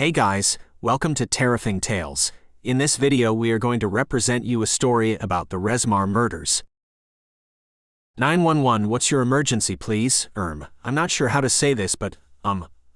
Hey guys, welcome to Terrifying Tales. In this video we are going to represent you a story about the Resmar Murders. 911, what's your emergency please? I'm not sure how to say this but,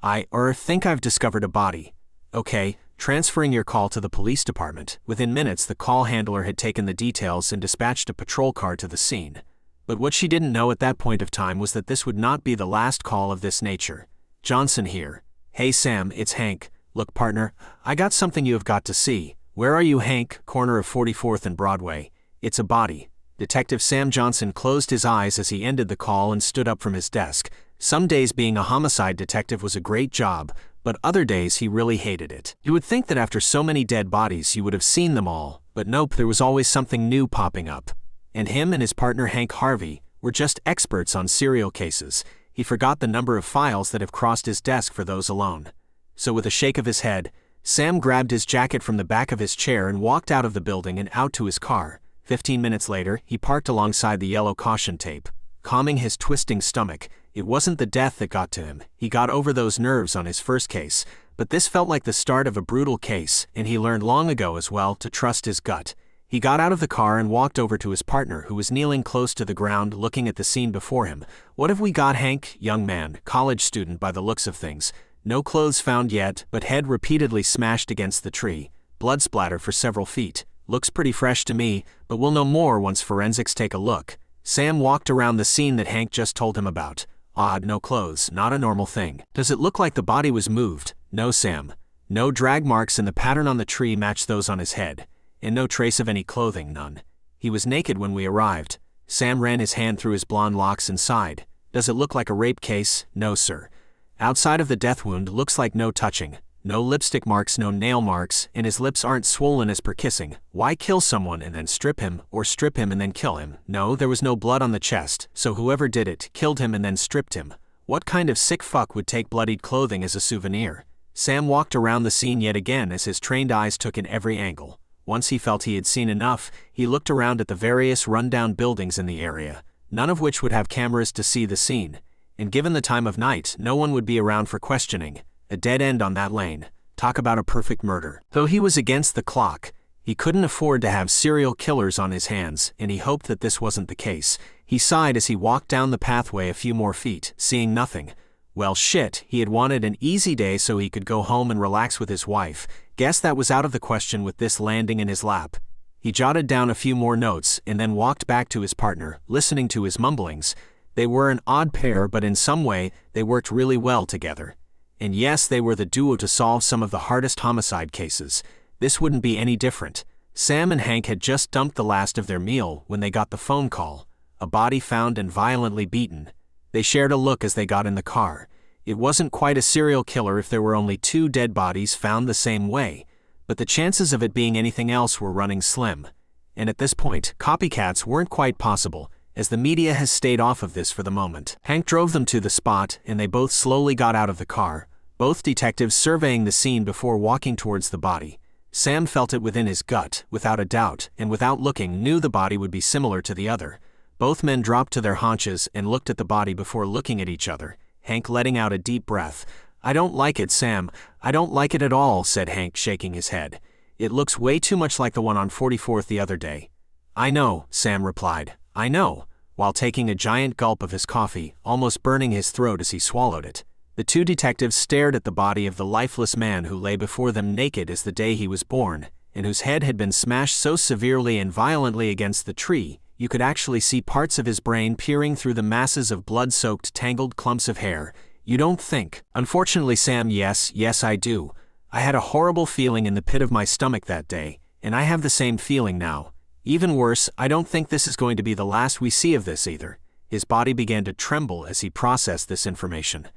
I think I've discovered a body. Okay, transferring your call to the police department. Within minutes the call handler had taken the details and dispatched a patrol car to the scene. But what she didn't know at that point of time was that this would not be the last call of this nature. Johnson here. Hey Sam, it's Hank. Look partner, I got something you have got to see. Where are you Hank? Corner of 44th and Broadway. It's a body. Detective Sam Johnson closed his eyes as he ended the call and stood up from his desk. Some days being a homicide detective was a great job, but other days he really hated it. You would think that after so many dead bodies you would have seen them all, but nope, there was always something new popping up. And him and his partner Hank Harvey were just experts on serial cases. He forgot the number of files that have crossed his desk for those alone. So with a shake of his head, Sam grabbed his jacket from the back of his chair and walked out of the building and out to his car. 15 minutes later, he parked alongside the yellow caution tape. Calming his twisting stomach, it wasn't the death that got to him. He got over those nerves on his first case, but this felt like the start of a brutal case, and he learned long ago as well to trust his gut. He got out of the car and walked over to his partner who was kneeling close to the ground looking at the scene before him. What have we got Hank? Young man, college student by the looks of things. No clothes found yet, but head repeatedly smashed against the tree. Blood splatter for several feet. Looks pretty fresh to me, but we'll know more once forensics take a look. Sam walked around the scene that Hank just told him about. Odd, no clothes, not a normal thing. Does it look like the body was moved? No Sam. No drag marks and the pattern on the tree matched those on his head. And no trace of any clothing, none. He was naked when we arrived. Sam ran his hand through his blonde locks and sighed. Does it look like a rape case? No sir. Outside of the death wound looks like no touching. No lipstick marks, no nail marks, and his lips aren't swollen as per kissing. Why kill someone and then strip him, or strip him and then kill him? No, there was no blood on the chest, so whoever did it killed him and then stripped him. What kind of sick fuck would take bloodied clothing as a souvenir? Sam walked around the scene yet again as his trained eyes took in every angle. Once he felt he had seen enough, he looked around at the various rundown buildings in the area, none of which would have cameras to see the scene. And given the time of night, no one would be around for questioning. A dead end on that lane. Talk about a perfect murder. Though he was against the clock, he couldn't afford to have serial killers on his hands, and he hoped that this wasn't the case. He sighed as he walked down the pathway a few more feet, seeing nothing. Well shit, he had wanted an easy day so he could go home and relax with his wife. Guess that was out of the question with this landing in his lap. He jotted down a few more notes and then walked back to his partner, listening to his mumblings. They were an odd pair, but in some way, they worked really well together. And yes, they were the duo to solve some of the hardest homicide cases. This wouldn't be any different. Sam and Hank had just dumped the last of their meal when they got the phone call. A body found and violently beaten. They shared a look as they got in the car. It wasn't quite a serial killer if there were only 2 dead bodies found the same way, but the chances of it being anything else were running slim. And at this point, copycats weren't quite possible, as the media has stayed off of this for the moment. Hank drove them to the spot, and they both slowly got out of the car, both detectives surveying the scene before walking towards the body. Sam felt it within his gut, without a doubt, and without looking knew the body would be similar to the other. Both men dropped to their haunches and looked at the body before looking at each other, Hank letting out a deep breath. I don't like it, Sam. I don't like it at all, said Hank, shaking his head. It looks way too much like the one on 44th the other day. I know, Sam replied. I know, while taking a giant gulp of his coffee, almost burning his throat as he swallowed it. The 2 detectives stared at the body of the lifeless man who lay before them naked as the day he was born, and whose head had been smashed so severely and violently against the tree, you could actually see parts of his brain peering through the masses of blood-soaked, tangled clumps of hair. You don't think? Unfortunately, Sam, yes, I do. I had a horrible feeling in the pit of my stomach that day, and I have the same feeling now. Even worse, I don't think this is going to be the last we see of this either. His body began to tremble as he processed this information.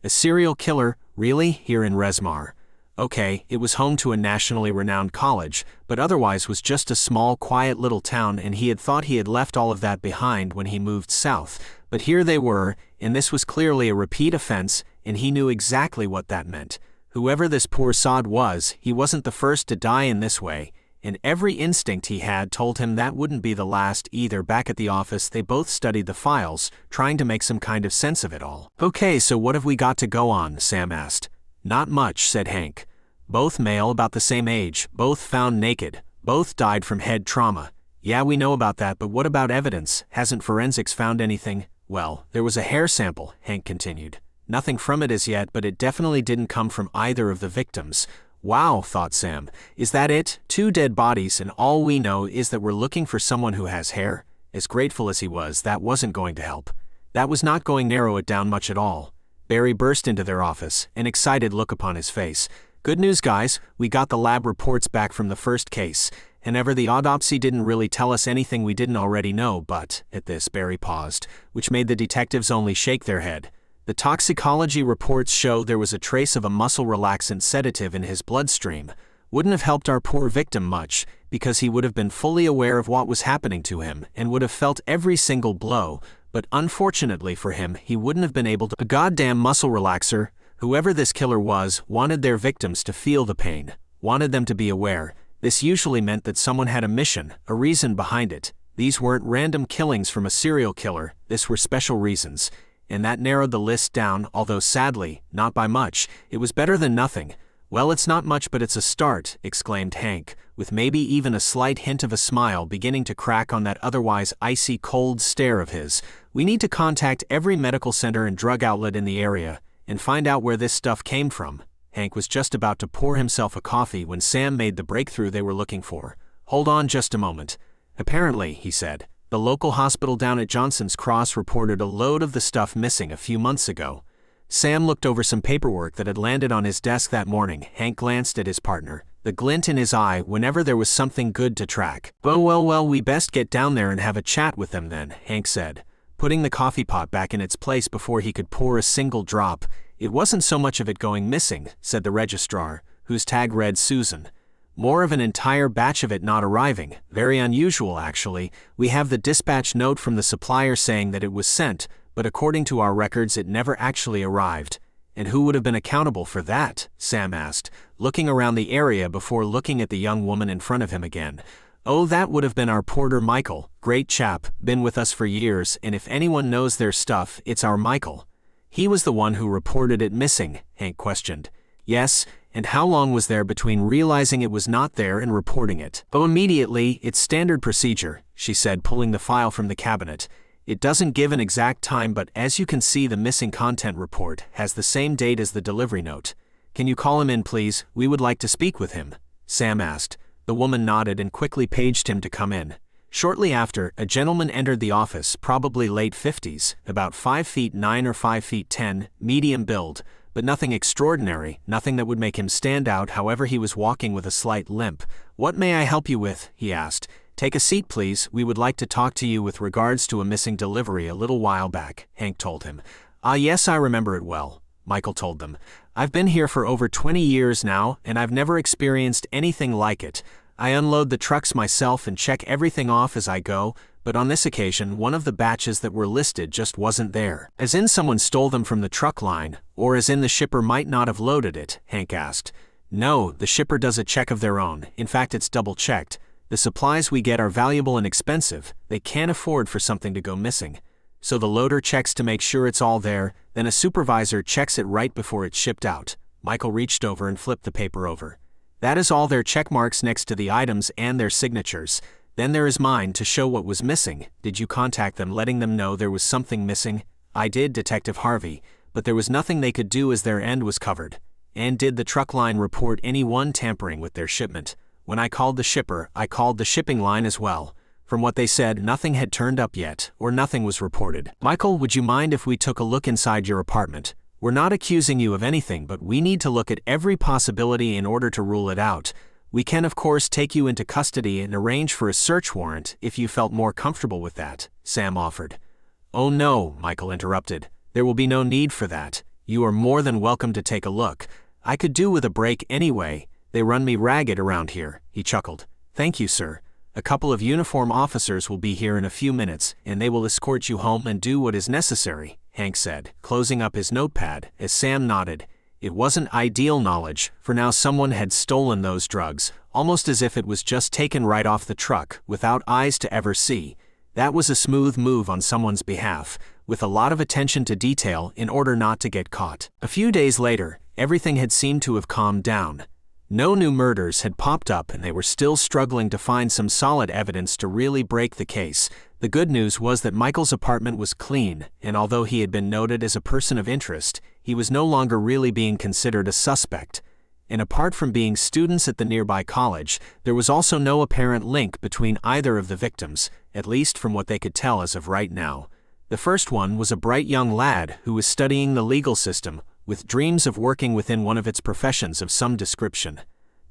A serial killer, really, here in Resmar? Okay, it was home to a nationally renowned college, but otherwise was just a small, quiet little town, and he had thought he had left all of that behind when he moved south. But here they were, and this was clearly a repeat offense, and he knew exactly what that meant. Whoever this poor sod was, he wasn't the first to die in this way, and every instinct he had told him that wouldn't be the last either. Back at the office, they both studied the files, trying to make some kind of sense of it all. Okay, so what have we got to go on? Sam asked. Not much, said Hank. Both male, about the same age, both found naked, both died from head trauma. Yeah, we know about that, but what about evidence? Hasn't forensics found anything? Well, there was a hair sample, Hank continued. Nothing from it as yet, but it definitely didn't come from either of the victims. Wow, thought Sam. Is that it? 2 dead bodies, and all we know is that we're looking for someone who has hair? As grateful as he was, that wasn't going to help. That was not going to narrow it down much at all. Barry burst into their office, an excited look upon his face. Good news, guys, we got the lab reports back from the first case. And ever the autopsy didn't really tell us anything we didn't already know, but, at this, Barry paused, which made the detectives only shake their head. The toxicology reports show there was a trace of a muscle relaxant sedative in his bloodstream. Wouldn't have helped our poor victim much, because he would have been fully aware of what was happening to him and would have felt every single blow, but unfortunately for him, he wouldn't have been able to. A goddamn muscle relaxer. Whoever this killer was wanted their victims to feel the pain, wanted them to be aware. This usually meant that someone had a mission, a reason behind it. These weren't random killings from a serial killer, this were special reasons. And that narrowed the list down, although sadly, not by much. It was better than nothing. Well, it's not much, but it's a start, exclaimed Hank, with maybe even a slight hint of a smile beginning to crack on that otherwise icy cold stare of his. We need to contact every medical center and drug outlet in the area and find out where this stuff came from. Hank was just about to pour himself a coffee when Sam made the breakthrough they were looking for. Hold on just a moment. Apparently, he said, the local hospital down at Johnson's Cross reported a load of the stuff missing a few months ago. Sam looked over some paperwork that had landed on his desk that morning. Hank glanced at his partner, the glint in his eye whenever there was something good to track. Well, we best get down there and have a chat with them then, Hank said, putting the coffee pot back in its place before he could pour a single drop. It wasn't so much of it going missing, said the registrar, whose tag read Susan. More of an entire batch of it not arriving. Very unusual, actually. We have the dispatch note from the supplier saying that it was sent, but according to our records it never actually arrived. And who would have been accountable for that? Sam asked, looking around the area before looking at the young woman in front of him again. Oh, that would have been our porter Michael. Great chap, been with us for years, and if anyone knows their stuff, it's our Michael. He was the one who reported it missing, Hank questioned. Yes, and how long was there between realizing it was not there and reporting it? Oh, immediately, it's standard procedure, she said, pulling the file from the cabinet. It doesn't give an exact time, but as you can see, the missing content report has the same date as the delivery note. Can you call him in, please? We would like to speak with him, Sam asked. The woman nodded and quickly paged him to come in. Shortly after, a gentleman entered the office, probably late 50s, about 5'9" or 5'10", medium build, but nothing extraordinary, nothing that would make him stand out. However, he was walking with a slight limp. What may I help you with? He asked. Take a seat, please. We would like to talk to you with regards to a missing delivery a little while back, Hank told him. Ah, yes, I remember it well, Michael told them. I've been here for over 20 years now, and I've never experienced anything like it. I unload the trucks myself and check everything off as I go, but on this occasion one of the batches that were listed just wasn't there. As in someone stole them from the truck line, or as in the shipper might not have loaded it, Hank asked. No, the shipper does a check of their own. In fact, it's double-checked. The supplies we get are valuable and expensive. They can't afford for something to go missing. So the loader checks to make sure it's all there, then a supervisor checks it right before it's shipped out. Michael reached over and flipped the paper over. That is all their check marks next to the items and their signatures. Then there is mine to show what was missing. Did you contact them letting them know there was something missing? I did, Detective Harvey, but there was nothing they could do as their end was covered. And did the truck line report anyone tampering with their shipment? When I called the shipper, I called the shipping line as well. From what they said, nothing had turned up yet, or nothing was reported. Michael, would you mind if we took a look inside your apartment? We're not accusing you of anything, but we need to look at every possibility in order to rule it out. We can, of course, take you into custody and arrange for a search warrant if you felt more comfortable with that, Sam offered. Oh no, Michael interrupted. There will be no need for that. You are more than welcome to take a look. I could do with a break anyway. They run me ragged around here, he chuckled. Thank you, sir. A couple of uniformed officers will be here in a few minutes, and they will escort you home and do what is necessary, Hank said, closing up his notepad, as Sam nodded. It wasn't ideal knowledge, for now someone had stolen those drugs, almost as if it was just taken right off the truck, without eyes to ever see. That was a smooth move on someone's behalf, with a lot of attention to detail in order not to get caught. A few days later, everything had seemed to have calmed down. No new murders had popped up and they were still struggling to find some solid evidence to really break the case. The good news was that Michael's apartment was clean, and although he had been noted as a person of interest, he was no longer really being considered a suspect. And apart from being students at the nearby college, there was also no apparent link between either of the victims, at least from what they could tell as of right now. The first one was a bright young lad who was studying the legal system, with dreams of working within one of its professions of some description.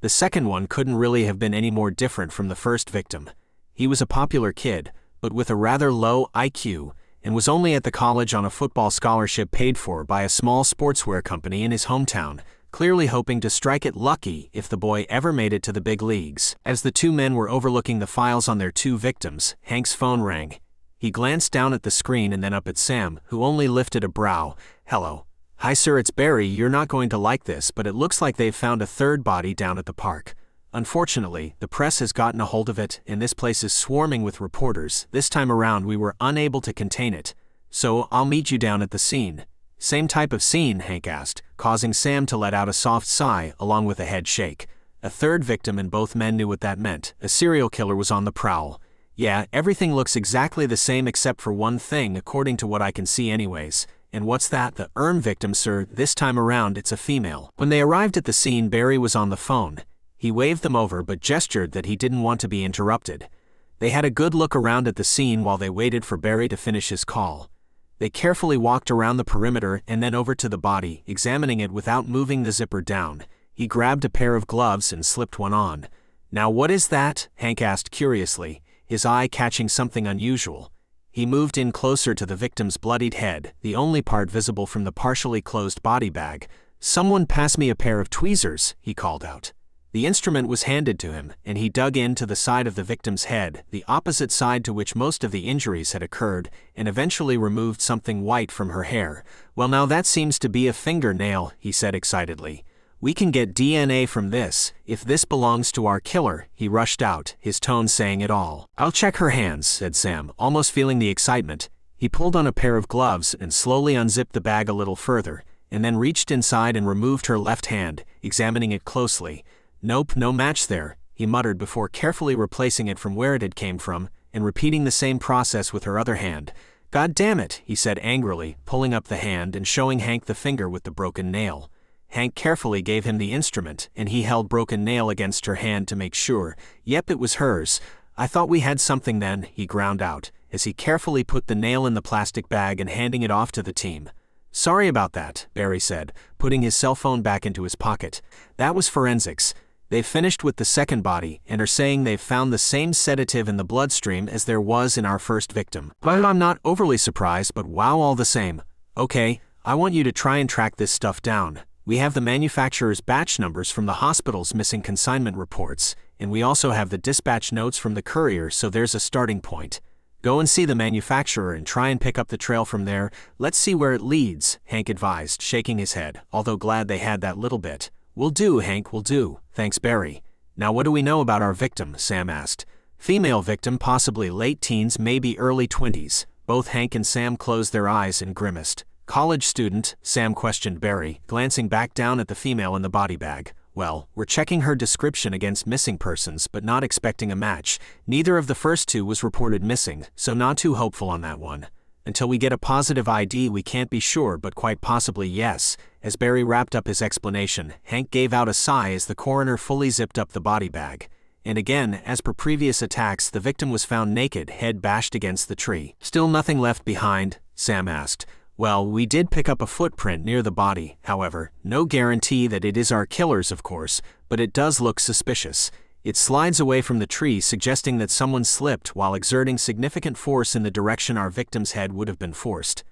The second one couldn't really have been any more different from the first victim. He was a popular kid, but with a rather low IQ, and was only at the college on a football scholarship paid for by a small sportswear company in his hometown, clearly hoping to strike it lucky if the boy ever made it to the big leagues. As the two men were overlooking the files on their two victims, Hank's phone rang. He glanced down at the screen and then up at Sam, who only lifted a brow. "Hello. Hi sir, it's Barry. You're not going to like this, but it looks like they've found a third body down at the park. Unfortunately, the press has gotten a hold of it, and this place is swarming with reporters. This time around we were unable to contain it. So I'll meet you down at the scene." "Same type of scene?" Hank asked, causing Sam to let out a soft sigh along with a head shake. A third victim, and both men knew what that meant. A serial killer was on the prowl. "Yeah, everything looks exactly the same except for one thing, according to what I can see anyways." "And what's that?" "The victim, sir. This time around it's a female." When they arrived at the scene, Barry was on the phone. He waved them over but gestured that he didn't want to be interrupted. They had a good look around at the scene while they waited for Barry to finish his call. They carefully walked around the perimeter and then over to the body, examining it without moving the zipper down. He grabbed a pair of gloves and slipped one on. "Now what is that?" Hank asked curiously, his eye catching something unusual. He moved in closer to the victim's bloodied head, the only part visible from the partially closed body bag. "Someone pass me a pair of tweezers," he called out. The instrument was handed to him, and he dug into the side of the victim's head, the opposite side to which most of the injuries had occurred, and eventually removed something white from her hair. "Well, now that seems to be a fingernail," he said excitedly. "We can get DNA from this. If this belongs to our killer," he rushed out, his tone saying it all. "I'll check her hands," said Sam, almost feeling the excitement. He pulled on a pair of gloves and slowly unzipped the bag a little further, and then reached inside and removed her left hand, examining it closely. "Nope, no match there," he muttered before carefully replacing it from where it had came from, and repeating the same process with her other hand. "God damn it," he said angrily, pulling up the hand and showing Hank the finger with the broken nail. Hank carefully gave him the instrument, and he held broken nail against her hand to make sure. "Yep, it was hers. I thought we had something then," he ground out, as he carefully put the nail in the plastic bag and handing it off to the team. "Sorry about that," Barry said, putting his cell phone back into his pocket. "That was forensics. They've finished with the second body and are saying they've found the same sedative in the bloodstream as there was in our first victim. Well, I'm not overly surprised, but wow, all the same. Okay, I want you to try and track this stuff down. We have the manufacturer's batch numbers from the hospital's missing consignment reports, and we also have the dispatch notes from the courier, so there's a starting point. Go and see the manufacturer and try and pick up the trail from there. Let's see where it leads," Hank advised, shaking his head, although glad they had that little bit. "Will do, Hank, will do. Thanks, Barry." "Now what do we know about our victim?" Sam asked. "Female victim, possibly late teens, maybe early 20s. Both Hank and Sam closed their eyes and grimaced. "College student?" Sam questioned Barry, glancing back down at the female in the body bag. "Well, we're checking her description against missing persons, but not expecting a match. Neither of the first two was reported missing, so not too hopeful on that one. Until we get a positive ID, we can't be sure, but quite possibly yes." As Barry wrapped up his explanation, Hank gave out a sigh as the coroner fully zipped up the body bag. And again, as per previous attacks, the victim was found naked, head bashed against the tree. "Still nothing left behind?" Sam asked. "Well, we did pick up a footprint near the body, however. No guarantee that it is our killer's, of course, but it does look suspicious. It slides away from the tree, suggesting that someone slipped while exerting significant force in the direction our victim's head would have been forced.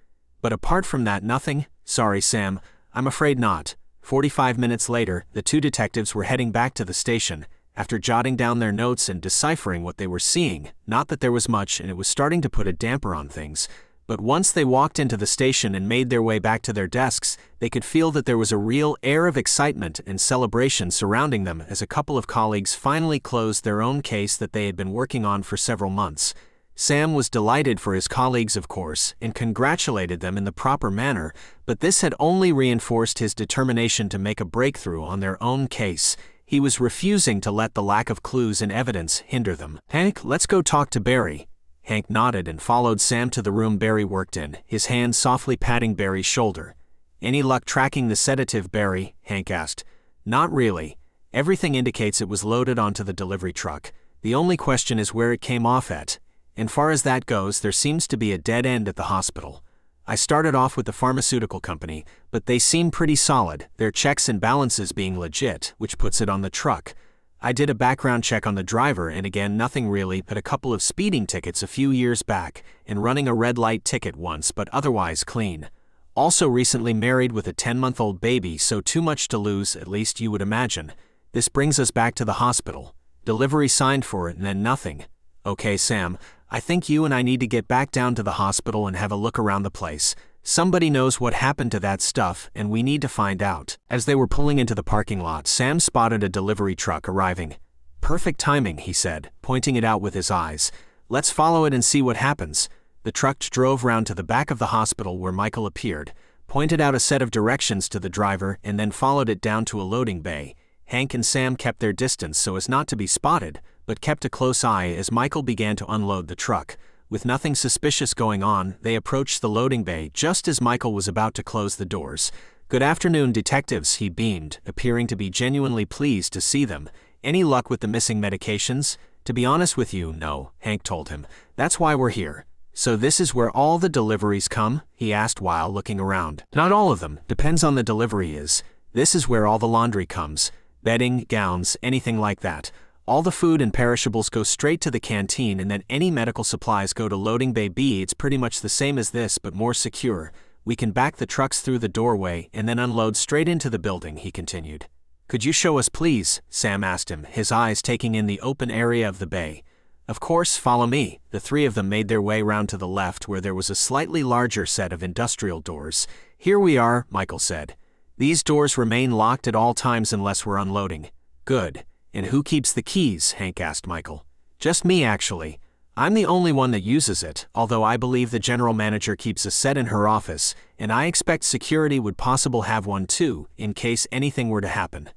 But apart from that, nothing?" "Sorry, Sam, I'm afraid not." 45 minutes later, the two detectives were heading back to the station, after jotting down their notes and deciphering what they were seeing. Not that there was much, and it was starting to put a damper on things. But once they walked into the station and made their way back to their desks, they could feel that there was a real air of excitement and celebration surrounding them as a couple of colleagues finally closed their own case that they had been working on for several months. Sam was delighted for his colleagues, of course, and congratulated them in the proper manner, but this had only reinforced his determination to make a breakthrough on their own case. He was refusing to let the lack of clues and evidence hinder them. "Hank, let's go talk to Barry." Hank nodded and followed Sam to the room Barry worked in, his hand softly patting Barry's shoulder. "Any luck tracking the sedative, Barry?" Hank asked. "Not really. Everything indicates it was loaded onto the delivery truck. The only question is where it came off at. And far as that goes, there seems to be a dead end at the hospital. I started off with the pharmaceutical company, but they seem pretty solid, their checks and balances being legit, which puts it on the truck. I did a background check on the driver and again nothing really but a couple of speeding tickets a few years back and running a red light ticket once, but otherwise clean. Also recently married with a 10-month-old baby, so too much to lose, at least you would imagine. This brings us back to the hospital. Delivery signed for it and then nothing. Okay, Sam, I think you and I need to get back down to the hospital and have a look around the place. Somebody knows what happened to that stuff, and we need to find out." As they were pulling into the parking lot, Sam spotted a delivery truck arriving. "Perfect timing," he said, pointing it out with his eyes. "Let's follow it and see what happens." The truck drove round to the back of the hospital where Michael appeared, pointed out a set of directions to the driver, and then followed it down to a loading bay. Hank and Sam kept their distance so as not to be spotted, but kept a close eye as Michael began to unload the truck. With nothing suspicious going on, they approached the loading bay just as Michael was about to close the doors. "Good afternoon, detectives," he beamed, appearing to be genuinely pleased to see them. "Any luck with the missing medications?" "To be honest with you, no," Hank told him. "That's why we're here." "So this is where all the deliveries come?" he asked while looking around. "Not all of them, depends on the delivery is. This is where all the laundry comes. Bedding, gowns, anything like that. All the food and perishables go straight to the canteen and then any medical supplies go to loading bay B. It's pretty much the same as this but more secure. We can back the trucks through the doorway and then unload straight into the building," he continued. "Could you show us please?" Sam asked him, his eyes taking in the open area of the bay. "Of course, follow me." The three of them made their way round to the left where there was a slightly larger set of industrial doors. "Here we are," Michael said. "These doors remain locked at all times unless we're unloading." "Good. And who keeps the keys?" Hank asked Michael. "Just me, actually. I'm the only one that uses it, although I believe the general manager keeps a set in her office, and I expect security would possibly have one too, in case anything were to happen."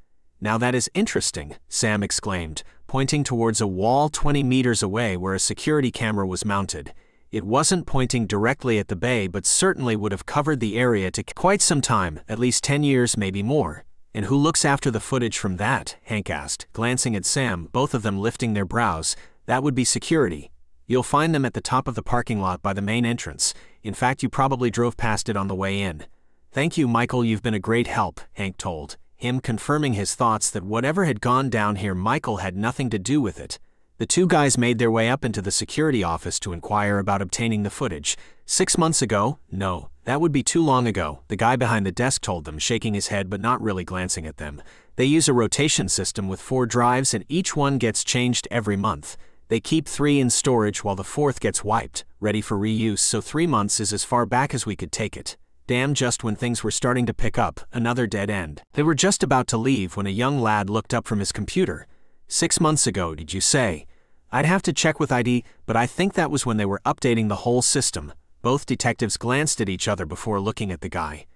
"Now that is interesting," Sam exclaimed, pointing towards a wall 20 meters away where a security camera was mounted. It wasn't pointing directly at the bay but certainly would have covered the area to quite some time, at least 10 years, maybe more. "And who looks after the footage from that?" Hank asked, glancing at Sam, both of them lifting their brows. "That would be security. You'll find them at the top of the parking lot by the main entrance. In fact, you probably drove past it on the way in." "Thank you, Michael, you've been a great help," Hank told him, confirming his thoughts that whatever had gone down here, Michael had nothing to do with it. The two guys made their way up into the security office to inquire about obtaining the footage. 6 months ago? No, that would be too long ago, the guy behind the desk told them, shaking his head but not really glancing at them. "They use a rotation system with 4 drives and each one gets changed every month. They keep 3 in storage while the 4th gets wiped, ready for reuse, so 3 months is as far back as we could take it." Damn, just when things were starting to pick up, another dead end. They were just about to leave when a young lad looked up from his computer. 6 months ago, did you say? I'd have to check with ID, but I think that was when they were updating the whole system. Both detectives glanced at each other before looking at the guy.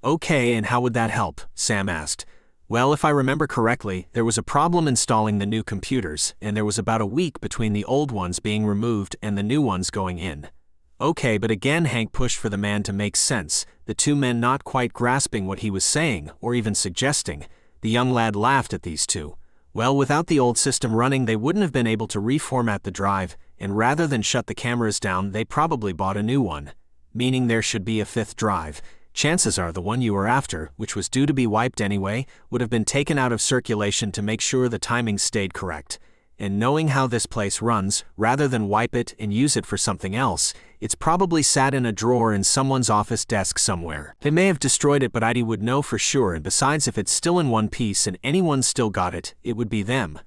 "Okay, and how would that help?" Sam asked. "Well, if I remember correctly, there was a problem installing the new computers, and there was about a week between the old ones being removed and the new ones going in." "Okay, but again," Hank pushed for the man to make sense, the two men not quite grasping what he was saying, or even suggesting. The young lad laughed at these two. "Well, without the old system running, they wouldn't have been able to reformat the drive, and rather than shut the cameras down, they probably bought a new one. Meaning there should be a 5th drive. Chances are the one you were after, which was due to be wiped anyway, would have been taken out of circulation to make sure the timing stayed correct. And knowing how this place runs, rather than wipe it and use it for something else, it's probably sat in a drawer in someone's office desk somewhere. They may have destroyed it, but ID would know for sure, and besides, if it's still in one piece and anyone still got it, it would be them.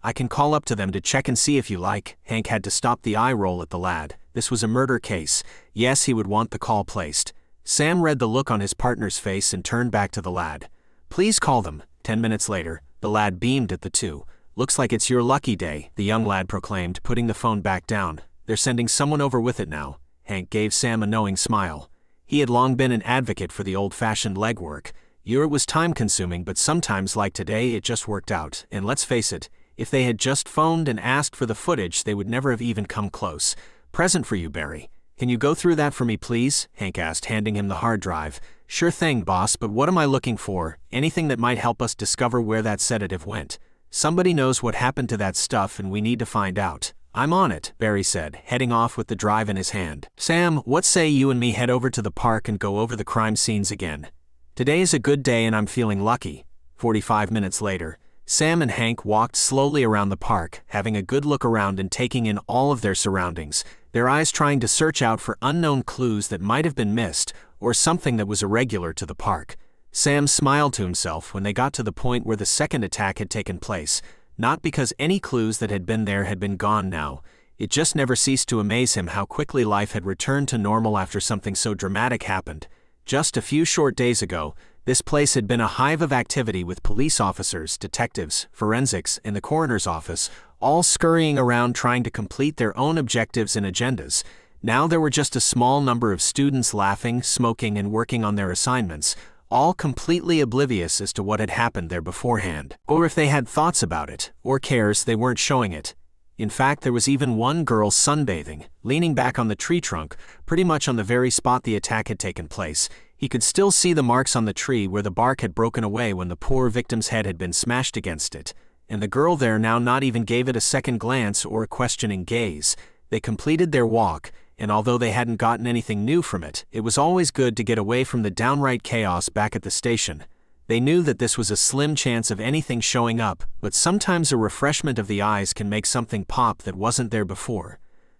I can call up to them to check and see if you like." Hank had to stop the eye roll at the lad. This was a murder case. Yes, he would want the call placed. Sam read the look on his partner's face and turned back to the lad. "Please call them." 10 minutes later, the lad beamed at the two. "Looks like it's your lucky day," the young lad proclaimed, putting the phone back down. "They're sending someone over with it now." Hank gave Sam a knowing smile. He had long been an advocate for the old-fashioned legwork. It was time-consuming, but sometimes, like today, it just worked out. And let's face it, if they had just phoned and asked for the footage, they would never have even come close. Present for you, Barry. Can you go through that for me, please? Hank asked, handing him the hard drive. Sure thing, boss, but what am I looking for? Anything that might help us discover where that sedative went. Somebody knows what happened to that stuff and we need to find out. I'm on it, Barry said, heading off with the drive in his hand. Sam, what say you and me head over to the park and go over the crime scenes again? Today is a good day and I'm feeling lucky. 45 minutes later, Sam and Hank walked slowly around the park, having a good look around and taking in all of their surroundings, their eyes trying to search out for unknown clues that might have been missed or something that was irregular to the park. Sam smiled to himself when they got to the point where the second attack had taken place, not because any clues that had been there had been gone now. It just never ceased to amaze him how quickly life had returned to normal after something so dramatic happened. Just a few short days ago, this place had been a hive of activity with police officers, detectives, forensics, and the coroner's office, all scurrying around trying to complete their own objectives and agendas. Now there were just a small number of students laughing, smoking, and working on their assignments, all completely oblivious as to what had happened there beforehand. Or if they had thoughts about it, or cares, they weren't showing it. In fact, there was even one girl sunbathing, leaning back on the tree trunk, pretty much on the very spot the attack had taken place. He could still see the marks on the tree where the bark had broken away when the poor victim's head had been smashed against it. And the girl there now not even gave it a second glance or a questioning gaze. They completed their walk, and although they hadn't gotten anything new from it, it was always good to get away from the downright chaos back at the station. They knew that this was a slim chance of anything showing up, but sometimes a refreshment of the eyes can make something pop that wasn't there before.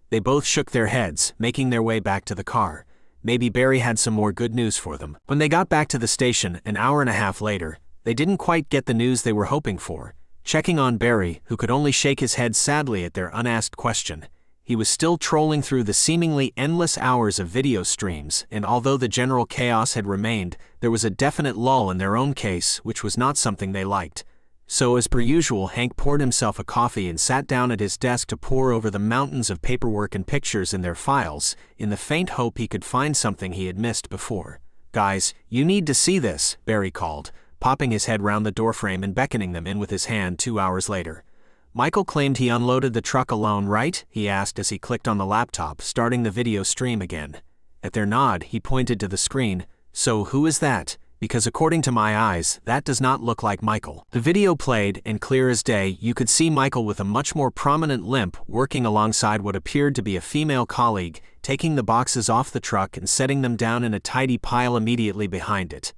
They both shook their heads, making their way back to the car. Maybe Barry had some more good news for them. When they got back to the station an hour and a half later, they didn't quite get the news they were hoping for. Checking on Barry, who could only shake his head sadly at their unasked question. He was still trolling through the seemingly endless hours of video streams, and although the general chaos had remained, there was a definite lull in their own case, which was not something they liked. So as per usual, Hank poured himself a coffee and sat down at his desk to pore over the mountains of paperwork and pictures in their files, in the faint hope he could find something he had missed before. Guys, you need to see this, Barry called, popping his head round the doorframe and beckoning them in with his hand 2 hours later. Michael claimed he unloaded the truck alone, right? He asked as he clicked on the laptop, starting the video stream again. At their nod, he pointed to the screen. So who is that? Because according to my eyes, that does not look like Michael. The video played, and clear as day, you could see Michael with a much more prominent limp working alongside what appeared to be a female colleague, taking the boxes off the truck and setting them down in a tidy pile immediately behind it.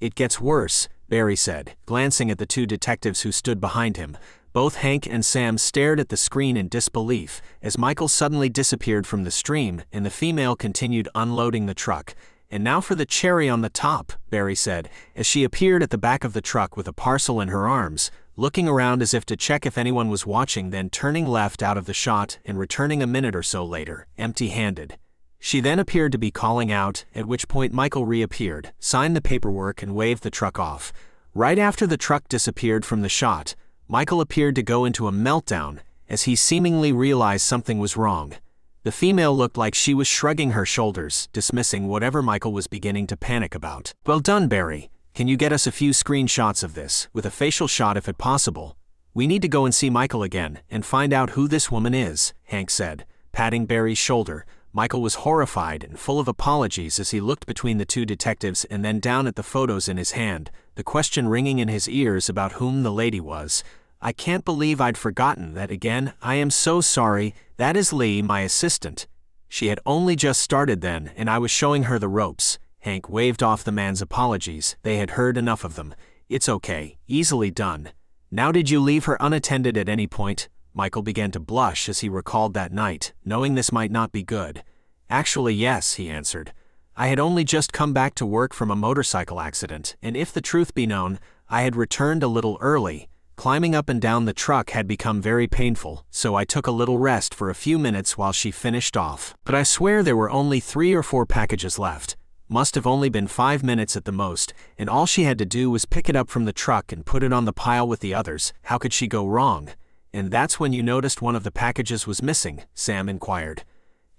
It gets worse, Barry said, glancing at the two detectives who stood behind him. Both Hank and Sam stared at the screen in disbelief as Michael suddenly disappeared from the stream and the female continued unloading the truck. And now for the cherry on the top, Barry said, as she appeared at the back of the truck with a parcel in her arms, looking around as if to check if anyone was watching, then turning left out of the shot and returning a minute or so later, empty-handed. She then appeared to be calling out, at which point Michael reappeared, signed the paperwork and waved the truck off. Right after the truck disappeared from the shot, Michael appeared to go into a meltdown as he seemingly realized something was wrong. The female looked like she was shrugging her shoulders, dismissing whatever Michael was beginning to panic about. Well done, Barry. Can you get us a few screenshots of this, with a facial shot if possible? We need to go and see Michael again and find out who this woman is, Hank said, patting Barry's shoulder. Michael was horrified and full of apologies as he looked between the two detectives and then down at the photos in his hand, the question ringing in his ears about whom the lady was. I can't believe I'd forgotten that again. I am so sorry. That is Lee, my assistant. She had only just started then, and I was showing her the ropes. Hank waved off the man's apologies. They had heard enough of them. It's okay. Easily done. Now did you leave her unattended at any point? Michael began to blush as he recalled that night, knowing this might not be good. Actually, yes, he answered. I had only just come back to work from a motorcycle accident, and if the truth be known, I had returned a little early. Climbing up and down the truck had become very painful, so I took a little rest for a few minutes while she finished off. But I swear there were only 3 or 4 packages left. Must have only been 5 minutes at the most, and all she had to do was pick it up from the truck and put it on the pile with the others. How could she go wrong? And that's when you noticed one of the packages was missing, Sam inquired.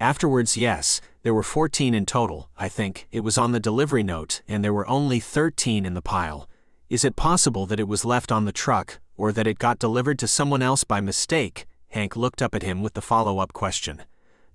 Afterwards, yes, there were 14 in total, I think. It was on the delivery note, and there were only 13 in the pile. Is it possible that it was left on the truck, or that it got delivered to someone else by mistake? Hank looked up at him with the follow-up question.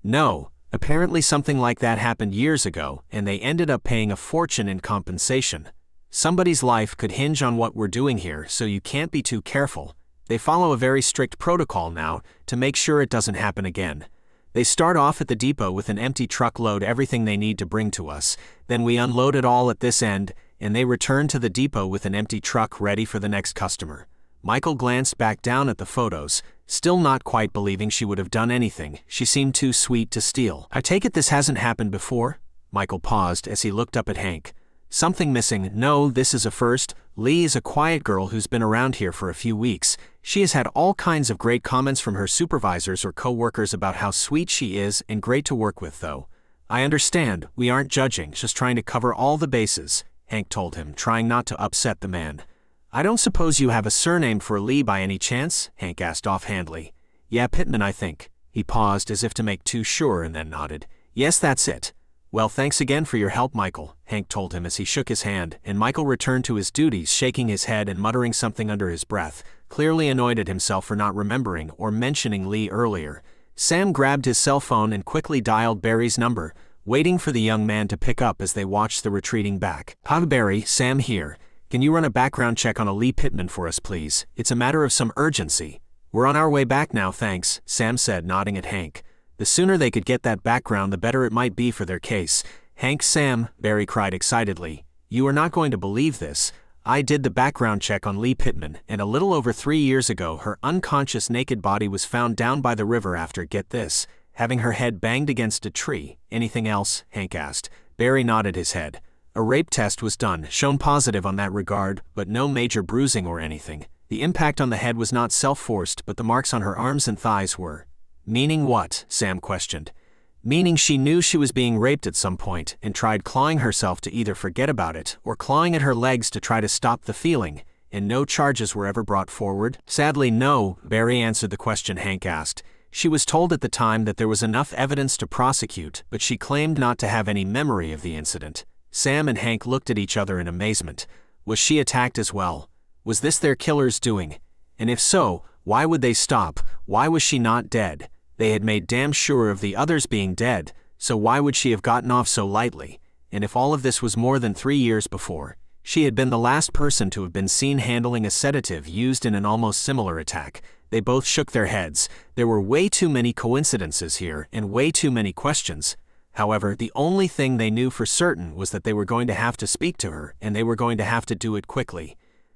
No, apparently something like that happened years ago, and they ended up paying a fortune in compensation. Somebody's life could hinge on what we're doing here, so you can't be too careful. They follow a very strict protocol now to make sure it doesn't happen again. They start off at the depot with an empty truckload, everything they need to bring to us. Then we unload it all at this end, and they return to the depot with an empty truck ready for the next customer. Michael glanced back down at the photos, still not quite believing she would have done anything. She seemed too sweet to steal. I take it this hasn't happened before? Michael paused as he looked up at Hank. Something missing? No, this is a first. Lee is a quiet girl who's been around here for a few weeks. She has had all kinds of great comments from her supervisors or co-workers about how sweet she is and great to work with, though. I understand, we aren't judging, just trying to cover all the bases, Hank told him, trying not to upset the man. I don't suppose you have a surname for Lee by any chance? Hank asked offhandedly. Yeah, Pittman, I think. He paused as if to make too sure and then nodded. Yes, that's it. Well, thanks again for your help, Michael, Hank told him as he shook his hand, and Michael returned to his duties, shaking his head and muttering something under his breath, clearly annoyed at himself for not remembering or mentioning Lee earlier. Sam grabbed his cell phone and quickly dialed Barry's number, waiting for the young man to pick up as they watched the retreating back. Hi, Barry, Sam here. Can you run a background check on a Lee Pittman for us, please? It's a matter of some urgency. We're on our way back now, thanks, Sam said, nodding at Hank. The sooner they could get that background, the better it might be for their case. Hank, Sam, Barry cried excitedly. You are not going to believe this. I did the background check on Lee Pittman, and a little over 3 years ago her unconscious naked body was found down by the river after, get this, having her head banged against a tree. Anything else? Hank asked. Barry nodded his head. A rape test was done, shown positive on that regard, but no major bruising or anything. The impact on the head was not self-forced, but the marks on her arms and thighs were. Meaning what? Sam questioned. Meaning she knew she was being raped at some point and tried clawing herself to either forget about it or clawing at her legs to try to stop the feeling, and no charges were ever brought forward? Sadly, no, Barry answered the question Hank asked. She was told at the time that there was enough evidence to prosecute, but she claimed not to have any memory of the incident. Sam and Hank looked at each other in amazement. Was she attacked as well? Was this their killer's doing? And if so, why would they stop? Why was she not dead? They had made damn sure of the others being dead, so why would she have gotten off so lightly? And if all of this was more than 3 years before, she had been the last person to have been seen handling a sedative used in an almost similar attack. They both shook their heads. There were way too many coincidences here and way too many questions. However, the only thing they knew for certain was that they were going to have to speak to her, and they were going to have to do it quickly.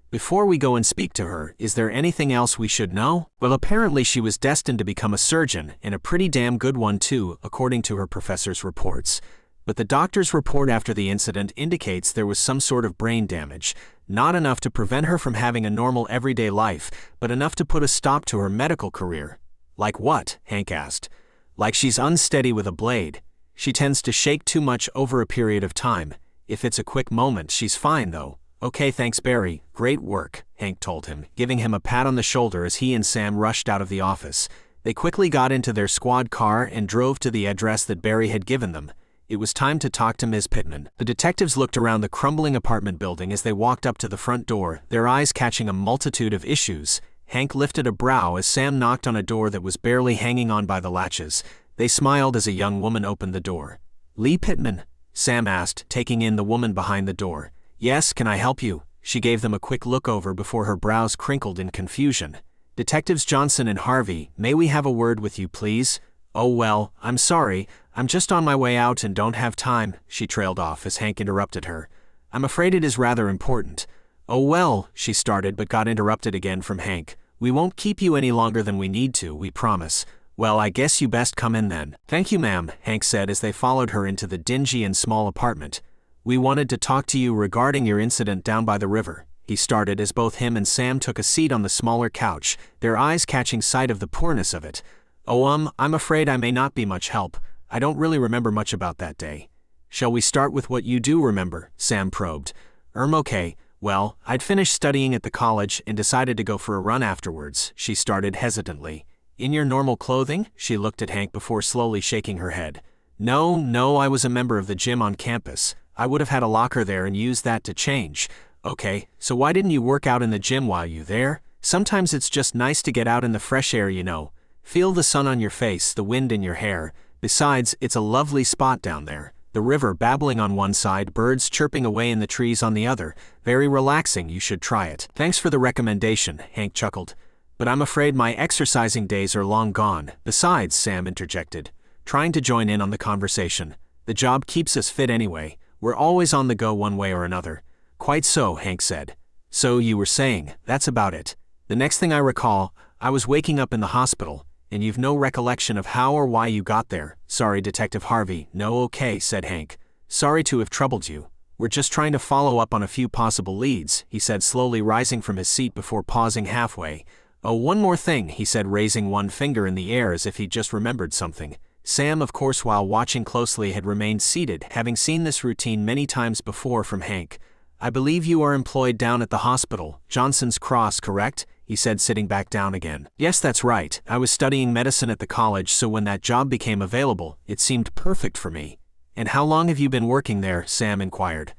Before we go and speak to her, is there anything else we should know? Well, apparently she was destined to become a surgeon, and a pretty damn good one too, according to her professor's reports. But the doctor's report after the incident indicates there was some sort of brain damage, not enough to prevent her from having a normal everyday life, but enough to put a stop to her medical career. Like what? Hank asked. Like she's unsteady with a blade. She tends to shake too much over a period of time. If it's a quick moment, she's fine though. Okay, thanks Barry, great work, Hank told him, giving him a pat on the shoulder as he and Sam rushed out of the office. They quickly got into their squad car and drove to the address that Barry had given them. It was time to talk to Ms. Pittman. The detectives looked around the crumbling apartment building as they walked up to the front door, their eyes catching a multitude of issues. Hank lifted a brow as Sam knocked on a door that was barely hanging on by the latches. They smiled as a young woman opened the door. Lee Pittman? Sam asked, taking in the woman behind the door. Yes, can I help you? She gave them a quick look over before her brows crinkled in confusion. Detectives Johnson and Harvey, may we have a word with you, please? Oh well, I'm sorry, I'm just on my way out and don't have time, she trailed off as Hank interrupted her. I'm afraid it is rather important. Oh well, she started but got interrupted again from Hank. We won't keep you any longer than we need to, we promise. Well, I guess you best come in then. Thank you, ma'am, Hank said as they followed her into the dingy and small apartment. We wanted to talk to you regarding your incident down by the river, he started as both him and Sam took a seat on the smaller couch, their eyes catching sight of the poorness of it. Oh, I'm afraid I may not be much help. I don't really remember much about that day. Shall we start with what you do remember? Sam probed. Okay. Well, I'd finished studying at the college and decided to go for a run afterwards, she started hesitantly. In your normal clothing? She looked at Hank before slowly shaking her head. No, I was a member of the gym on campus. I would have had a locker there and used that to change. Okay, so why didn't you work out in the gym while you there? Sometimes it's just nice to get out in the fresh air, you know. Feel the sun on your face, the wind in your hair. Besides, it's a lovely spot down there. The river babbling on one side, birds chirping away in the trees on the other. Very relaxing, you should try it. Thanks for the recommendation, Hank chuckled. But I'm afraid my exercising days are long gone. Besides, Sam interjected, trying to join in on the conversation. The job keeps us fit anyway. We're always on the go one way or another. Quite so, Hank said. So you were saying, that's about it. The next thing I recall, I was waking up in the hospital, and you've no recollection of how or why you got there. Sorry, Detective Harvey. No, okay, said Hank. Sorry to have troubled you. We're just trying to follow up on a few possible leads, he said, slowly rising from his seat before pausing halfway. Oh, one more thing, he said, raising one finger in the air as if he'd just remembered something. Sam, of course, while watching closely, had remained seated, having seen this routine many times before from Hank. I believe you are employed down at the hospital, Johnson's Cross, correct? He said, sitting back down again. Yes, that's right. I was studying medicine at the college, so when that job became available, it seemed perfect for me. And how long have you been working there? Sam inquired.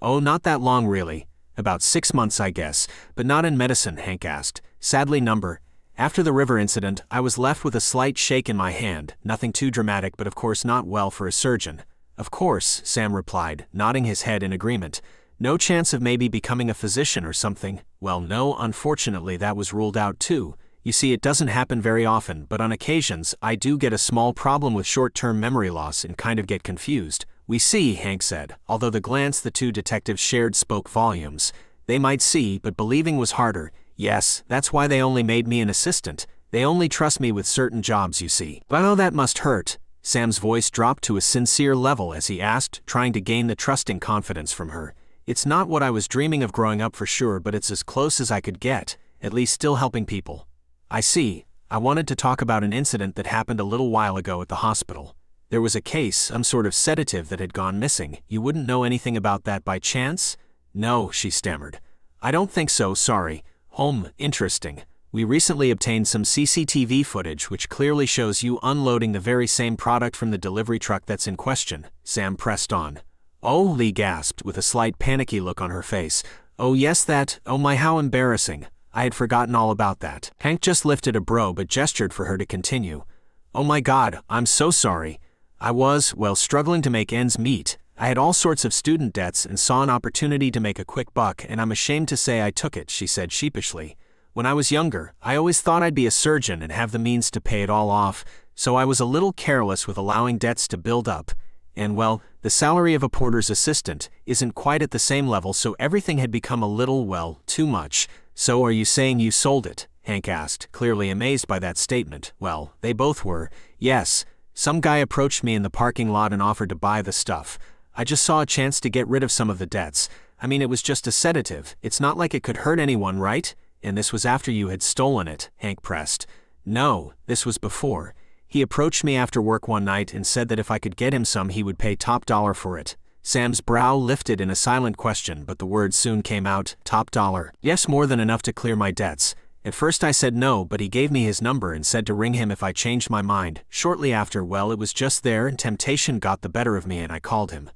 Oh, not that long really. About 6 months, I guess, but not in medicine, Hank asked. Sadly, after the river incident, I was left with a slight shake in my hand, nothing too dramatic, but of course not well for a surgeon. Of course, Sam replied, nodding his head in agreement. No chance of maybe becoming a physician or something? Well, no, unfortunately that was ruled out too. You see, it doesn't happen very often, but on occasions, I do get a small problem with short-term memory loss and kind of get confused. We see, Hank said, although the glance the two detectives shared spoke volumes. They might see, but believing was harder. Yes, that's why they only made me an assistant. They only trust me with certain jobs, you see. But oh, that must hurt. Sam's voice dropped to a sincere level as he asked, trying to gain the trusting confidence from her. It's not what I was dreaming of growing up for sure, but it's as close as I could get, at least still helping people. I see. I wanted to talk about an incident that happened a little while ago at the hospital. There was a case, some sort of sedative that had gone missing. You wouldn't know anything about that by chance? No, she stammered. I don't think so, sorry. Interesting. We recently obtained some CCTV footage which clearly shows you unloading the very same product from the delivery truck that's in question. Sam pressed on. Oh, Lee gasped, with a slight panicky look on her face. Oh yes, that, oh my, how embarrassing. I had forgotten all about that. Hank just lifted a brow but gestured for her to continue. Oh my God, I'm so sorry. I was, well, struggling to make ends meet. I had all sorts of student debts and saw an opportunity to make a quick buck, and I'm ashamed to say I took it, she said sheepishly. When I was younger, I always thought I'd be a surgeon and have the means to pay it all off, so I was a little careless with allowing debts to build up. And well, the salary of a porter's assistant isn't quite at the same level, so everything had become a little, well, too much. So are you saying you sold it? Hank asked, clearly amazed by that statement. Well, they both were. Yes. Some guy approached me in the parking lot and offered to buy the stuff. I just saw a chance to get rid of some of the debts. I mean, it was just a sedative. It's not like it could hurt anyone, right? And this was after you had stolen it, Hank pressed. No, this was before. He approached me after work one night and said that if I could get him some, he would pay top dollar for it. Sam's brow lifted in a silent question, but the words soon came out, top dollar. Yes, more than enough to clear my debts. At first I said no, but he gave me his number and said to ring him if I changed my mind. Shortly after, well, it was just there and temptation got the better of me and I called him.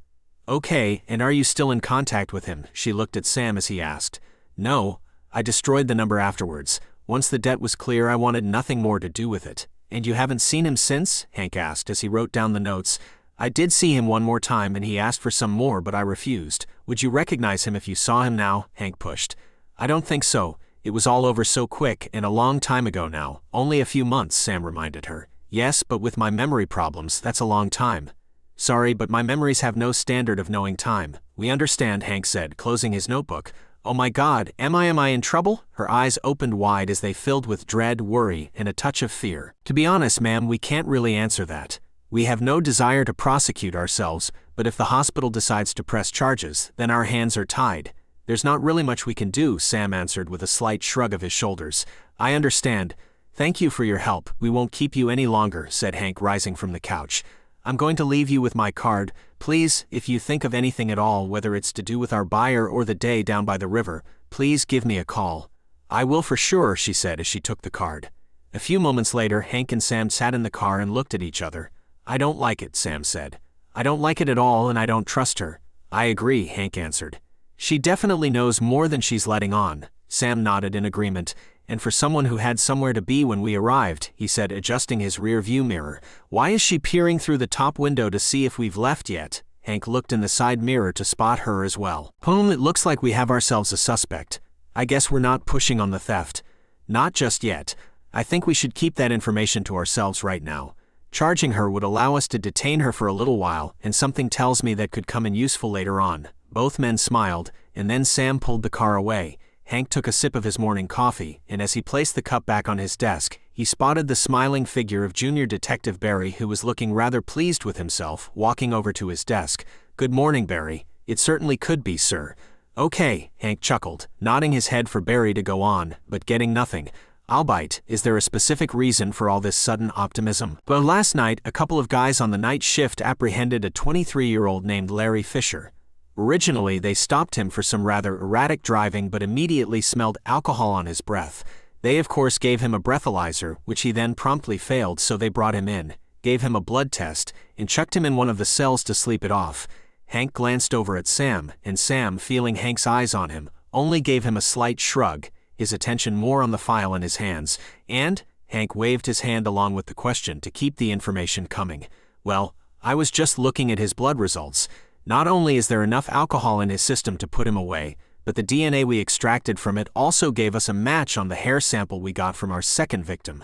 Okay, and are you still in contact with him? She looked at Sam as he asked. No, I destroyed the number afterwards. Once the debt was clear, I wanted nothing more to do with it. And you haven't seen him since? Hank asked as he wrote down the notes. I did see him one more time and he asked for some more, but I refused. Would you recognize him if you saw him now? Hank pushed. I don't think so. It was all over so quick and a long time ago now. Only a few months, Sam reminded her. Yes, but with my memory problems, that's a long time. Sorry, but my memories have no standard of knowing time. We understand, Hank said, closing his notebook. Oh my God, am I in trouble? Her eyes opened wide as they filled with dread, worry, and a touch of fear. To be honest, ma'am, we can't really answer that. We have no desire to prosecute ourselves, but if the hospital decides to press charges, then our hands are tied. There's not really much we can do, Sam answered with a slight shrug of his shoulders. I understand. Thank you for your help. We won't keep you any longer, said Hank, rising from the couch. I'm going to leave you with my card. Please, if you think of anything at all, whether it's to do with our buyer or the day down by the river, please give me a call. I will for sure, she said as she took the card. A few moments later, Hank and Sam sat in the car and looked at each other. I don't like it, Sam said. I don't like it at all and I don't trust her. I agree, Hank answered. She definitely knows more than she's letting on. Sam nodded in agreement. And for someone who had somewhere to be when we arrived, he said, adjusting his rear-view mirror. Why is she peering through the top window to see if we've left yet? Hank looked in the side mirror to spot her as well. It looks like we have ourselves a suspect. I guess we're not pushing on the theft. Not just yet. I think we should keep that information to ourselves right now. Charging her would allow us to detain her for a little while, and something tells me that could come in useful later on. Both men smiled, and then Sam pulled the car away. Hank took a sip of his morning coffee, and as he placed the cup back on his desk, he spotted the smiling figure of Junior Detective Barry, who was looking rather pleased with himself, walking over to his desk. Good morning, Barry. It certainly could be, sir. Okay, Hank chuckled, nodding his head for Barry to go on, but getting nothing. I'll bite. Is there a specific reason for all this sudden optimism? Well, last night, a couple of guys on the night shift apprehended a 23-year-old named Larry Fisher. Originally, they stopped him for some rather erratic driving but immediately smelled alcohol on his breath. They of course gave him a breathalyzer, which he then promptly failed, so they brought him in, gave him a blood test, and chucked him in one of the cells to sleep it off. Hank glanced over at Sam, and Sam, feeling Hank's eyes on him, only gave him a slight shrug, his attention more on the file in his hands, and Hank waved his hand along with the question to keep the information coming. Well, I was just looking at his blood results. Not only is there enough alcohol in his system to put him away, but the DNA we extracted from it also gave us a match on the hair sample we got from our second victim.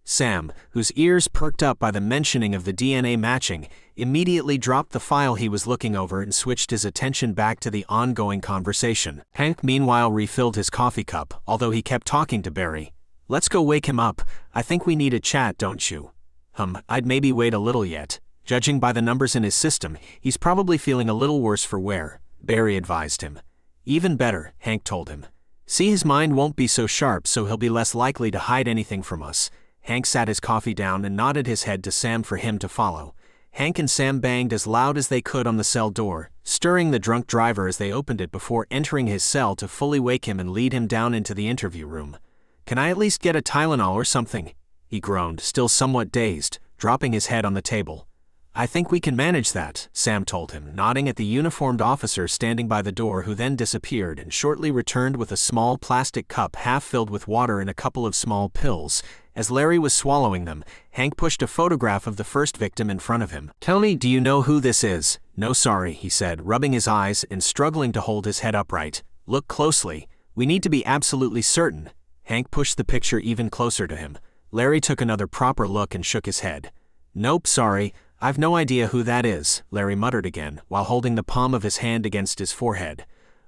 Sam, whose ears perked up by the mentioning of the DNA matching, immediately dropped the file he was looking over and switched his attention back to the ongoing conversation. Hank meanwhile refilled his coffee cup, although he kept talking to Barry. Let's go wake him up. I think we need a chat, don't you? I'd maybe wait a little yet. Judging by the numbers in his system, he's probably feeling a little worse for wear, Barry advised him. Even better, Hank told him. See, his mind won't be so sharp, so he'll be less likely to hide anything from us. Hank sat his coffee down and nodded his head to Sam for him to follow. Hank and Sam banged as loud as they could on the cell door, stirring the drunk driver as they opened it before entering his cell to fully wake him and lead him down into the interview room. Can I at least get a Tylenol or something? He groaned, still somewhat dazed, dropping his head on the table. I think we can manage that, Sam told him, nodding at the uniformed officer standing by the door, who then disappeared and shortly returned with a small plastic cup half filled with water and a couple of small pills. As Larry was swallowing them, Hank pushed a photograph of the first victim in front of him. Tell me, do you know who this is? No, sorry, he said, rubbing his eyes and struggling to hold his head upright. Look closely. We need to be absolutely certain. Hank pushed the picture even closer to him. Larry took another proper look and shook his head. Nope, sorry. I've no idea who that is, Larry muttered again, while holding the palm of his hand against his forehead.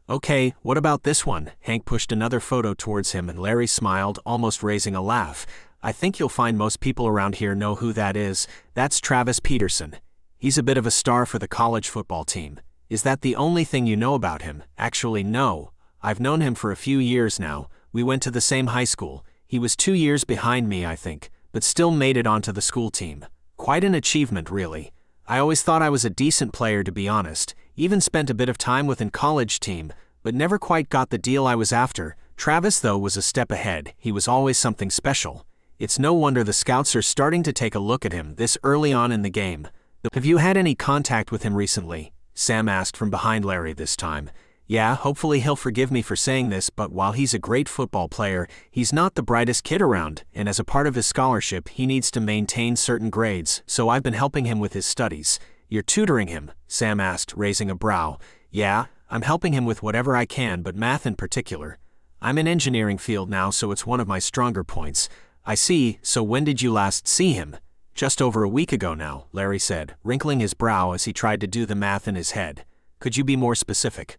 Okay, what about this one? Hank pushed another photo towards him and Larry smiled, almost raising a laugh. I think you'll find most people around here know who that is. That's Travis Peterson. He's a bit of a star for the college football team. Is that the only thing you know about him? Actually, no. I've known him for a few years now. We went to the same high school. He was 2 years behind me, I think, but still made it onto the school team. Quite an achievement, really. I always thought I was a decent player, to be honest. Even spent a bit of time within college team, but never quite got the deal I was after. Travis, though, was a step ahead. He was always something special. It's no wonder the scouts are starting to take a look at him this early on in the game. Have you had any contact with him recently? Sam asked from behind Larry this time. Yeah, hopefully he'll forgive me for saying this, but while he's a great football player, he's not the brightest kid around, and as a part of his scholarship, he needs to maintain certain grades, so I've been helping him with his studies. You're tutoring him? Sam asked, raising a brow. Yeah, I'm helping him with whatever I can, but math in particular. I'm in engineering field now, so it's one of my stronger points. I see, so when did you last see him? Just over a week ago now, Larry said, wrinkling his brow as he tried to do the math in his head. Could you be more specific?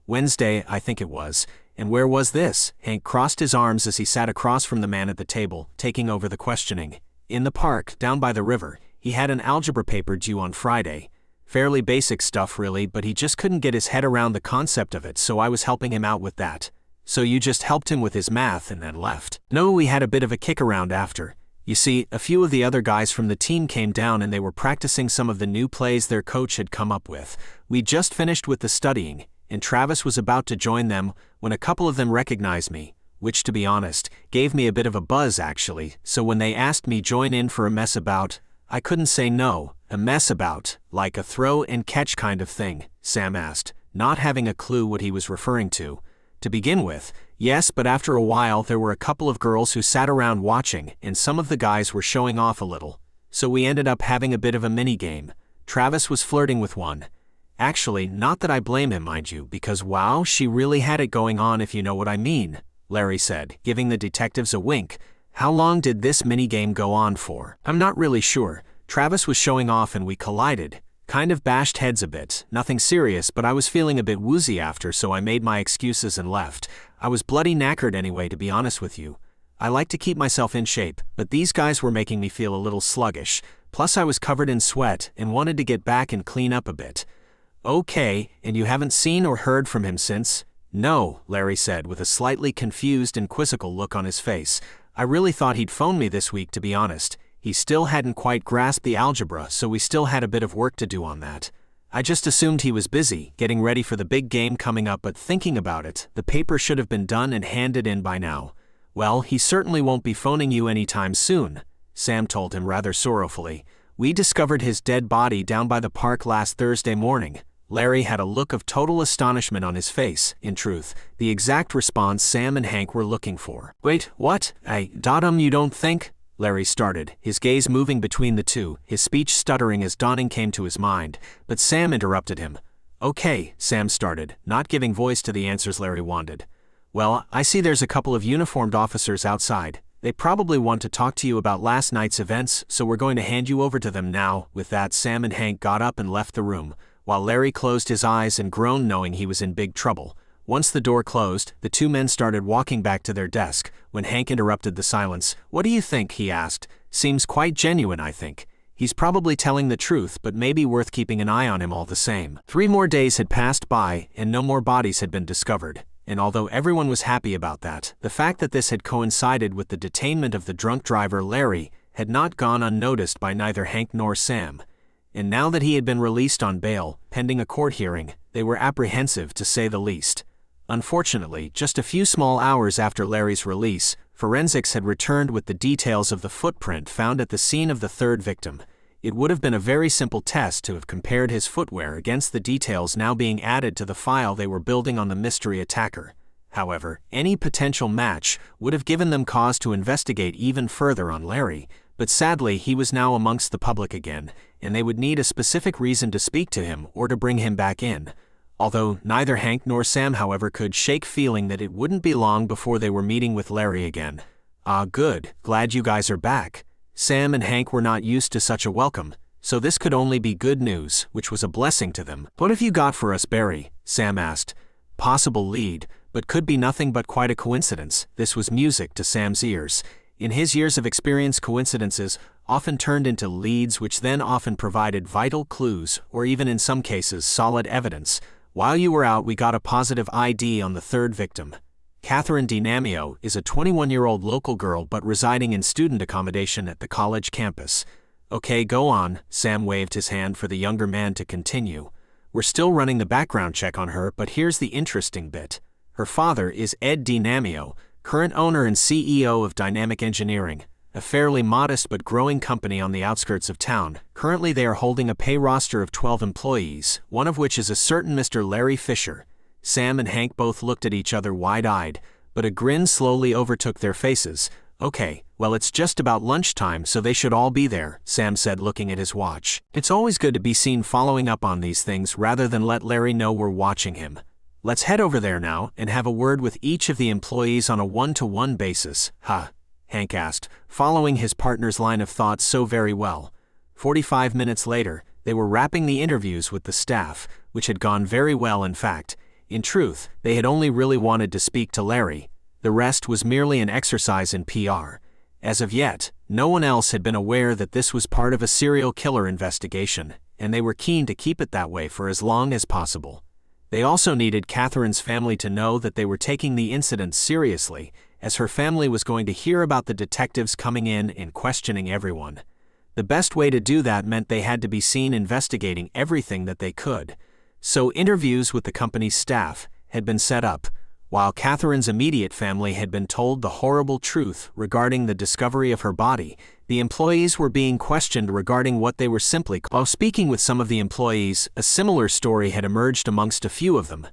Wednesday, I think it was. And where was this? Hank crossed his arms as he sat across from the man at the table, taking over the questioning. In the park, down by the river. He had an algebra paper due on Friday. Fairly basic stuff, really, but he just couldn't get his head around the concept of it, so I was helping him out with that. So you just helped him with his math and then left? No, we had a bit of a kick around after. You see, a few of the other guys from the team came down and they were practicing some of the new plays their coach had come up with. We just finished with the studying, and Travis was about to join them when a couple of them recognized me. which to be honest, gave me a bit of a buzz actually, so when they asked me join in for a mess about, I couldn't say no. A mess about, like a throw and catch kind of thing, Sam asked, not having a clue what he was referring to. To begin with, yes, but after a while there were a couple of girls who sat around watching, and some of the guys were showing off a little. So we ended up having a bit of a mini-game. Travis was flirting with one. Actually, not that I blame him, mind you, because wow, she really had it going on if you know what I mean, Larry said, giving the detectives a wink. How long did this mini-game go on for? I'm not really sure. Travis was showing off and we collided. Kind of bashed heads a bit, nothing serious, but I was feeling a bit woozy after, so I made my excuses and left. I was bloody knackered anyway, to be honest with you. I like to keep myself in shape, but these guys were making me feel a little sluggish. Plus I was covered in sweat and wanted to get back and clean up a bit. Okay, and you haven't seen or heard from him since? No, Larry said with a slightly confused and quizzical look on his face. I really thought he'd phone me this week, to be honest. He still hadn't quite grasped the algebra, so we still had a bit of work to do on that. I just assumed he was busy, getting ready for the big game coming up, but thinking about it, the paper should have been done and handed in by now. Well, he certainly won't be phoning you anytime soon, Sam told him rather sorrowfully. We discovered his dead body down by the park last Thursday morning. Larry had a look of total astonishment on his face, in truth, the exact response Sam and Hank were looking for. Wait, what? You don't think? Larry started, his gaze moving between the two, his speech stuttering as dawning came to his mind, but Sam interrupted him. Okay, Sam started, not giving voice to the answers Larry wanted. Well, I see there's a couple of uniformed officers outside. They probably want to talk to you about last night's events, so we're going to hand you over to them now. With that, Sam and Hank got up and left the room, while Larry closed his eyes and groaned knowing he was in big trouble. Once the door closed, the two men started walking back to their desk, when Hank interrupted the silence. What do you think? He asked. Seems quite genuine, I think. He's probably telling the truth, but maybe worth keeping an eye on him all the same. 3 more days had passed by, and no more bodies had been discovered. And although everyone was happy about that, the fact that this had coincided with the detainment of the drunk driver Larry had not gone unnoticed by neither Hank nor Sam. And now that he had been released on bail, pending a court hearing, they were apprehensive to say the least. Unfortunately, just a few small hours after Larry's release, forensics had returned with the details of the footprint found at the scene of the third victim. It would have been a very simple test to have compared his footwear against the details now being added to the file they were building on the mystery attacker. However, any potential match would have given them cause to investigate even further on Larry, but sadly he was now amongst the public again, and they would need a specific reason to speak to him or to bring him back in. Although neither Hank nor Sam, however, could shake feeling that it wouldn't be long before they were meeting with Larry again. Ah, good, glad you guys are back. Sam and Hank were not used to such a welcome, so this could only be good news, which was a blessing to them. What have you got for us, Barry? Sam asked. Possible lead, but could be nothing but quite a coincidence. This was music to Sam's ears. In his years of experience, coincidences often turned into leads, which then often provided vital clues, or even in some cases solid evidence. While you were out, we got a positive ID on the third victim. Catherine DiNamio is a 21-year-old local girl but residing in student accommodation at the college campus. Okay, go on, Sam waved his hand for the younger man to continue. We're still running the background check on her, but here's the interesting bit. Her father is Ed DiNamio, current owner and CEO of Dynamic Engineering, a fairly modest but growing company on the outskirts of town. Currently they are holding a pay roster of 12 employees, one of which is a certain Mr. Larry Fisher. Sam and Hank both looked at each other wide-eyed, but a grin slowly overtook their faces. Okay, well it's just about lunchtime, so they should all be there, Sam said looking at his watch. It's always good to be seen following up on these things rather than let Larry know we're watching him. Let's head over there now and have a word with each of the employees on a one-to-one basis. Huh? Hank asked, following his partner's line of thought so very well. 45 minutes later, they were wrapping the interviews with the staff, which had gone very well in fact. In truth, they had only really wanted to speak to Larry. The rest was merely an exercise in PR. As of yet, no one else had been aware that this was part of a serial killer investigation, and they were keen to keep it that way for as long as possible. They also needed Catherine's family to know that they were taking the incident seriously, as her family was going to hear about the detectives coming in and questioning everyone. The best way to do that meant they had to be seen investigating everything that they could. So interviews with the company's staff had been set up. While Catherine's immediate family had been told the horrible truth regarding the discovery of her body, the employees were being questioned regarding what they were simply. While speaking with some of the employees, a similar story had emerged amongst a few of them.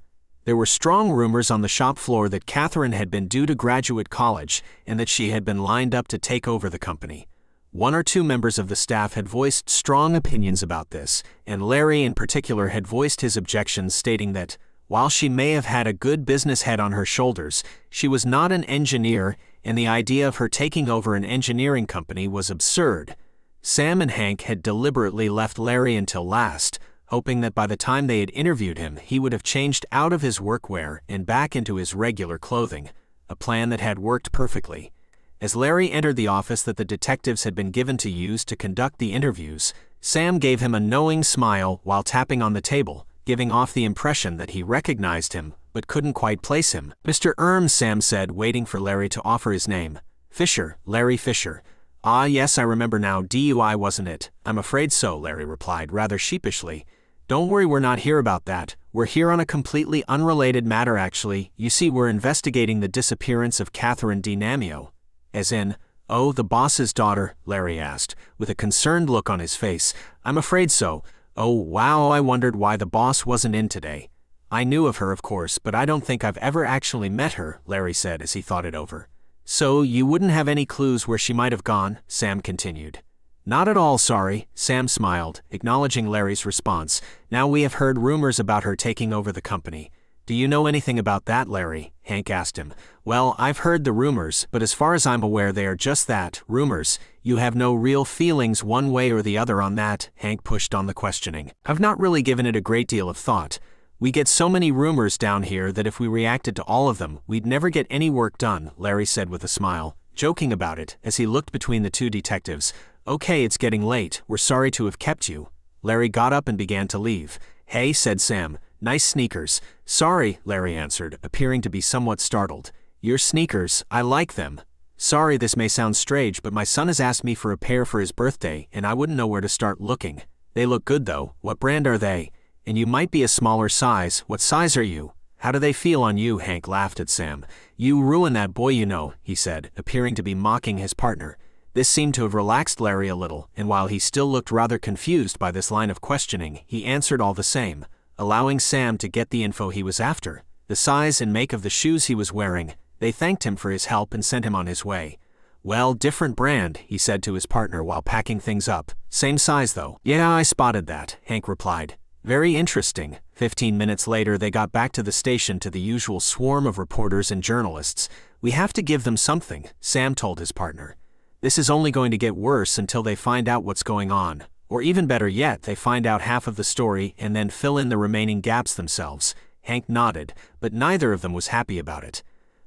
There were strong rumors on the shop floor that Catherine had been due to graduate college and that she had been lined up to take over the company. One or two members of the staff had voiced strong opinions about this, and Larry in particular had voiced his objections, stating that, while she may have had a good business head on her shoulders, she was not an engineer, and the idea of her taking over an engineering company was absurd. Sam and Hank had deliberately left Larry until last, hoping that by the time they had interviewed him, he would have changed out of his workwear and back into his regular clothing, a plan that had worked perfectly. As Larry entered the office that the detectives had been given to use to conduct the interviews, Sam gave him a knowing smile while tapping on the table, giving off the impression that he recognized him, but couldn't quite place him. "Mr. Sam said, waiting for Larry to offer his name. "Fisher, Larry Fisher." "Ah, yes, I remember now. DUI, wasn't it?" "I'm afraid so," Larry replied, rather sheepishly. "Don't worry, we're not here about that. We're here on a completely unrelated matter, actually. You see, we're investigating the disappearance of Catherine DiNamio." "As in, oh, the boss's daughter?" Larry asked, with a concerned look on his face. "I'm afraid so. Oh, wow, I wondered why the boss wasn't in today." "I knew of her, of course, but I don't think I've ever actually met her," Larry said as he thought it over. "So you wouldn't have any clues where she might have gone?" Sam continued. "Not at all, sorry," Sam smiled, acknowledging Larry's response. "Now we have heard rumors about her taking over the company." "Do you know anything about that, Larry?" Hank asked him. "Well, I've heard the rumors, but as far as I'm aware they are just that, rumors. You have no real feelings one way or the other on that," Hank pushed on the questioning. "I've not really given it a great deal of thought. We get so many rumors down here that if we reacted to all of them, we'd never get any work done," Larry said with a smile, joking about it as he looked between the two detectives. "Okay, it's getting late. We're sorry to have kept you." Larry got up and began to leave. "Hey," said Sam. "Nice sneakers." "Sorry," Larry answered, appearing to be somewhat startled. "Your sneakers, I like them." "Sorry, this may sound strange, but my son has asked me for a pair for his birthday, and I wouldn't know where to start looking. They look good though. What brand are they? And you might be a smaller size. What size are you? How do they feel on you?" Hank laughed at Sam. "You ruin that boy, you know," he said, appearing to be mocking his partner. This seemed to have relaxed Larry a little, and while he still looked rather confused by this line of questioning, he answered all the same, allowing Sam to get the info he was after, the size and make of the shoes he was wearing. They thanked him for his help and sent him on his way. "Well, different brand," he said to his partner while packing things up. "Same size though." "Yeah, I spotted that," Hank replied. "Very interesting." 15 minutes later they got back to the station to the usual swarm of reporters and journalists. "We have to give them something," Sam told his partner. "This is only going to get worse until they find out what's going on. Or even better yet, they find out half of the story and then fill in the remaining gaps themselves." Hank nodded, but neither of them was happy about it.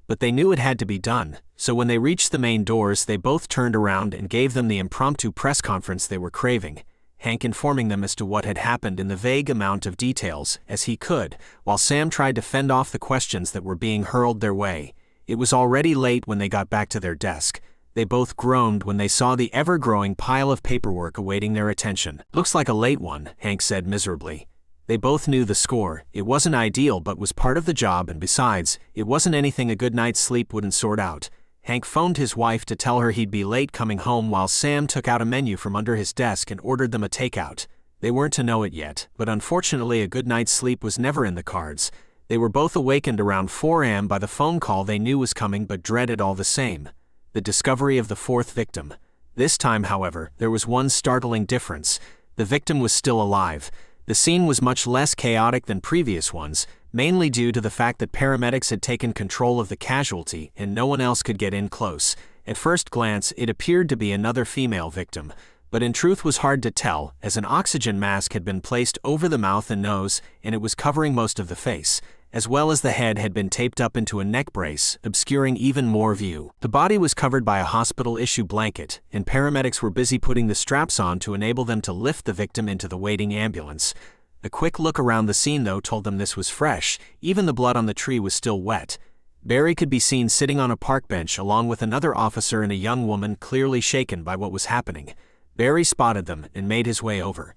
But they knew it had to be done, so when they reached the main doors they both turned around and gave them the impromptu press conference they were craving, Hank informing them as to what had happened in the vague amount of details as he could, while Sam tried to fend off the questions that were being hurled their way. It was already late when they got back to their desk. They both groaned when they saw the ever-growing pile of paperwork awaiting their attention. "Looks like a late one," Hank said miserably. They both knew the score. It wasn't ideal but was part of the job, and besides, it wasn't anything a good night's sleep wouldn't sort out. Hank phoned his wife to tell her he'd be late coming home while Sam took out a menu from under his desk and ordered them a takeout. They weren't to know it yet, but unfortunately a good night's sleep was never in the cards. They were both awakened around 4 a.m. by the phone call they knew was coming but dreaded all the same. The discovery of the fourth victim. This time, however, there was one startling difference. The victim was still alive. The scene was much less chaotic than previous ones, mainly due to the fact that paramedics had taken control of the casualty and no one else could get in close. At first glance, it appeared to be another female victim, but in truth was hard to tell, as an oxygen mask had been placed over the mouth and nose, and it was covering most of the face, as well as the head had been taped up into a neck brace, obscuring even more view. The body was covered by a hospital-issue blanket, and paramedics were busy putting the straps on to enable them to lift the victim into the waiting ambulance. A quick look around the scene, though, told them this was fresh. Even the blood on the tree was still wet. Barry could be seen sitting on a park bench along with another officer and a young woman clearly shaken by what was happening. Barry spotted them and made his way over.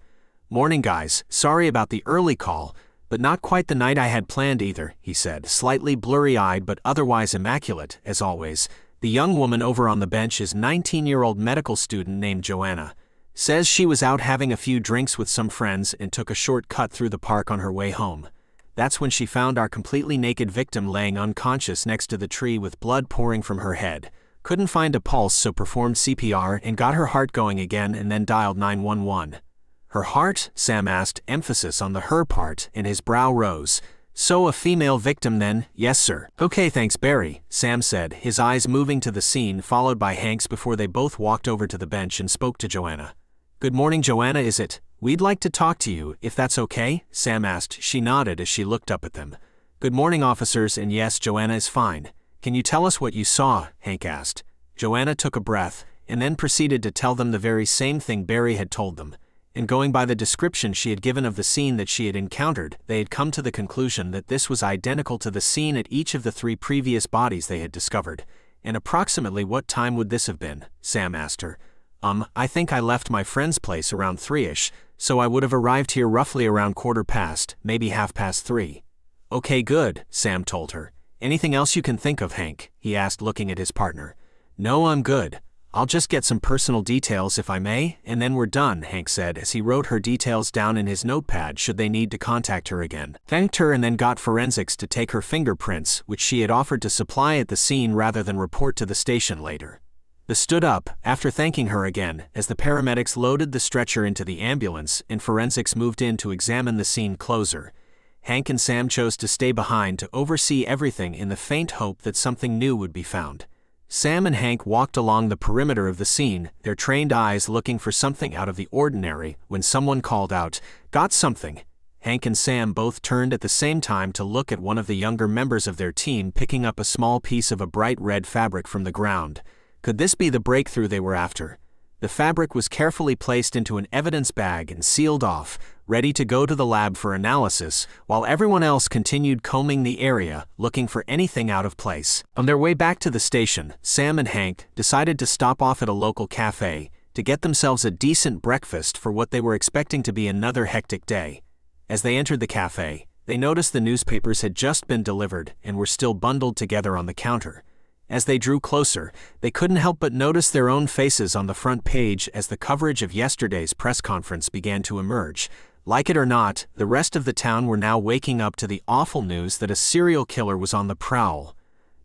"Morning, guys. Sorry about the early call, But not quite the night I had planned either, he said, slightly blurry-eyed but otherwise immaculate, as always. The young woman over on the bench is 19-year-old medical student named Joanna. Says she was out having a few drinks with some friends and took a short cut through the park on her way home. That's when she found our completely naked victim laying unconscious next to the tree with blood pouring from her head. Couldn't find a pulse, so performed CPR and got her heart going again and then dialed 911. Her heart? Sam asked, emphasis on the her part, and his brow rose. So a female victim then? Yes, sir. Okay, thanks, Barry, Sam said, his eyes moving to the scene, followed by Hank's before they both walked over to the bench and spoke to Joanna. Good morning, Joanna, is it? We'd like to talk to you, if that's okay, Sam asked. She nodded as she looked up at them. Good morning, officers, and yes, Joanna is fine. Can you tell us what you saw? Hank asked. Joanna took a breath, and then proceeded to tell them the very same thing Barry had told them. And going by the description she had given of the scene that she had encountered, they had come to the conclusion that this was identical to the scene at each of the 3 previous bodies they had discovered. And approximately what time would this have been? Sam asked her. I think I left my friend's place around 3-ish, so I would have arrived here roughly around 3:15, maybe 3:30. Okay, good, Sam told her. Anything else you can think of, Hank? He asked, looking at his partner. No, I'm good. I'll just get some personal details if I may, and then we're done, Hank said as he wrote her details down in his notepad should they need to contact her again. Thanked her and then got forensics to take her fingerprints, which she had offered to supply at the scene rather than report to the station later. They stood up, after thanking her again, as the paramedics loaded the stretcher into the ambulance and forensics moved in to examine the scene closer. Hank and Sam chose to stay behind to oversee everything in the faint hope that something new would be found. Sam and Hank walked along the perimeter of the scene, their trained eyes looking for something out of the ordinary, when someone called out, "Got something!" Hank and Sam both turned at the same time to look at one of the younger members of their team picking up a small piece of a bright red fabric from the ground. Could this be the breakthrough they were after? The fabric was carefully placed into an evidence bag and sealed off, ready to go to the lab for analysis, while everyone else continued combing the area, looking for anything out of place. On their way back to the station, Sam and Hank decided to stop off at a local cafe to get themselves a decent breakfast for what they were expecting to be another hectic day. As they entered the cafe, they noticed the newspapers had just been delivered and were still bundled together on the counter. As they drew closer, they couldn't help but notice their own faces on the front page as the coverage of yesterday's press conference began to emerge. Like it or not, the rest of the town were now waking up to the awful news that a serial killer was on the prowl.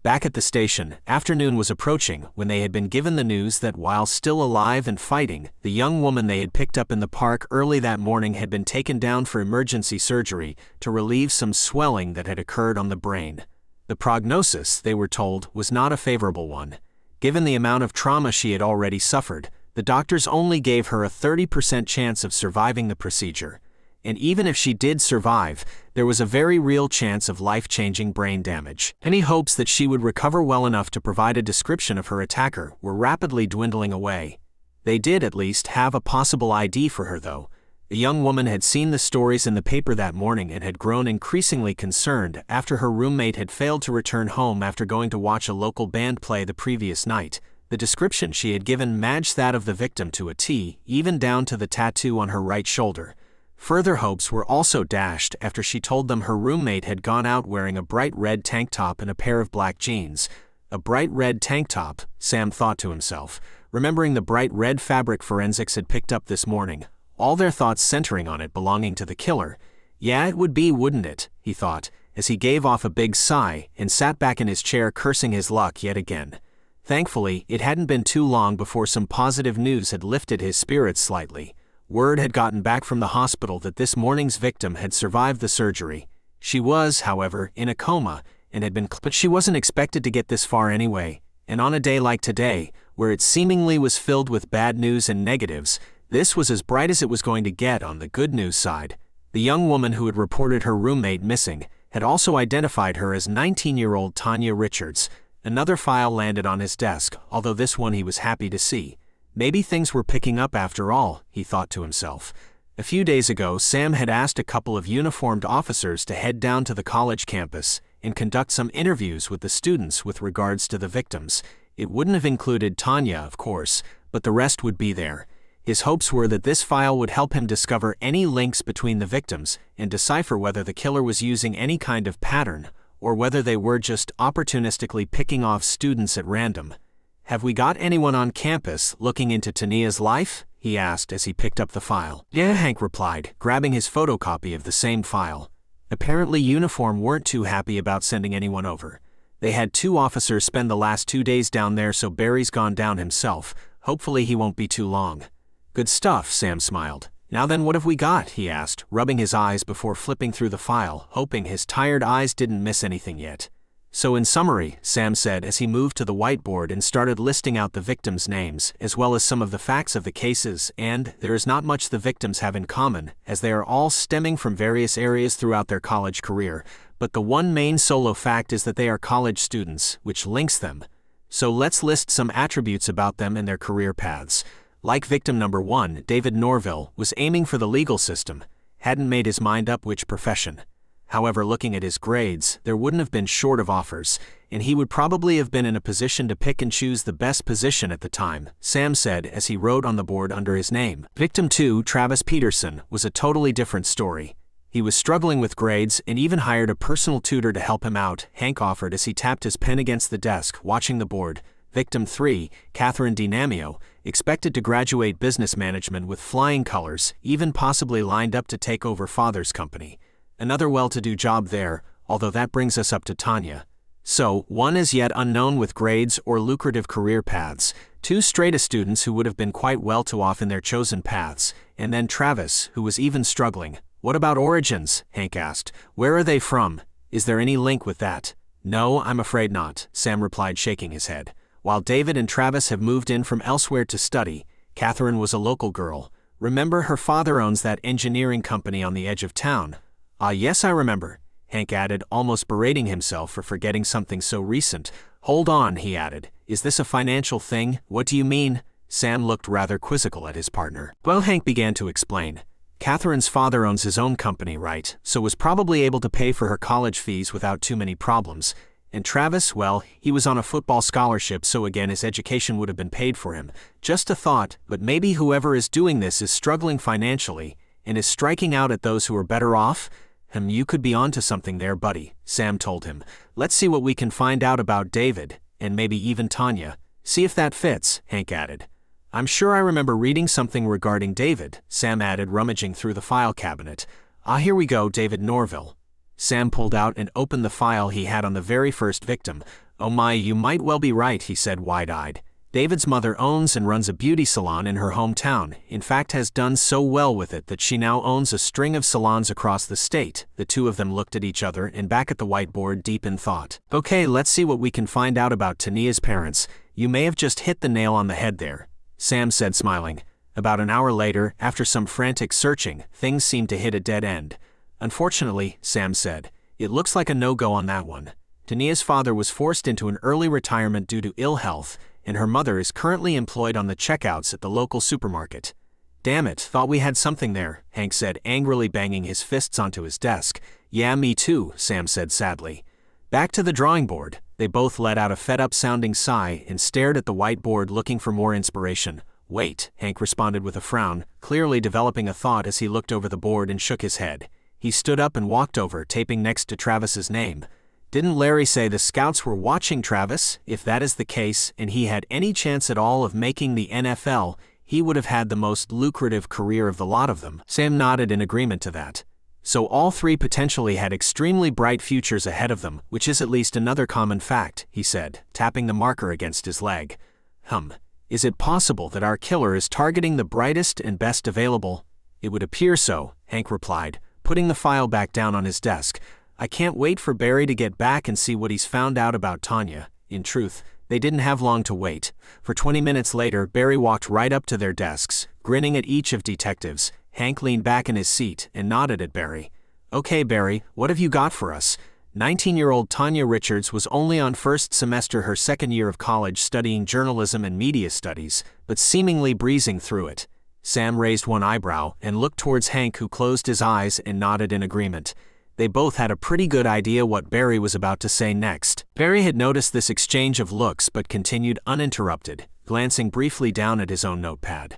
Back at the station, afternoon was approaching when they had been given the news that while still alive and fighting, the young woman they had picked up in the park early that morning had been taken down for emergency surgery to relieve some swelling that had occurred on the brain. The prognosis, they were told, was not a favorable one. Given the amount of trauma she had already suffered, the doctors only gave her a 30% chance of surviving the procedure. And even if she did survive, there was a very real chance of life-changing brain damage. Any hopes that she would recover well enough to provide a description of her attacker were rapidly dwindling away. They did at least have a possible ID for her, though. The young woman had seen the stories in the paper that morning and had grown increasingly concerned after her roommate had failed to return home after going to watch a local band play the previous night. The description she had given matched that of the victim to a T, even down to the tattoo on her right shoulder. Further hopes were also dashed after she told them her roommate had gone out wearing a bright red tank top and a pair of black jeans. A bright red tank top, Sam thought to himself, remembering the bright red fabric forensics had picked up this morning, all their thoughts centering on it belonging to the killer. Yeah, it would be, wouldn't it, he thought, as he gave off a big sigh and sat back in his chair cursing his luck yet again. Thankfully, it hadn't been too long before some positive news had lifted his spirits slightly. Word had gotten back from the hospital that this morning's victim had survived the surgery. She was, however, in a coma and had been but she wasn't expected to get this far anyway, and on a day like today, where it seemingly was filled with bad news and negatives, this was as bright as it was going to get on the good news side. The young woman who had reported her roommate missing had also identified her as 19-year-old Tanya Richards. Another file landed on his desk, although this one he was happy to see. Maybe things were picking up after all, he thought to himself. A few days ago, Sam had asked a couple of uniformed officers to head down to the college campus and conduct some interviews with the students with regards to the victims. It wouldn't have included Tanya, of course, but the rest would be there. His hopes were that this file would help him discover any links between the victims and decipher whether the killer was using any kind of pattern or whether they were just opportunistically picking off students at random. "Have we got anyone on campus looking into Tania's life?" he asked as he picked up the file. "Yeah," Hank replied, grabbing his photocopy of the same file. Apparently Uniform weren't too happy about sending anyone over. They had 2 officers spend the last 2 days down there, so Barry's gone down himself. Hopefully he won't be too long. "Good stuff," Sam smiled. "Now then, what have we got?" he asked, rubbing his eyes before flipping through the file, hoping his tired eyes didn't miss anything yet. "So in summary," Sam said as he moved to the whiteboard and started listing out the victims' names, as well as some of the facts of the cases, and there is not much the victims have in common, as they are all stemming from various areas throughout their college career, but the one main solo fact is that they are college students, which links them. So let's list some attributes about them and their career paths. Like victim number 1, David Norville was aiming for the legal system, hadn't made his mind up which profession. However, looking at his grades, there wouldn't have been short of offers, and he would probably have been in a position to pick and choose the best position at the time, Sam said as he wrote on the board under his name. Victim 2, Travis Peterson, was a totally different story. He was struggling with grades and even hired a personal tutor to help him out, Hank offered as he tapped his pen against the desk, watching the board. Victim 3, Catherine DiNamio, expected to graduate business management with flying colors, even possibly lined up to take over father's company. Another well-to-do job there, although that brings us up to Tanya. So, 1 as yet unknown with grades or lucrative career paths, 2 straight-A students who would have been quite well-to-off in their chosen paths, and then Travis, who was even struggling. "What about origins?" Hank asked. "Where are they from? Is there any link with that?" "No, I'm afraid not," Sam replied, shaking his head. While David and Travis have moved in from elsewhere to study, Catherine was a local girl. "Remember, her father owns that engineering company on the edge of town." "Ah, yes, I remember," Hank added, almost berating himself for forgetting something so recent. "Hold on," he added. "Is this a financial thing? What do you mean?" Sam looked rather quizzical at his partner. "Well," Hank began to explain. "Catherine's father owns his own company, right? So was probably able to pay for her college fees without too many problems. And Travis, well, he was on a football scholarship, so again his education would have been paid for him. Just a thought, but maybe whoever is doing this is struggling financially and is striking out at those who are better off? You could be onto something there, buddy," Sam told him. "Let's see what we can find out about David, and maybe even Tanya. See if that fits," Hank added. "I'm sure I remember reading something regarding David," Sam added, rummaging through the file cabinet. "Ah, here we go, David Norville." Sam pulled out and opened the file he had on the very first victim. "Oh my, you might well be right," he said, wide-eyed. "David's mother owns and runs a beauty salon in her hometown, in fact has done so well with it that she now owns a string of salons across the state." The 2 of them looked at each other and back at the whiteboard, deep in thought. "Okay, let's see what we can find out about Tania's parents. You may have just hit the nail on the head there," Sam said, smiling. About an hour later, after some frantic searching, things seemed to hit a dead end. "Unfortunately," Sam said, "it looks like a no-go on that one. Tania's father was forced into an early retirement due to ill health, and her mother is currently employed on the checkouts at the local supermarket." "Damn it, thought we had something there," Hank said, angrily banging his fists onto his desk. "Yeah, me too," Sam said sadly. Back to the drawing board, they both let out a fed-up-sounding sigh and stared at the whiteboard looking for more inspiration. "Wait," Hank responded with a frown, clearly developing a thought as he looked over the board and shook his head. He stood up and walked over, taping next to Travis's name. "Didn't Larry say the scouts were watching Travis? If that is the case, and he had any chance at all of making the NFL, he would have had the most lucrative career of the lot of them." Sam nodded in agreement to that. "So all 3 potentially had extremely bright futures ahead of them, which is at least another common fact," he said, tapping the marker against his leg. Is it possible that our killer is targeting the brightest and best available?" "It would appear so," Hank replied, putting the file back down on his desk. "I can't wait for Barry to get back and see what he's found out about Tanya." In truth, they didn't have long to wait. For 20 minutes later, Barry walked right up to their desks, grinning at each of detectives. Hank leaned back in his seat and nodded at Barry. "Okay, Barry, what have you got for us?" 19-year-old Tanya Richards was only on first semester her second year of college studying journalism and media studies, but seemingly breezing through it. Sam raised one eyebrow and looked towards Hank, who closed his eyes and nodded in agreement. They both had a pretty good idea what Barry was about to say next. Barry had noticed this exchange of looks but continued uninterrupted, glancing briefly down at his own notepad.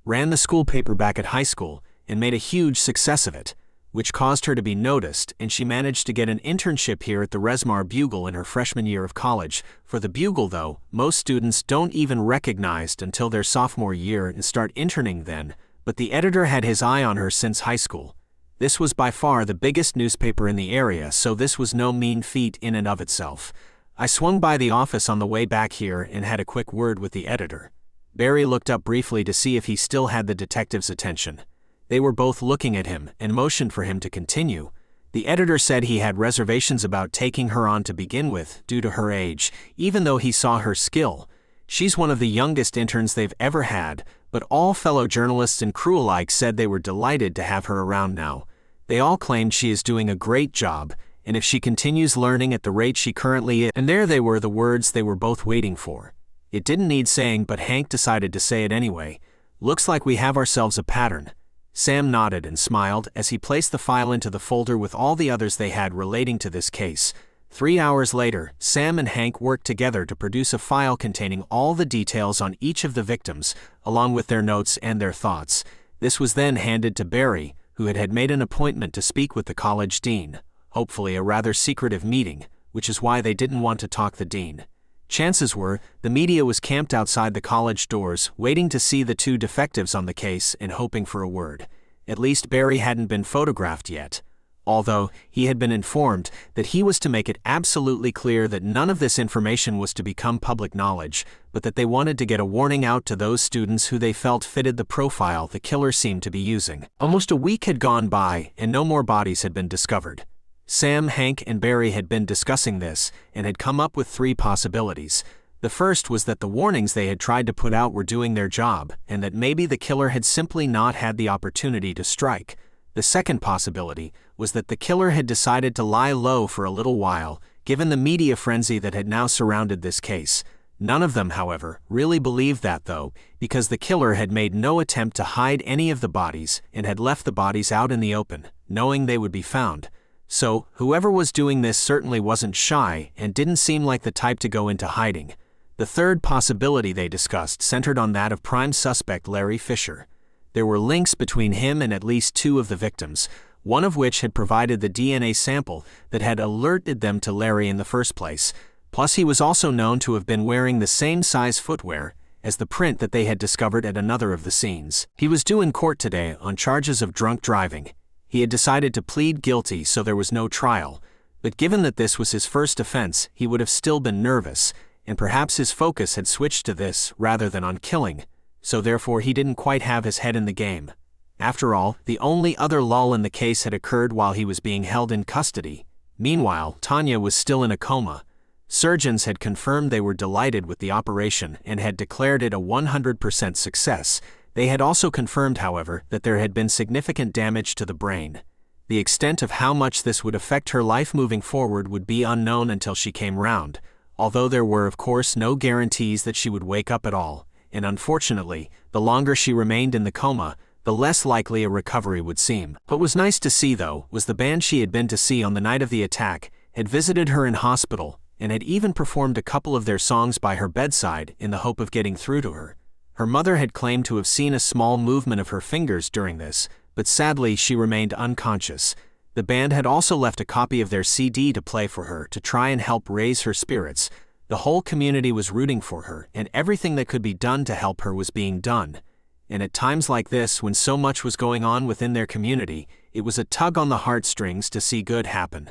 ran the school paper back at high school, and made a huge success of it, which caused her to be noticed, and she managed to get an internship here at the Resmar Bugle in her freshman year of college. For the Bugle, though, most students don't even recognize until their sophomore year and start interning then, but the editor had his eye on her since high school. This was by far the biggest newspaper in the area, so this was no mean feat in and of itself. I swung by the office on the way back here and had a quick word with the editor. Barry looked up briefly to see if he still had the detective's attention. They were both looking at him and motioned for him to continue. The editor said he had reservations about taking her on to begin with due to her age, even though he saw her skill. She's one of the youngest interns they've ever had, but all fellow journalists and crew alike said they were delighted to have her around now. They all claimed she is doing a great job, and if she continues learning at the rate she currently is, and there they were, the words they were both waiting for. It didn't need saying, but Hank decided to say it anyway. Looks like we have ourselves a pattern. Sam nodded and smiled as he placed the file into the folder with all the others they had relating to this case. 3 hours later, Sam and Hank worked together to produce a file containing all the details on each of the victims, along with their notes and their thoughts. This was then handed to Barry, who had made an appointment to speak with the college dean. Hopefully a rather secretive meeting, which is why they didn't want to talk the dean. Chances were, the media was camped outside the college doors, waiting to see the two detectives on the case and hoping for a word. At least Barry hadn't been photographed yet, although he had been informed that he was to make it absolutely clear that none of this information was to become public knowledge, but that they wanted to get a warning out to those students who they felt fitted the profile the killer seemed to be using. Almost a week had gone by, and no more bodies had been discovered. Sam, Hank, and Barry had been discussing this and had come up with 3 possibilities. The first was that the warnings they had tried to put out were doing their job, and that maybe the killer had simply not had the opportunity to strike. The second possibility was that the killer had decided to lie low for a little while, given the media frenzy that had now surrounded this case. None of them, however, really believed that, though, because the killer had made no attempt to hide any of the bodies and had left the bodies out in the open, knowing they would be found. So, whoever was doing this certainly wasn't shy and didn't seem like the type to go into hiding. The third possibility they discussed centered on that of prime suspect Larry Fisher. There were links between him and at least 2 of the victims, one of which had provided the DNA sample that had alerted them to Larry in the first place. Plus, he was also known to have been wearing the same size footwear as the print that they had discovered at another of the scenes. He was due in court today on charges of drunk driving. He had decided to plead guilty, so there was no trial, but given that this was his first offense, he would have still been nervous, and perhaps his focus had switched to this rather than on killing, so therefore he didn't quite have his head in the game. After all, the only other lull in the case had occurred while he was being held in custody. Meanwhile, Tanya was still in a coma. Surgeons had confirmed they were delighted with the operation and had declared it a 100% success. They had also confirmed, however, that there had been significant damage to the brain. The extent of how much this would affect her life moving forward would be unknown until she came round, although there were of course no guarantees that she would wake up at all, and unfortunately, the longer she remained in the coma, the less likely a recovery would seem. What was nice to see, though, was the band she had been to see on the night of the attack had visited her in hospital and had even performed a couple of their songs by her bedside in the hope of getting through to her. Her mother had claimed to have seen a small movement of her fingers during this, but sadly she remained unconscious. The band had also left a copy of their CD to play for her to try and help raise her spirits. The whole community was rooting for her, and everything that could be done to help her was being done. And at times like this, when so much was going on within their community, it was a tug on the heartstrings to see good happen.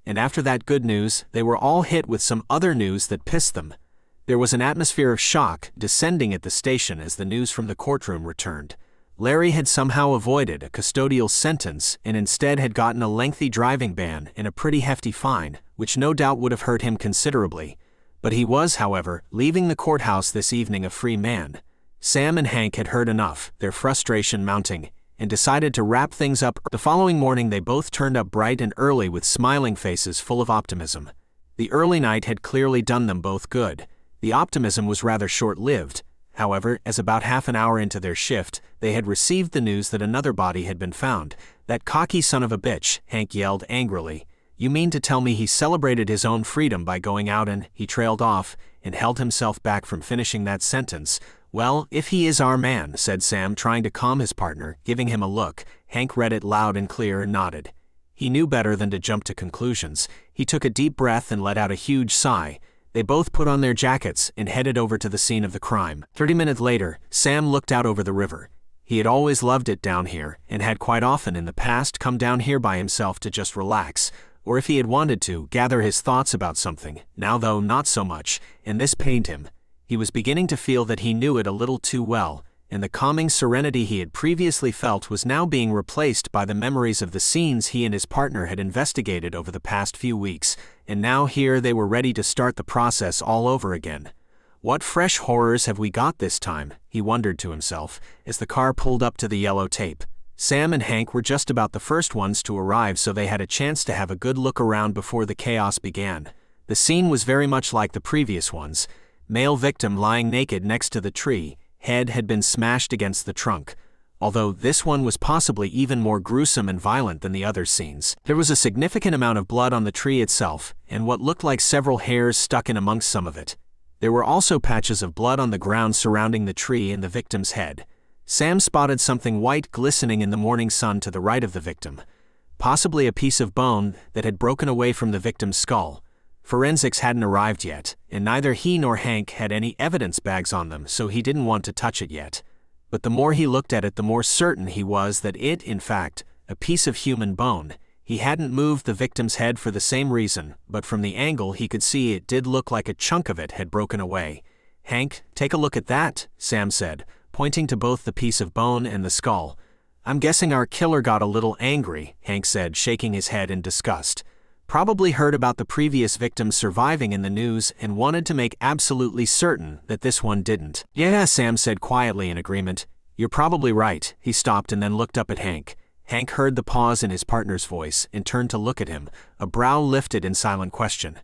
And after that good news, they were all hit with some other news that pissed them. There was an atmosphere of shock descending at the station as the news from the courtroom returned. Larry had somehow avoided a custodial sentence and instead had gotten a lengthy driving ban and a pretty hefty fine, which no doubt would have hurt him considerably. But he was, however, leaving the courthouse this evening a free man. Sam and Hank had heard enough, their frustration mounting, and decided to wrap things up. The following morning they both turned up bright and early with smiling faces full of optimism. The early night had clearly done them both good. The optimism was rather short-lived. However, as about half an hour into their shift, they had received the news that another body had been found. "That cocky son of a bitch," Hank yelled angrily. "You mean to tell me he celebrated his own freedom by going out and..." He trailed off and held himself back from finishing that sentence. Well, if he is our man, said Sam, trying to calm his partner, giving him a look. Hank read it loud and clear and nodded. He knew better than to jump to conclusions. He took a deep breath and let out a huge sigh. They both put on their jackets and headed over to the scene of the crime. 30 minutes later, Sam looked out over the river. He had always loved it down here, and had quite often in the past come down here by himself to just relax, or if he had wanted to, gather his thoughts about something. Now though, not so much, and this pained him. He was beginning to feel that he knew it a little too well, and the calming serenity he had previously felt was now being replaced by the memories of the scenes he and his partner had investigated over the past few weeks, and now here they were ready to start the process all over again. What fresh horrors have we got this time? He wondered to himself, as the car pulled up to the yellow tape. Sam and Hank were just about the first ones to arrive, so they had a chance to have a good look around before the chaos began. The scene was very much like the previous ones. Male victim lying naked next to the tree, head had been smashed against the trunk. Although this one was possibly even more gruesome and violent than the other scenes. There was a significant amount of blood on the tree itself, and what looked like several hairs stuck in amongst some of it. There were also patches of blood on the ground surrounding the tree and the victim's head. Sam spotted something white glistening in the morning sun to the right of the victim. Possibly a piece of bone that had broken away from the victim's skull. Forensics hadn't arrived yet, and neither he nor Hank had any evidence bags on them, so he didn't want to touch it yet. But the more he looked at it, the more certain he was that it, in fact, a piece of human bone. He hadn't moved the victim's head for the same reason, but from the angle he could see it did look like a chunk of it had broken away. Hank, take a look at that, Sam said, pointing to both the piece of bone and the skull. I'm guessing our killer got a little angry, Hank said, shaking his head in disgust. Probably heard about the previous victim surviving in the news and wanted to make absolutely certain that this one didn't. Yeah, Sam said quietly in agreement. You're probably right. He stopped and then looked up at Hank. Hank heard the pause in his partner's voice and turned to look at him, a brow lifted in silent question.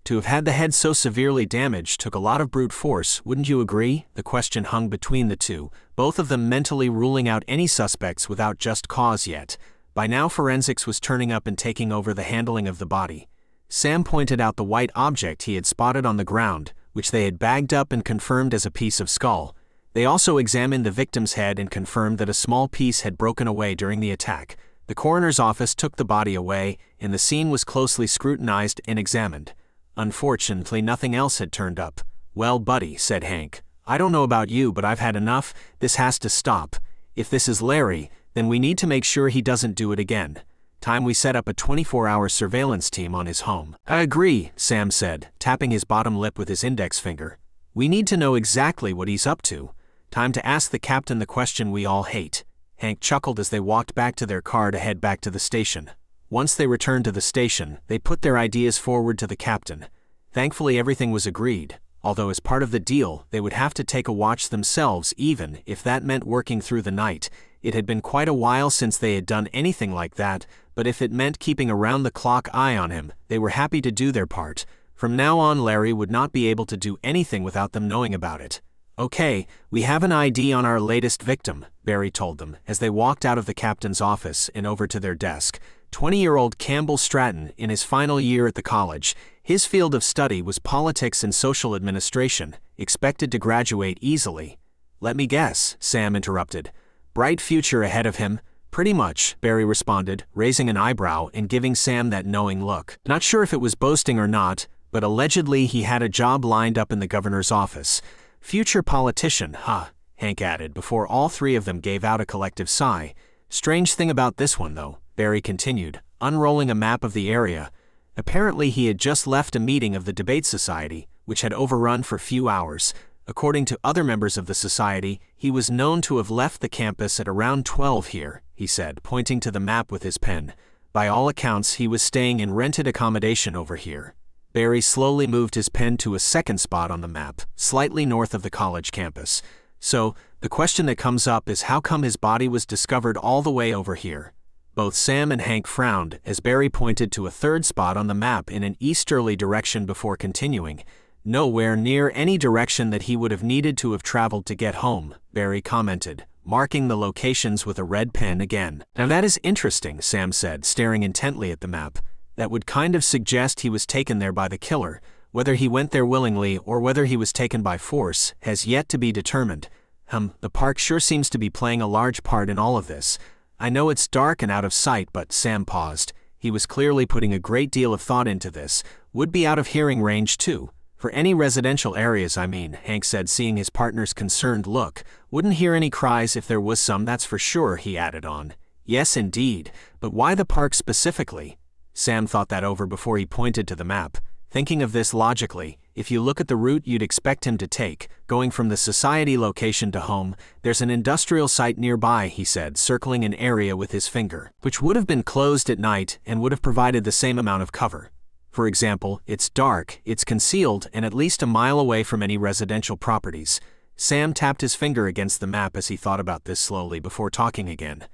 To have had the head so severely damaged took a lot of brute force, wouldn't you agree? The question hung between the two, both of them mentally ruling out any suspects without just cause yet. By now forensics was turning up and taking over the handling of the body. Sam pointed out the white object he had spotted on the ground, which they had bagged up and confirmed as a piece of skull. They also examined the victim's head and confirmed that a small piece had broken away during the attack. The coroner's office took the body away, and the scene was closely scrutinized and examined. Unfortunately, nothing else had turned up. Well, buddy, said Hank, I don't know about you, but I've had enough. This has to stop. If this is Larry, then we need to make sure he doesn't do it again. Time we set up a 24-hour surveillance team on his home. I agree, Sam said, tapping his bottom lip with his index finger. We need to know exactly what he's up to. Time to ask the captain the question we all hate. Hank chuckled as they walked back to their car to head back to the station. Once they returned to the station, they put their ideas forward to the captain. Thankfully everything was agreed, although as part of the deal, they would have to take a watch themselves even if that meant working through the night. It had been quite a while since they had done anything like that, but if it meant keeping a round-the-clock eye on him, they were happy to do their part. From now on, Larry would not be able to do anything without them knowing about it. Okay, we have an ID on our latest victim, Barry told them, as they walked out of the captain's office and over to their desk. 20-year-old Campbell Stratton, in his final year at the college. His field of study was politics and social administration, expected to graduate easily. Let me guess, Sam interrupted. Bright future ahead of him. Pretty much, Barry responded, raising an eyebrow and giving Sam that knowing look. Not sure if it was boasting or not, but allegedly he had a job lined up in the governor's office. Future politician, huh? Hank added before all three of them gave out a collective sigh. Strange thing about this one though, Barry continued, unrolling a map of the area. Apparently he had just left a meeting of the debate society, which had overrun for few hours. According to other members of the society, he was known to have left the campus at around 12 here, he said, pointing to the map with his pen. By all accounts, he was staying in rented accommodation over here. Barry slowly moved his pen to a second spot on the map, slightly north of the college campus. So, the question that comes up is how come his body was discovered all the way over here? Both Sam and Hank frowned as Barry pointed to a third spot on the map in an easterly direction before continuing. Nowhere near any direction that he would have needed to have traveled to get home, Barry commented, marking the locations with a red pen again. Now that is interesting, Sam said, staring intently at the map. That would kind of suggest he was taken there by the killer. Whether he went there willingly or whether he was taken by force has yet to be determined. The park sure seems to be playing a large part in all of this. I know it's dark and out of sight, but Sam paused. He was clearly putting a great deal of thought into this. Would be out of hearing range too. For any residential areas, I mean, Hank said, seeing his partner's concerned look. Wouldn't hear any cries if there was some, that's for sure, he added on. Yes, indeed. But why the park specifically? Sam thought that over before he pointed to the map. Thinking of this logically, if you look at the route you'd expect him to take, going from the society location to home, there's an industrial site nearby, he said, circling an area with his finger, which would have been closed at night and would have provided the same amount of cover. For example, it's dark, it's concealed, and at least a mile away from any residential properties. Sam tapped his finger against the map as he thought about this slowly before talking again.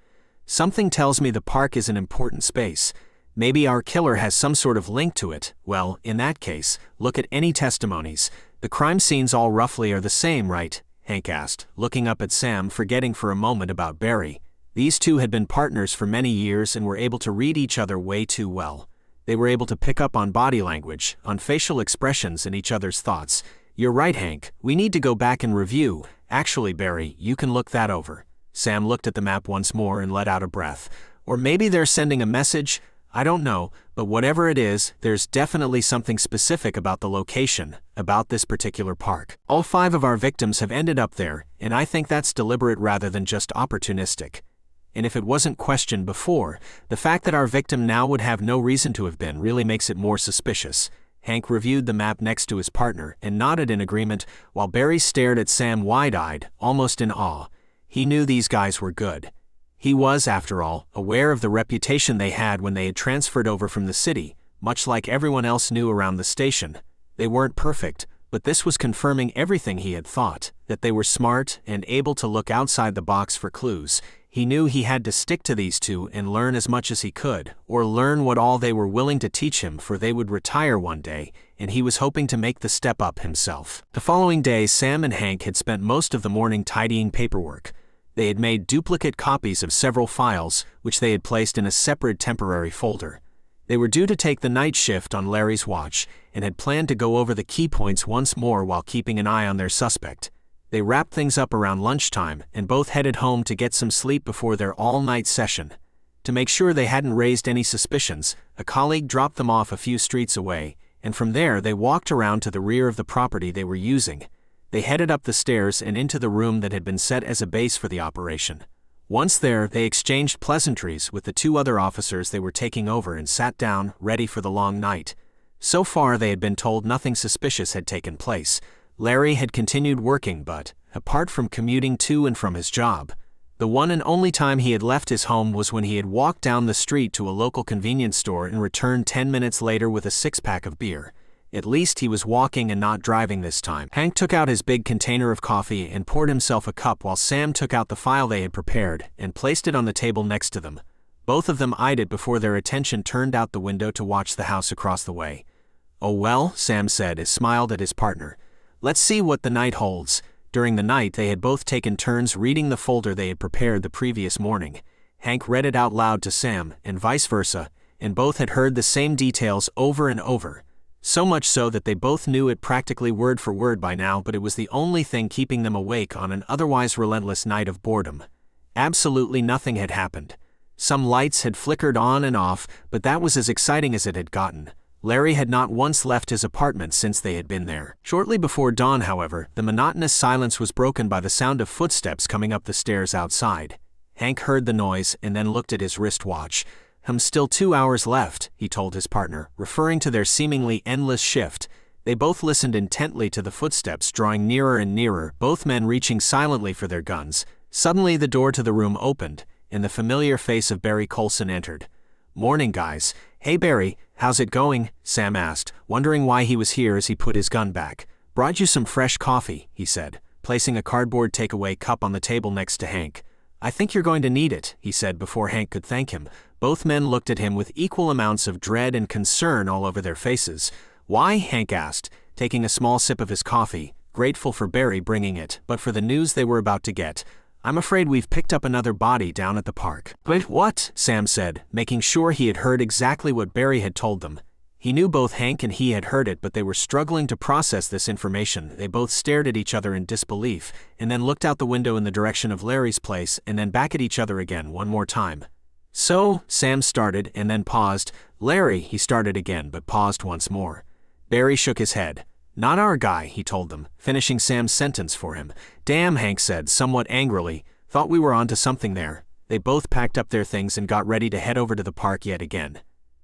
Something tells me the park is an important space. Maybe our killer has some sort of link to it. Well, in that case, look at any testimonies. The crime scenes all roughly are the same, right? Hank asked, looking up at Sam, forgetting for a moment about Barry. These two had been partners for many years and were able to read each other way too well. They were able to pick up on body language, on facial expressions and each other's thoughts. You're right, Hank. We need to go back and review. Actually, Barry, you can look that over. Sam looked at the map once more and let out a breath. Or maybe they're sending a message? I don't know, but whatever it is, there's definitely something specific about the location, about this particular park. All 5 of our victims have ended up there, and I think that's deliberate rather than just opportunistic. And if it wasn't questioned before, the fact that our victim now would have no reason to have been really makes it more suspicious. Hank reviewed the map next to his partner and nodded in agreement, while Barry stared at Sam wide-eyed, almost in awe. He knew these guys were good. He was, after all, aware of the reputation they had when they had transferred over from the city, much like everyone else knew around the station. They weren't perfect, but this was confirming everything he had thought, that they were smart and able to look outside the box for clues. He knew he had to stick to these two and learn as much as he could, or learn what all they were willing to teach him, for they would retire one day, and he was hoping to make the step up himself. The following day, Sam and Hank had spent most of the morning tidying paperwork. They had made duplicate copies of several files, which they had placed in a separate temporary folder. They were due to take the night shift on Larry's watch, and had planned to go over the key points once more while keeping an eye on their suspect. They wrapped things up around lunchtime, and both headed home to get some sleep before their all-night session. To make sure they hadn't raised any suspicions, a colleague dropped them off a few streets away, and from there they walked around to the rear of the property they were using. They headed up the stairs and into the room that had been set as a base for the operation. Once there, they exchanged pleasantries with the 2 other officers they were taking over and sat down, ready for the long night. So far, they had been told nothing suspicious had taken place. Larry had continued working, but, apart from commuting to and from his job, the one and only time he had left his home was when he had walked down the street to a local convenience store and returned 10 minutes later with a 6-pack of beer. At least he was walking and not driving this time. Hank took out his big container of coffee and poured himself a cup while Sam took out the file they had prepared and placed it on the table next to them. Both of them eyed it before their attention turned out the window to watch the house across the way. Oh well, Sam said as smiled at his partner. Let's see what the night holds. During the night, they had both taken turns reading the folder they had prepared the previous morning. Hank read it out loud to Sam, and vice versa, and both had heard the same details over and over. So much so that they both knew it practically word for word by now, but it was the only thing keeping them awake on an otherwise relentless night of boredom. Absolutely nothing had happened. Some lights had flickered on and off, but that was as exciting as it had gotten. Larry had not once left his apartment since they had been there. Shortly before dawn, however, the monotonous silence was broken by the sound of footsteps coming up the stairs outside. Hank heard the noise and then looked at his wristwatch. Still 2 hours left, he told his partner, referring to their seemingly endless shift. They both listened intently to the footsteps drawing nearer and nearer, both men reaching silently for their guns. Suddenly the door to the room opened, and the familiar face of Barry Colson entered. Morning, guys. Hey Barry, how's it going? Sam asked, wondering why he was here as he put his gun back. Brought you some fresh coffee, he said, placing a cardboard takeaway cup on the table next to Hank. I think you're going to need it, he said before Hank could thank him. Both men looked at him with equal amounts of dread and concern all over their faces. Why? Hank asked, taking a small sip of his coffee, grateful for Barry bringing it, but for the news they were about to get. I'm afraid we've picked up another body down at the park. But what? Sam said, making sure he had heard exactly what Barry had told them. He knew both Hank and he had heard it, but they were struggling to process this information. They both stared at each other in disbelief, and then looked out the window in the direction of Larry's place, and then back at each other again one more time. "So," Sam started, and then paused. "Larry," he started again, but paused once more. Barry shook his head. "Not our guy," he told them, finishing Sam's sentence for him. "Damn," Hank said, somewhat angrily. "Thought we were onto something there." They both packed up their things and got ready to head over to the park yet again.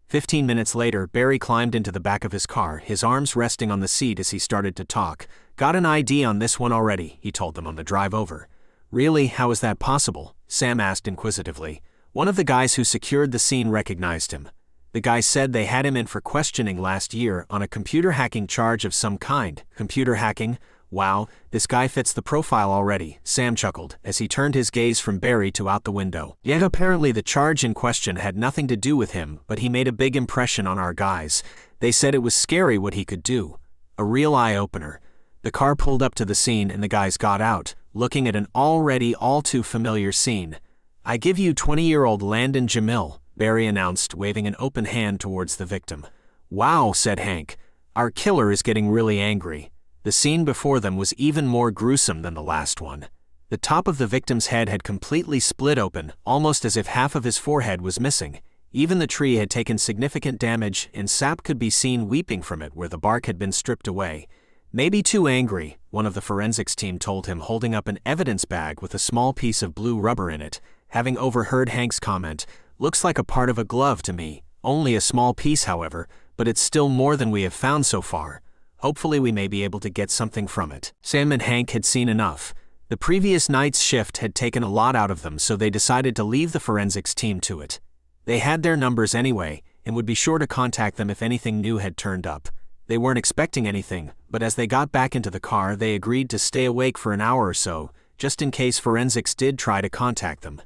15 minutes later, Barry climbed into the back of his car, his arms resting on the seat as he started to talk. "Got an ID on this one already," he told them on the drive over. "Really? How is that possible?" Sam asked inquisitively. One of the guys who secured the scene recognized him. The guy said they had him in for questioning last year on a computer hacking charge of some kind. Computer hacking? Wow, this guy fits the profile already, Sam chuckled, as he turned his gaze from Barry to out the window. Yet apparently the charge in question had nothing to do with him, but he made a big impression on our guys. They said it was scary what he could do. A real eye-opener. The car pulled up to the scene and the guys got out, looking at an already all too familiar scene. "I give you 20-year-old Landon Jamil," Barry announced, waving an open hand towards the victim. "Wow," said Hank. "Our killer is getting really angry." The scene before them was even more gruesome than the last one. The top of the victim's head had completely split open, almost as if half of his forehead was missing. Even the tree had taken significant damage, and sap could be seen weeping from it where the bark had been stripped away. "Maybe too angry," one of the forensics team told him, holding up an evidence bag with a small piece of blue rubber in it. Having overheard Hank's comment, "Looks like a part of a glove to me. Only a small piece, however, but it's still more than we have found so far. Hopefully we may be able to get something from it." Sam and Hank had seen enough. The previous night's shift had taken a lot out of them, so they decided to leave the forensics team to it. They had their numbers anyway, and would be sure to contact them if anything new had turned up. They weren't expecting anything, but as they got back into the car, they agreed to stay awake for an hour or so, just in case forensics did try to contact them.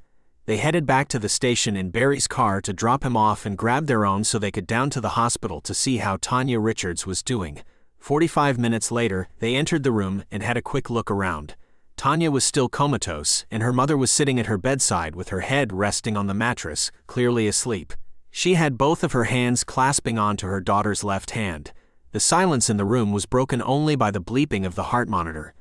They headed back to the station in Barry's car to drop him off and grab their own so they could down to the hospital to see how Tanya Richards was doing. 45 minutes later, they entered the room and had a quick look around. Tanya was still comatose, and her mother was sitting at her bedside with her head resting on the mattress, clearly asleep. She had both of her hands clasping onto her daughter's left hand. The silence in the room was broken only by the bleeping of the heart monitor.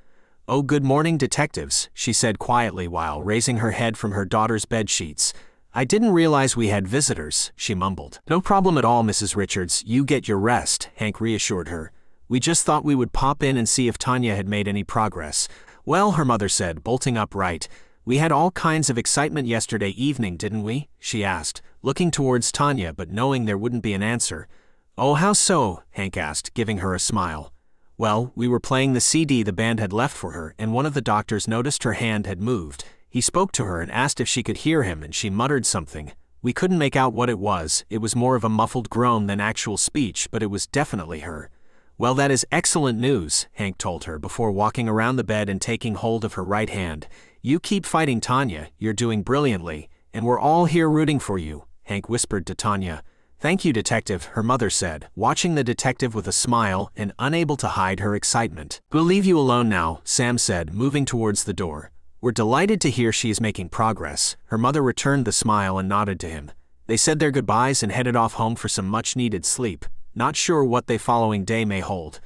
"Oh, good morning, detectives," she said quietly while raising her head from her daughter's bedsheets. "I didn't realize we had visitors," she mumbled. "No problem at all, Mrs. Richards, you get your rest," Hank reassured her. "We just thought we would pop in and see if Tanya had made any progress." "Well," her mother said, bolting upright, "we had all kinds of excitement yesterday evening, didn't we?" she asked, looking towards Tanya but knowing there wouldn't be an answer. "Oh, how so?" Hank asked, giving her a smile. "Well, we were playing the CD the band had left for her, and one of the doctors noticed her hand had moved. He spoke to her and asked if she could hear him, and she muttered something. We couldn't make out what it was more of a muffled groan than actual speech, but it was definitely her." "Well, that is excellent news," Hank told her before walking around the bed and taking hold of her right hand. "You keep fighting, Tanya, you're doing brilliantly, and we're all here rooting for you," Hank whispered to Tanya. "Thank you, Detective," her mother said, watching the detective with a smile and unable to hide her excitement. "We'll leave you alone now," Sam said, moving towards the door. "We're delighted to hear she is making progress." Her mother returned the smile and nodded to him. They said their goodbyes and headed off home for some much-needed sleep, not sure what the following day may hold.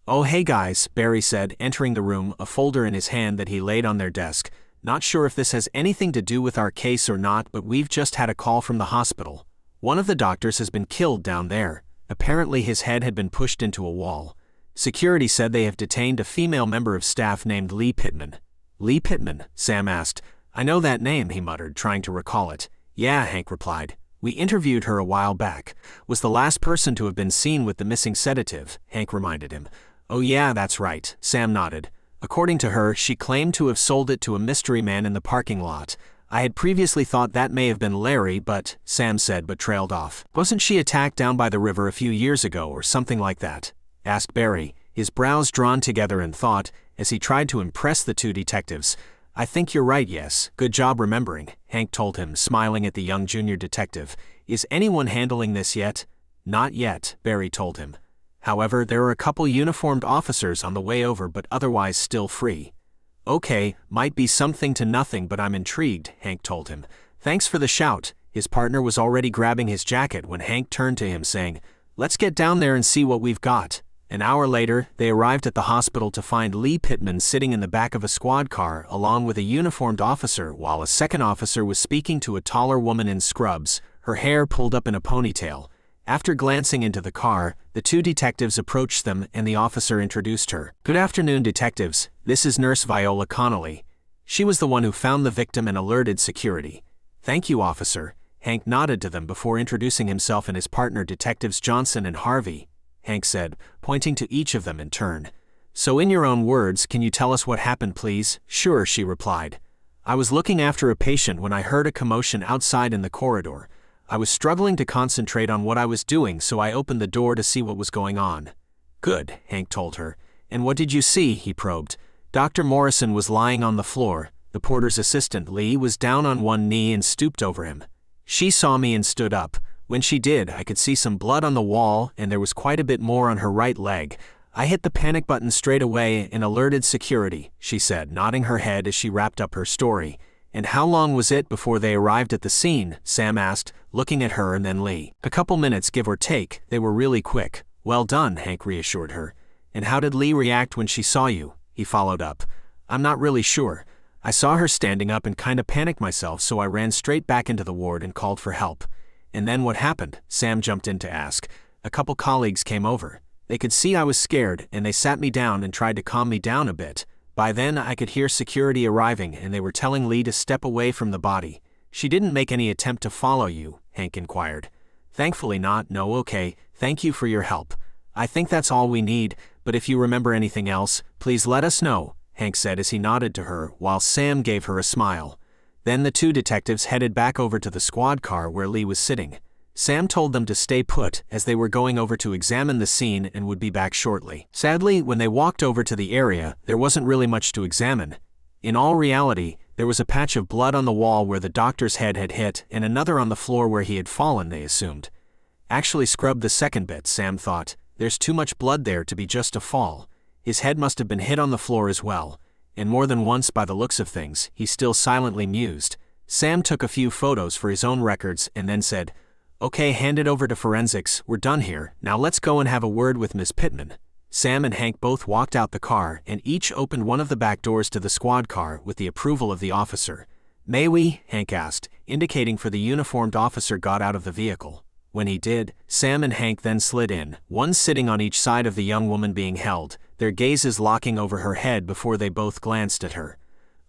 "Oh, hey guys," Barry said, entering the room, a folder in his hand that he laid on their desk. "Not sure if this has anything to do with our case or not, but we've just had a call from the hospital. One of the doctors has been killed down there. Apparently his head had been pushed into a wall. Security said they have detained a female member of staff named Lee Pittman." "Lee Pittman?" Sam asked. "I know that name," he muttered, trying to recall it. "Yeah," Hank replied. "We interviewed her a while back. Was the last person to have been seen with the missing sedative," Hank reminded him. "Oh yeah, that's right," Sam nodded. "According to her, she claimed to have sold it to a mystery man in the parking lot. I had previously thought that may have been Larry, but," Sam said but trailed off. "Wasn't she attacked down by the river a few years ago or something like that?" asked Barry, his brows drawn together in thought as he tried to impress the two detectives. "I think you're right, yes. Good job remembering," Hank told him, smiling at the young junior detective. "Is anyone handling this yet?" "Not yet," Barry told him. "However, there are a couple uniformed officers on the way over, but otherwise still free." "Okay, might be something to nothing, but I'm intrigued," Hank told him. "Thanks for the shout." His partner was already grabbing his jacket when Hank turned to him saying, Let's get down there and see what we've got. An hour later, they arrived at the hospital to find Lee Pittman sitting in the back of a squad car along with a uniformed officer, while a second officer was speaking to a taller woman in scrubs, her hair pulled up in a ponytail. After glancing into the car, the two detectives approached them and the officer introduced her. "Good afternoon, detectives. This is Nurse Viola Connolly. She was the one who found the victim and alerted security." "Thank you, officer." Hank nodded to them before introducing himself and his partner, Detectives Johnson and Harvey. Hank said, pointing to each of them in turn. "So in your own words, can you tell us what happened, please?" "Sure," she replied. "I was looking after a patient when I heard a commotion outside in the corridor. I was struggling to concentrate on what I was doing, so I opened the door to see what was going on." "Good," Hank told her. "And what did you see?" he probed. Dr. Morrison was lying on the floor. The porter's assistant, Lee, was down on one knee and stooped over him. She saw me and stood up. When she did, I could see some blood on the wall, and there was quite a bit more on her right leg. I hit the panic button straight away and alerted security," she said, nodding her head as she wrapped up her story. "And how long was it before they arrived at the scene?" Sam asked, looking at her and then Lee. "A couple minutes, give or take. They were really quick." "Well done," Hank reassured her. "And how did Lee react when she saw you?" he followed up. "I'm not really sure. I saw her standing up and kinda panicked myself, so I ran straight back into the ward and called for help." "And then what happened?" Sam jumped in to ask. "A couple colleagues came over. They could see I was scared, and they sat me down and tried to calm me down a bit. By then, I could hear security arriving, and they were telling Lee to step away from the body." "She didn't make any attempt to follow you?" Hank inquired. "Thankfully not, no. Okay, thank you for your help. I think that's all we need, but if you remember anything else, please let us know," Hank said as he nodded to her, while Sam gave her a smile. Then the two detectives headed back over to the squad car where Lee was sitting. Sam told them to stay put as they were going over to examine the scene and would be back shortly. Sadly, when they walked over to the area, there wasn't really much to examine. In all reality, there was a patch of blood on the wall where the doctor's head had hit and another on the floor where he had fallen, they assumed. Actually scrubbed the second bit, Sam thought. There's too much blood there to be just a fall. His head must have been hit on the floor as well. And more than once by the looks of things, he still silently mused. Sam took a few photos for his own records and then said, "Okay, hand it over to forensics. We're done here. Now let's go and have a word with Miss Pittman." Sam and Hank both walked out the car and each opened one of the back doors to the squad car with the approval of the officer. "May we?" Hank asked, indicating for the uniformed officer got out of the vehicle. When he did, Sam and Hank then slid in, one sitting on each side of the young woman being held, their gazes locking over her head before they both glanced at her.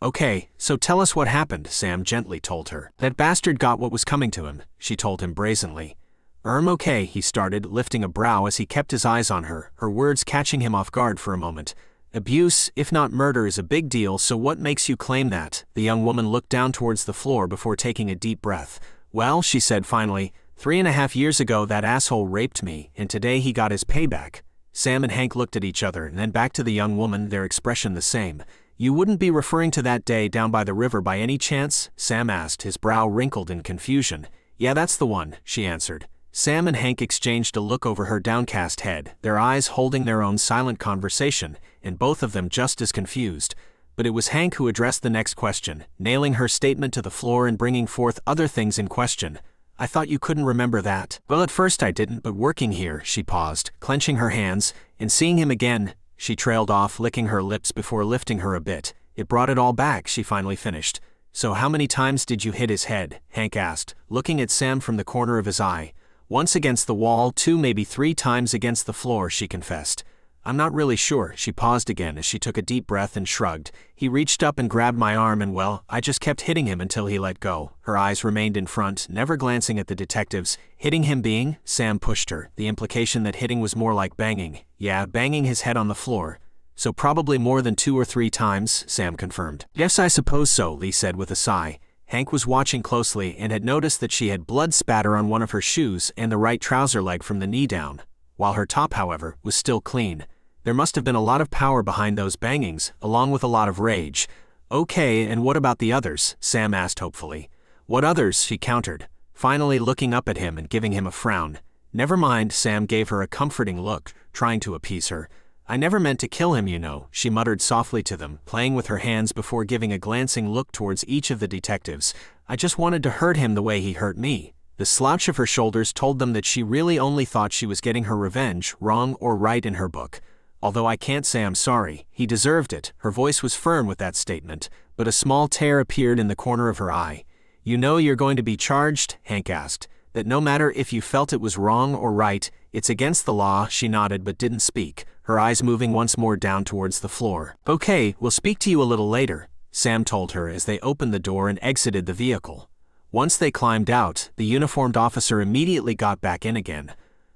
"Okay, so tell us what happened," Sam gently told her. "That bastard got what was coming to him," she told him brazenly. Okay," he started, lifting a brow as he kept his eyes on her, her words catching him off guard for a moment. "Abuse, if not murder, is a big deal, so what makes you claim that?" The young woman looked down towards the floor before taking a deep breath. "Well," she said finally, 3.5 years ago that asshole raped me, and today he got his payback." Sam and Hank looked at each other and then back to the young woman, their expression the same. "You wouldn't be referring to that day down by the river by any chance?" Sam asked, his brow wrinkled in confusion. "Yeah, that's the one," she answered. Sam and Hank exchanged a look over her downcast head, their eyes holding their own silent conversation, and both of them just as confused. But it was Hank who addressed the next question, nailing her statement to the floor and bringing forth other things in question. "I thought you couldn't remember that." "Well, at first I didn't, but working here," she paused, clenching her hands, "and seeing him again," she trailed off, licking her lips before lifting her a bit. "It brought it all back," she finally finished. "So how many times did you hit his head?" Hank asked, looking at Sam from the corner of his eye. "Once against the wall, 2, maybe 3 times against the floor," she confessed. "I'm not really sure." She paused again as she took a deep breath and shrugged. "He reached up and grabbed my arm and well, I just kept hitting him until he let go." Her eyes remained in front, never glancing at the detectives. "Hitting him being?" Sam pushed her, the implication that hitting was more like banging. "Yeah, banging his head on the floor." "So probably more than 2 or 3 times," Sam confirmed. "Yes, I suppose so," Lee said with a sigh. Hank was watching closely and had noticed that she had blood spatter on one of her shoes and the right trouser leg from the knee down, while her top, however, was still clean. There must have been a lot of power behind those bangings, along with a lot of rage. "Okay, and what about the others?" Sam asked hopefully. "What others?" she countered, finally looking up at him and giving him a frown. "Never mind," Sam gave her a comforting look, trying to appease her. "I never meant to kill him, you know," she muttered softly to them, playing with her hands before giving a glancing look towards each of the detectives. "I just wanted to hurt him the way he hurt me." The slouch of her shoulders told them that she really only thought she was getting her revenge, wrong or right in her book. Although I can't say I'm sorry, he deserved it. Her voice was firm with that statement, but a small tear appeared in the corner of her eye. You know you're going to be charged? Hank asked. That no matter if you felt it was wrong or right, it's against the law. She nodded but didn't speak, her eyes moving once more down towards the floor. Okay, we'll speak to you a little later, Sam told her as they opened the door and exited the vehicle. Once they climbed out, the uniformed officer immediately got back in again.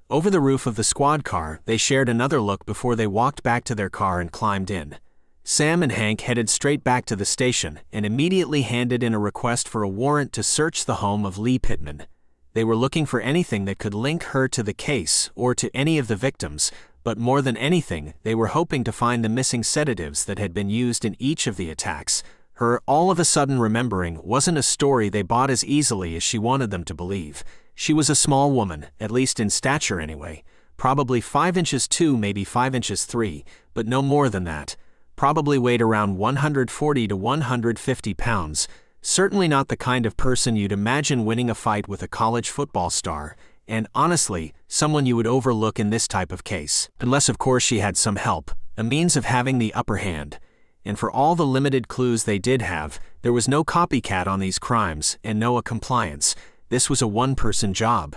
Over the roof of the squad car, they shared another look before they walked back to their car and climbed in. Sam and Hank headed straight back to the station and immediately handed in a request for a warrant to search the home of Lee Pittman. They were looking for anything that could link her to the case or to any of the victims, but more than anything, they were hoping to find the missing sedatives that had been used in each of the attacks. Her all of a sudden remembering wasn't a story they bought as easily as she wanted them to believe. She was a small woman, at least in stature anyway, probably 5 inches 2, maybe 5 inches 3, but no more than that. Probably weighed around 140 to 150 pounds. Certainly not the kind of person you'd imagine winning a fight with a college football star, and honestly, someone you would overlook in this type of case. Unless of course she had some help, a means of having the upper hand. And for all the limited clues they did have, there was no copycat on these crimes and no compliance. This was a one-person job.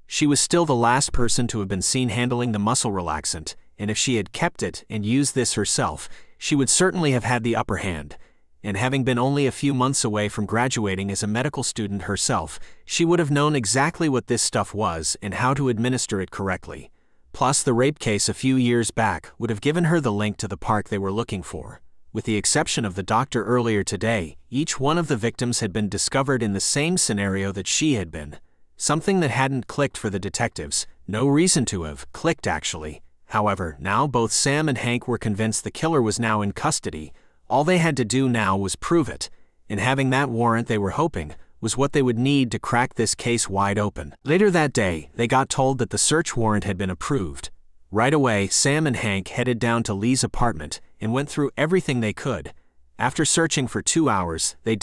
She was still the last person to have been seen handling the muscle relaxant, and if she had kept it and used this herself, she would certainly have had the upper hand. And having been only a few months away from graduating as a medical student herself, she would have known exactly what this stuff was and how to administer it correctly. Plus, the rape case a few years back would have given her the link to the park they were looking for. With the exception of the doctor earlier today, each one of the victims had been discovered in the same scenario that she had been. Something that hadn't clicked for the detectives. No reason to have clicked, actually. However, now both Sam and Hank were convinced the killer was now in custody. All they had to do now was prove it. And having that warrant, they were hoping, was what they would need to crack this case wide open. Later that day, they got told that the search warrant had been approved. Right away, Sam and Hank headed down to Lee's apartment and went through everything they could. After searching for 2 hours, they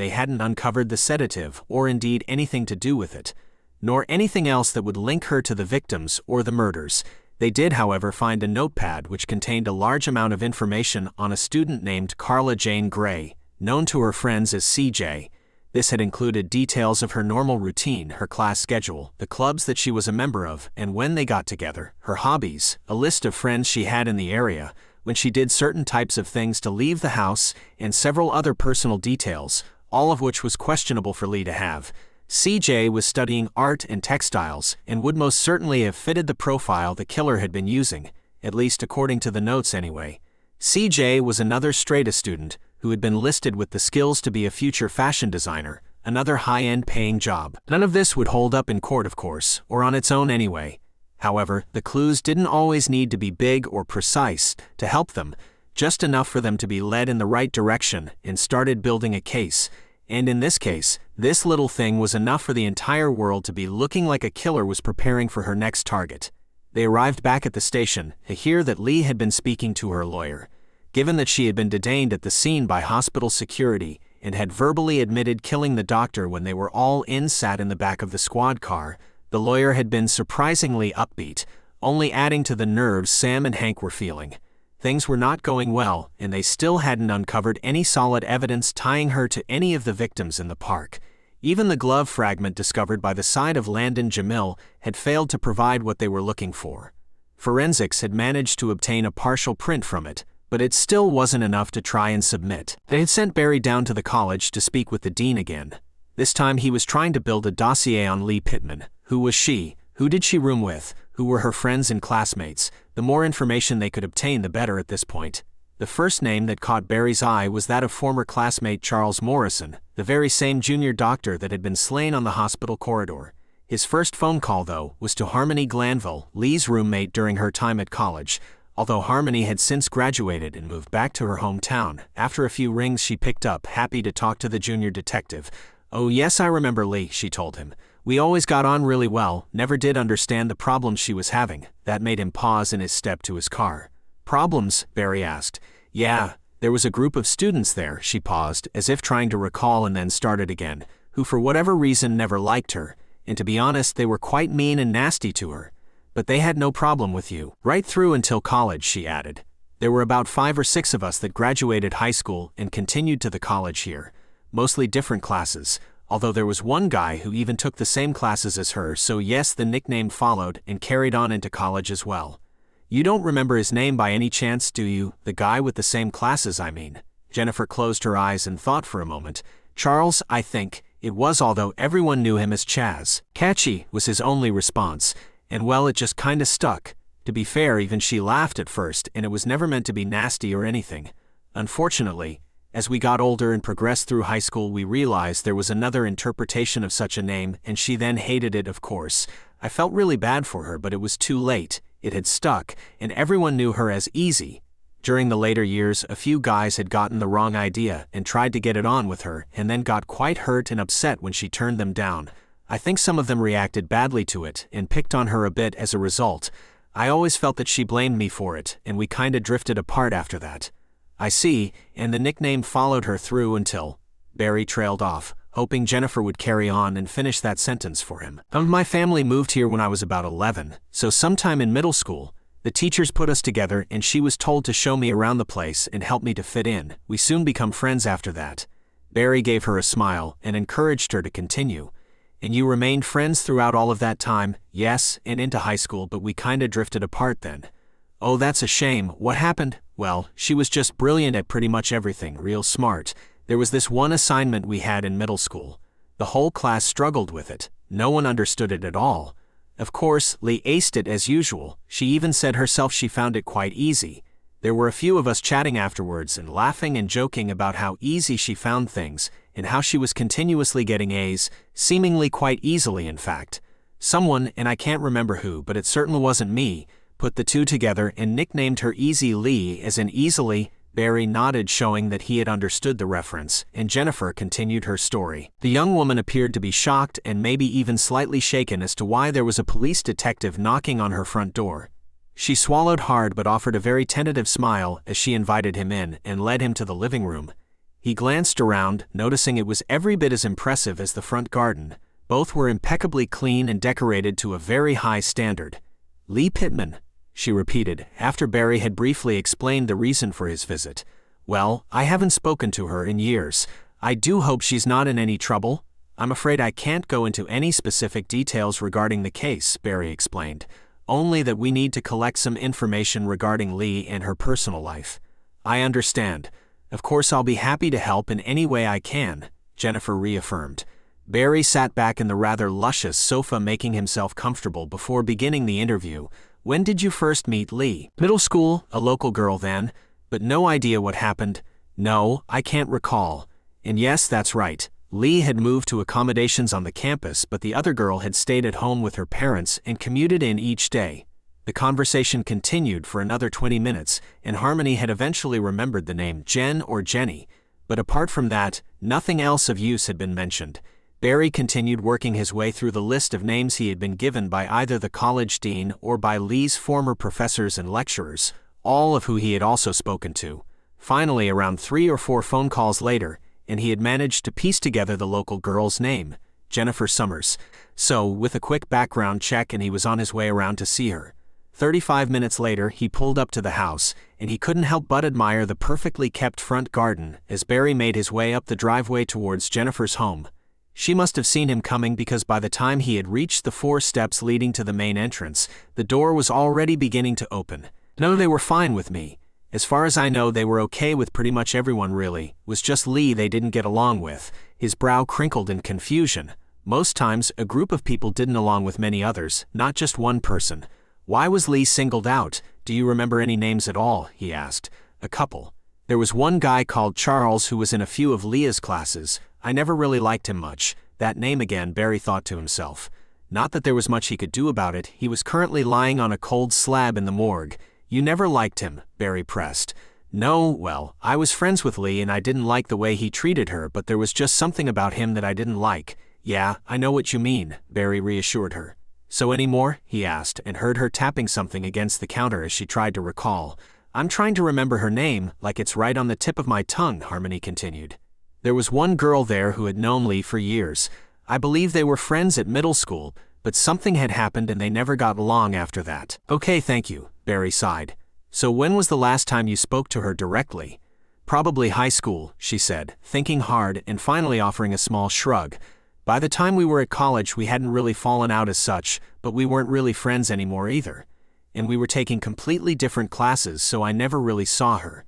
hadn't uncovered the sedative or indeed anything to do with it, nor anything else that would link her to the victims or the murders. They did, however, find a notepad which contained a large amount of information on a student named Carla Jane Gray, known to her friends as CJ. This had included details of her normal routine, her class schedule, the clubs that she was a member of, and when they got together, her hobbies, a list of friends she had in the area, when she did certain types of things to leave the house, and several other personal details, all of which was questionable for Lee to have. CJ was studying art and textiles and would most certainly have fitted the profile the killer had been using, at least according to the notes anyway. CJ was another straight-A student who had been listed with the skills to be a future fashion designer, another high-end paying job. None of this would hold up in court, of course, or on its own anyway. However, the clues didn't always need to be big or precise to help them, just enough for them to be led in the right direction and started building a case. And in this case, this little thing was enough for the entire world to be looking like a killer was preparing for her next target. They arrived back at the station to hear that Lee had been speaking to her lawyer. Given that she had been detained at the scene by hospital security and had verbally admitted killing the doctor when they were all sat in the back of the squad car, the lawyer had been surprisingly upbeat, only adding to the nerves Sam and Hank were feeling. Things were not going well, and they still hadn't uncovered any solid evidence tying her to any of the victims in the park. Even the glove fragment discovered by the side of Landon Jamil had failed to provide what they were looking for. Forensics had managed to obtain a partial print from it, but it still wasn't enough to try and submit. They had sent Barry down to the college to speak with the dean again. This time he was trying to build a dossier on Lee Pittman. Who was she? Who did she room with? Who were her friends and classmates? The more information they could obtain, the better at this point. The first name that caught Barry's eye was that of former classmate Charles Morrison, the very same junior doctor that had been slain on the hospital corridor. His first phone call, though, was to Harmony Glanville, Lee's roommate during her time at college. Although Harmony had since graduated and moved back to her hometown, after a few rings she picked up, happy to talk to the junior detective. "Oh yes, I remember Lee," she told him. "We always got on really well, never did understand the problems she was having." That made him pause in his step to his car. "Problems?" Barry asked. "Yeah, there was a group of students there," she paused, as if trying to recall and then started again, "who for whatever reason never liked her. and to be honest, they were quite mean and nasty to her. But they had no problem with you. Right through until college, she added. There were about 5 or 6 of us that graduated high school and continued to the college here. Mostly different classes, although there was one guy who even took the same classes as her, so yes, the nickname followed and carried on into college as well. You don't remember his name by any chance, do you? The guy with the same classes, I mean. Jennifer closed her eyes and thought for a moment. Charles, I think. It was, although everyone knew him as Chaz. Catchy was his only response, and well, it just kinda stuck. To be fair, even she laughed at first, and it was never meant to be nasty or anything. Unfortunately, as we got older and progressed through high school, we realized there was another interpretation of such a name, and she then hated it, of course. I felt really bad for her, but it was too late. It had stuck, and everyone knew her as Easy. During the later years, a few guys had gotten the wrong idea and tried to get it on with her, and then got quite hurt and upset when she turned them down. I think some of them reacted badly to it and picked on her a bit as a result. I always felt that she blamed me for it, and we kinda drifted apart after that. I see, and the nickname followed her through until... Barry trailed off, hoping Jennifer would carry on and finish that sentence for him. My family moved here when I was about 11, so sometime in middle school, the teachers put us together and she was told to show me around the place and help me to fit in. We soon become friends after that. Barry gave her a smile and encouraged her to continue. And you remained friends throughout all of that time? Yes, and into high school, but we kinda drifted apart then. Oh, that's a shame. What happened? Well, she was just brilliant at pretty much everything, real smart. There was this one assignment we had in middle school. The whole class struggled with it. No one understood it at all. Of course, Lee aced it as usual. She even said herself she found it quite easy. There were a few of us chatting afterwards and laughing and joking about how easy she found things and how she was continuously getting A's, seemingly quite easily in fact. Someone, and I can't remember who, but it certainly wasn't me, put the two together and nicknamed her Easy Lee as in easily. Barry nodded, showing that he had understood the reference, and Jennifer continued her story. The young woman appeared to be shocked and maybe even slightly shaken as to why there was a police detective knocking on her front door. She swallowed hard but offered a very tentative smile as she invited him in and led him to the living room. He glanced around, noticing it was every bit as impressive as the front garden. Both were impeccably clean and decorated to a very high standard. Lee Pittman, she repeated, after Barry had briefly explained the reason for his visit. Well, I haven't spoken to her in years. I do hope she's not in any trouble. I'm afraid I can't go into any specific details regarding the case, Barry explained. Only that we need to collect some information regarding Lee and her personal life. I understand. Of course, I'll be happy to help in any way I can, Jennifer reaffirmed. Barry sat back in the rather luscious sofa, making himself comfortable before beginning the interview. When did you first meet Lee? Middle school, a local girl then, but no idea what happened. No, I can't recall. And yes, that's right. Lee had moved to accommodations on the campus, but the other girl had stayed at home with her parents and commuted in each day. The conversation continued for another 20 minutes, and Harmony had eventually remembered the name Jen or Jenny, but apart from that, nothing else of use had been mentioned. Barry continued working his way through the list of names he had been given by either the college dean or by Lee's former professors and lecturers, all of who he had also spoken to. Finally, around 3 or 4 phone calls later, and he had managed to piece together the local girl's name, Jennifer Summers. So, with a quick background check, and he was on his way around to see her. 35 minutes later, he pulled up to the house, and he couldn't help but admire the perfectly kept front garden as Barry made his way up the driveway towards Jennifer's home. She must have seen him coming, because by the time he had reached the 4 steps leading to the main entrance, the door was already beginning to open. No, they were fine with me. As far as I know, they were okay with pretty much everyone, really. It was just Lee they didn't get along with. His brow crinkled in confusion. Most times, a group of people didn't along with many others, not just one person. Why was Lee singled out? Do you remember any names at all? He asked. A couple. There was one guy called Charles who was in a few of Leah's classes. I never really liked him much. That name again, Barry thought to himself. Not that there was much he could do about it. He was currently lying on a cold slab in the morgue. You never liked him, Barry pressed. No, well, I was friends with Lee and I didn't like the way he treated her, but there was just something about him that I didn't like. Yeah, I know what you mean, Barry reassured her. So any more? He asked, and heard her tapping something against the counter as she tried to recall. I'm trying to remember her name, like it's right on the tip of my tongue, Harmony continued. There was one girl there who had known Lee for years. I believe they were friends at middle school, but something had happened and they never got along after that. Okay, thank you, Barry sighed. So when was the last time you spoke to her directly? Probably high school, she said, thinking hard and finally offering a small shrug. By the time we were at college, we hadn't really fallen out as such, but we weren't really friends anymore either. And we were taking completely different classes, so I never really saw her.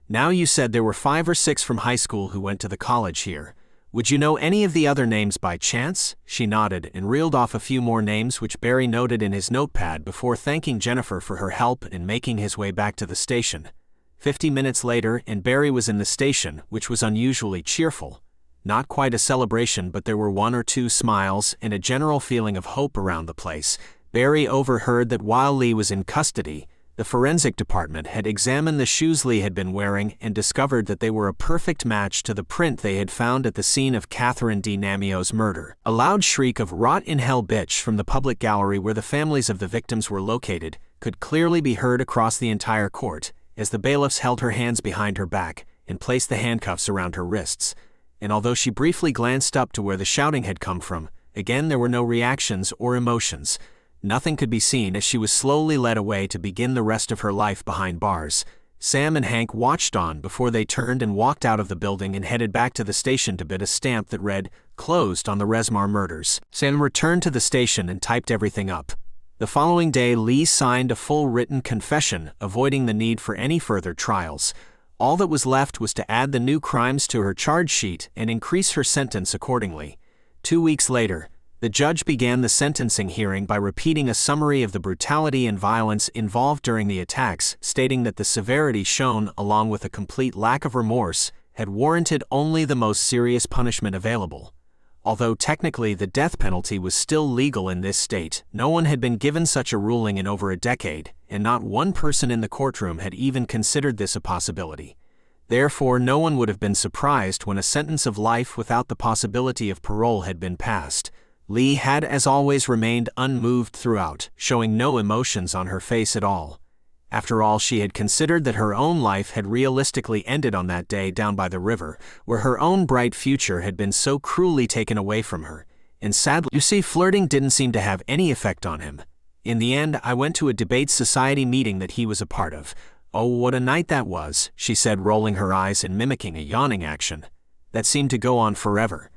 Now you said there were 5 or 6 from high school who went to the college here. Would you know any of the other names by chance? She nodded and reeled off a few more names which Barry noted in his notepad before thanking Jennifer for her help and making his way back to the station. 50 minutes later, and Barry was in the station, which was unusually cheerful. Not quite a celebration, but there were 1 or 2 smiles and a general feeling of hope around the place. Barry overheard that while Lee was in custody, the forensic department had examined the shoes Lee had been wearing and discovered that they were a perfect match to the print they had found at the scene of Catherine D. Namio's murder. A loud shriek of "Rot in hell, bitch" from the public gallery where the families of the victims were located could clearly be heard across the entire court, as the bailiffs held her hands behind her back and placed the handcuffs around her wrists. And although she briefly glanced up to where the shouting had come from, again there were no reactions or emotions. Nothing could be seen as she was slowly led away to begin the rest of her life behind bars. Sam and Hank watched on before they turned and walked out of the building and headed back to the station to bid a stamp that read, "Closed on the Resmar Murders." Sam returned to the station and typed everything up. The following day, Lee signed a full written confession, avoiding the need for any further trials. All that was left was to add the new crimes to her charge sheet and increase her sentence accordingly. 2 weeks later, the judge began the sentencing hearing by repeating a summary of the brutality and violence involved during the attacks, stating that the severity shown, along with a complete lack of remorse, had warranted only the most serious punishment available. Although technically the death penalty was still legal in this state, no one had been given such a ruling in over a decade, and not one person in the courtroom had even considered this a possibility. Therefore, no one would have been surprised when a sentence of life without the possibility of parole had been passed. Lee had, as always, remained unmoved throughout, showing no emotions on her face at all. After all, she had considered that her own life had realistically ended on that day down by the river, where her own bright future had been so cruelly taken away from her. And sadly, you see, flirting didn't seem to have any effect on him. In the end, I went to a debate society meeting that he was a part of. Oh, what a night that was, she said, rolling her eyes and mimicking a yawning action. That seemed to go on forever.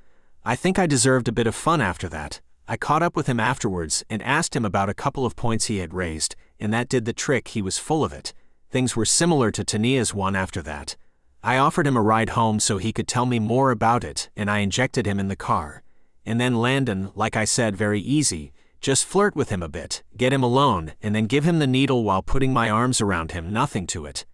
I think I deserved a bit of fun after that. I caught up with him afterwards and asked him about a couple of points he had raised, and that did the trick. He was full of it. Things were similar to Tania's one after that. I offered him a ride home so he could tell me more about it, and I injected him in the car. And then Landon, like I said, very easy. Just flirt with him a bit, get him alone, and then give him the needle while putting my arms around him, nothing to it.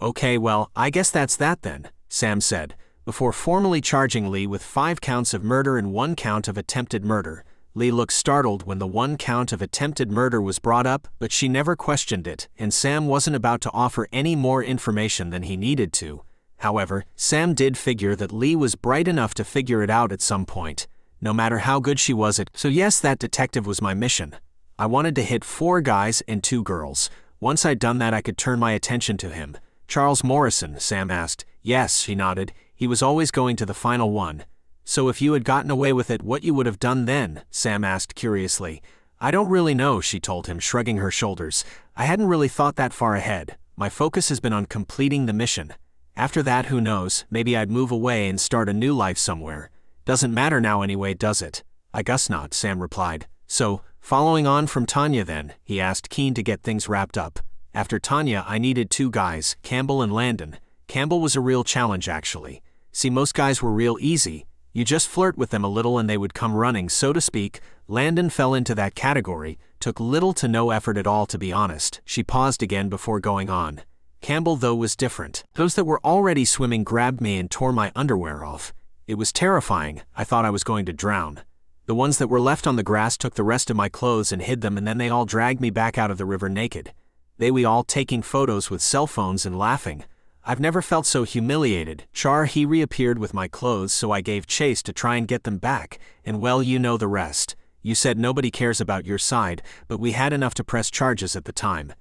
Okay, well, I guess that's that then, Sam said, before formally charging Lee with 5 counts of murder and 1 count of attempted murder. Lee looked startled when the 1 count of attempted murder was brought up, but she never questioned it, and Sam wasn't about to offer any more information than he needed to. However, Sam did figure that Lee was bright enough to figure it out at some point, no matter how good she was at. So yes, that detective was my mission. I wanted to hit 4 guys and 2 girls. Once I'd done that, I could turn my attention to him. Charles Morrison, Sam asked. Yes, she nodded. He was always going to the final one. So if you had gotten away with it, what you would have done then? Sam asked curiously. I don't really know, she told him, shrugging her shoulders. I hadn't really thought that far ahead. My focus has been on completing the mission. After that, who knows, maybe I'd move away and start a new life somewhere. Doesn't matter now anyway, does it? I guess not, Sam replied. So, following on from Tanya then, he asked, keen to get things wrapped up. After Tanya, I needed 2 guys, Campbell and Landon. Campbell was a real challenge, actually. See, most guys were real easy. You just flirt with them a little and they would come running, so to speak. Landon fell into that category, took little to no effort at all, to be honest. She paused again before going on. Campbell, though, was different. Those that were already swimming grabbed me and tore my underwear off. It was terrifying. I thought I was going to drown. The ones that were left on the grass took the rest of my clothes and hid them, and then they all dragged me back out of the river naked. We all taking photos with cell phones and laughing. I've never felt so humiliated. He reappeared with my clothes, so I gave chase to try and get them back, and well, you know the rest. You said nobody cares about your side, but we had enough to press charges at the time.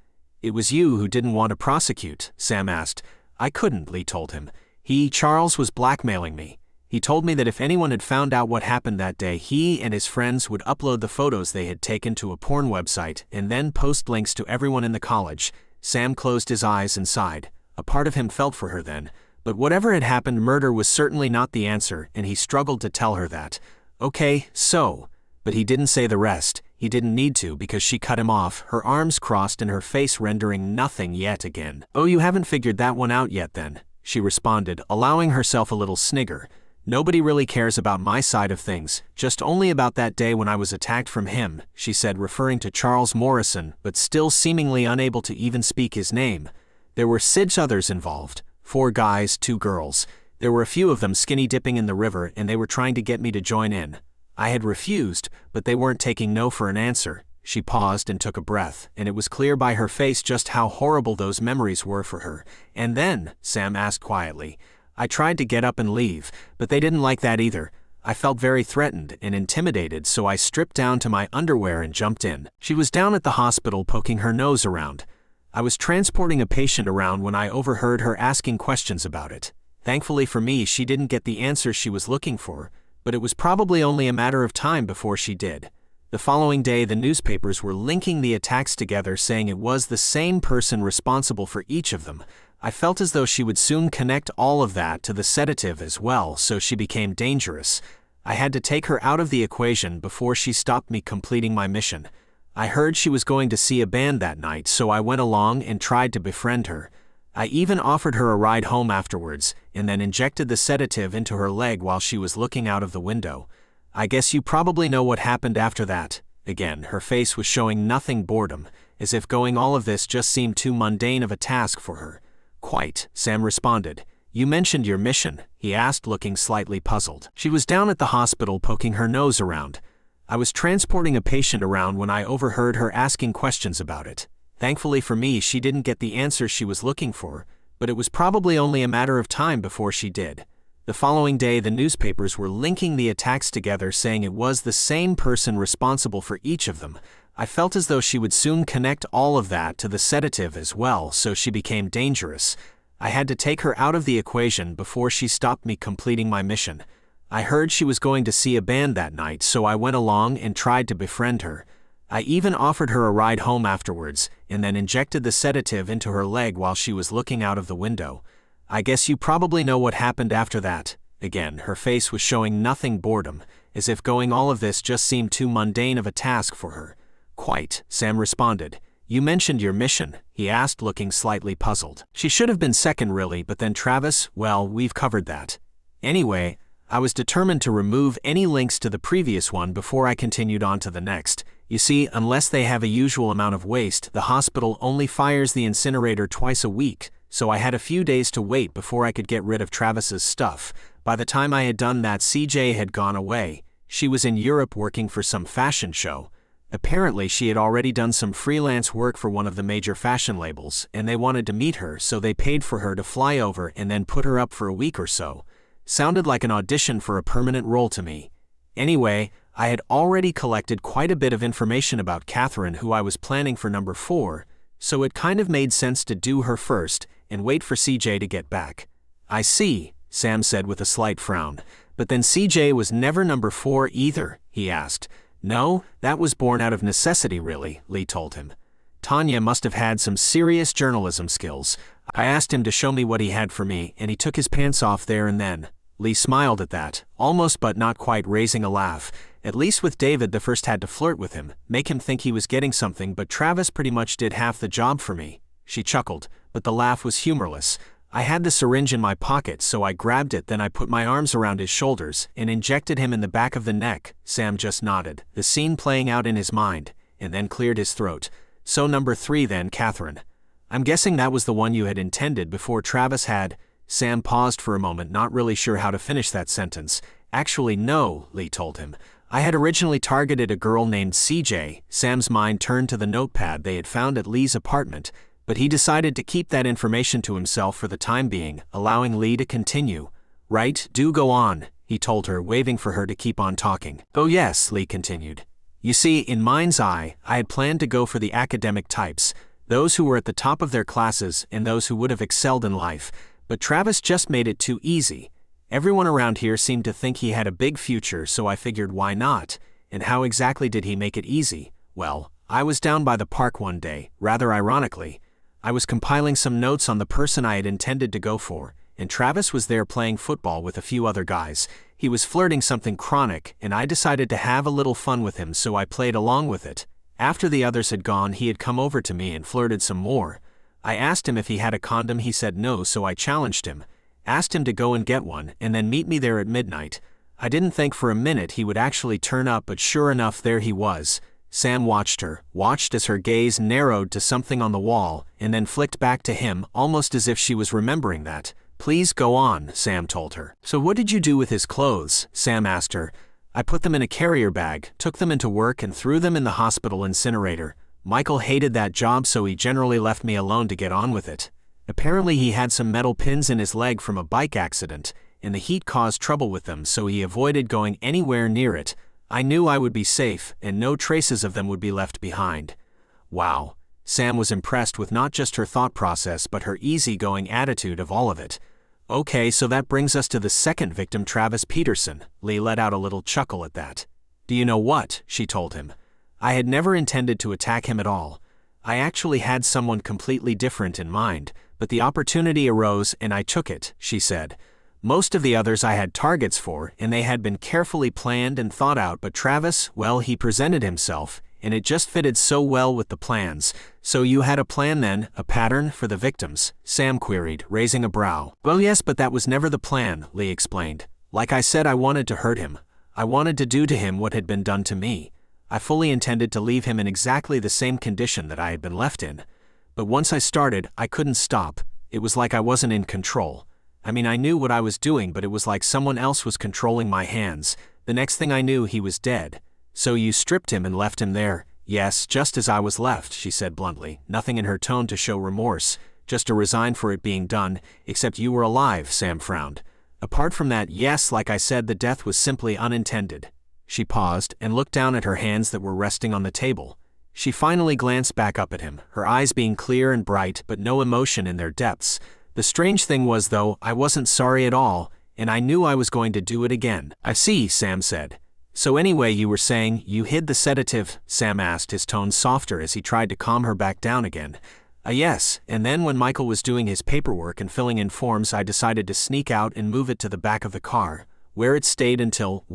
It was you who didn't want to prosecute, Sam asked. I couldn't, Lee told him. Charles was blackmailing me. He told me that if anyone had found out what happened that day, he and his friends would upload the photos they had taken to a porn website and then post links to everyone in the college. Sam closed his eyes and sighed. A part of him felt for her then. But whatever had happened, murder was certainly not the answer, and he struggled to tell her that. Okay, so. But he didn't say the rest. He didn't need to because she cut him off, her arms crossed and her face rendering nothing yet again. Oh, you haven't figured that one out yet then, she responded, allowing herself a little snigger. Nobody really cares about my side of things, just only about that day when I was attacked from him, she said, referring to Charles Morrison, but still seemingly unable to even speak his name. There were 6 others involved, 4 guys, 2 girls. There were a few of them skinny dipping in the river and they were trying to get me to join in. I had refused, but they weren't taking no for an answer. She paused and took a breath, and it was clear by her face just how horrible those memories were for her. And then, Sam asked quietly, I tried to get up and leave, but they didn't like that either. I felt very threatened and intimidated, so I stripped down to my underwear and jumped in. She was down at the hospital poking her nose around. I was transporting a patient around when I overheard her asking questions about it. Thankfully for me, she didn't get the answer she was looking for, but it was probably only a matter of time before she did. The following day, the newspapers were linking the attacks together, saying it was the same person responsible for each of them. I felt as though she would soon connect all of that to the sedative as well, so she became dangerous. I had to take her out of the equation before she stopped me completing my mission. I heard she was going to see a band that night, so I went along and tried to befriend her. I even offered her a ride home afterwards, and then injected the sedative into her leg while she was looking out of the window. I guess you probably know what happened after that. Again, her face was showing nothing boredom, as if going all of this just seemed too mundane of a task for her. Quite, Sam responded. You mentioned your mission, he asked, looking slightly puzzled. She was down at the hospital poking her nose around. I was transporting a patient around when I overheard her asking questions about it. Thankfully for me, she didn't get the answer she was looking for, but it was probably only a matter of time before she did. The following day, the newspapers were linking the attacks together, saying it was the same person responsible for each of them. I felt as though she would soon connect all of that to the sedative as well, so she became dangerous. I had to take her out of the equation before she stopped me completing my mission. I heard she was going to see a band that night, so I went along and tried to befriend her. I even offered her a ride home afterwards, and then injected the sedative into her leg while she was looking out of the window. I guess you probably know what happened after that. Again, her face was showing nothing boredom, as if going all of this just seemed too mundane of a task for her. Quite, Sam responded. You mentioned your mission, he asked, looking slightly puzzled. She should have been second really, but then Travis, well, we've covered that. Anyway, I was determined to remove any links to the previous one before I continued on to the next. You see, unless they have a usual amount of waste, the hospital only fires the incinerator twice a week, so I had a few days to wait before I could get rid of Travis's stuff. By the time I had done that, CJ had gone away. She was in Europe working for some fashion show. Apparently, she had already done some freelance work for one of the major fashion labels, and they wanted to meet her, so they paid for her to fly over and then put her up for a week or so. Sounded like an audition for a permanent role to me. Anyway, I had already collected quite a bit of information about Catherine, who I was planning for number 4, so it kind of made sense to do her first and wait for CJ to get back. I see, Sam said with a slight frown. But then CJ was never number 4 either, he asked. No, that was born out of necessity really, Lee told him. Tanya must have had some serious journalism skills. I asked him to show me what he had for me, and he took his pants off there and then. Lee smiled at that, almost but not quite, raising a laugh. At least with David, the first had to flirt with him, make him think he was getting something, but Travis pretty much did half the job for me. She chuckled, but the laugh was humorless. I had the syringe in my pocket, so I grabbed it, then I put my arms around his shoulders and injected him in the back of the neck. Sam just nodded, the scene playing out in his mind, and then cleared his throat. So number 3 then, Catherine. I'm guessing that was the one you had intended before Travis had... Sam paused for a moment, not really sure how to finish that sentence. Actually, no, Lee told him. I had originally targeted a girl named CJ. Sam's mind turned to the notepad they had found at Lee's apartment, but he decided to keep that information to himself for the time being, allowing Lee to continue. Right, do go on, he told her, waving for her to keep on talking. Oh yes, Lee continued. You see, in mind's eye, I had planned to go for the academic types, those who were at the top of their classes and those who would have excelled in life, but Travis just made it too easy. Everyone around here seemed to think he had a big future, so I figured why not? And how exactly did he make it easy? Well, I was down by the park one day, rather ironically. I was compiling some notes on the person I had intended to go for, and Travis was there playing football with a few other guys. He was flirting something chronic, and I decided to have a little fun with him, so I played along with it. After the others had gone, he had come over to me and flirted some more. I asked him if he had a condom. He said no, so I challenged him. Asked him to go and get one, and then meet me there at midnight. I didn't think for a minute he would actually turn up, but sure enough, there he was. Sam watched as her gaze narrowed to something on the wall, and then flicked back to him, almost as if she was remembering that. Please go on, Sam told her. So what did you do with his clothes? Sam asked her. I put them in a carrier bag, took them into work, and threw them in the hospital incinerator. Michael hated that job, so he generally left me alone to get on with it. Apparently he had some metal pins in his leg from a bike accident, and the heat caused trouble with them, so he avoided going anywhere near it. I knew I would be safe, and no traces of them would be left behind. Wow. Sam was impressed with not just her thought process but her easygoing attitude of all of it. Okay, so that brings us to the second victim, Travis Peterson. Lee let out a little chuckle at that. Do you know what? She told him. I had never intended to attack him at all. I actually had someone completely different in mind, but the opportunity arose and I took it, she said. Most of the others I had targets for, and they had been carefully planned and thought out, but Travis, well, he presented himself, and it just fitted so well with the plans. So you had a plan then, a pattern for the victims? Sam queried, raising a brow. Well, yes, but that was never the plan, Lee explained. Like I said, I wanted to hurt him. I wanted to do to him what had been done to me. I fully intended to leave him in exactly the same condition that I had been left in. But once I started, I couldn't stop. It was like I wasn't in control. I mean, I knew what I was doing, but it was like someone else was controlling my hands. The next thing I knew, he was dead. So you stripped him and left him there? Yes, just as I was left, she said bluntly, nothing in her tone to show remorse, just to resign for it being done, except you were alive, Sam frowned. Apart from that, yes, like I said, the death was simply unintended. She paused and looked down at her hands that were resting on the table. She finally glanced back up at him, her eyes being clear and bright, but no emotion in their depths. The strange thing was, though, I wasn't sorry at all, and I knew I was going to do it again. I see, Sam said. So anyway, you were saying you hid the sedative? Sam asked, his tone softer as he tried to calm her back down again. Yes, and then when Michael was doing his paperwork and filling in forms, I decided to sneak out and move it to the back of the car, where it stayed until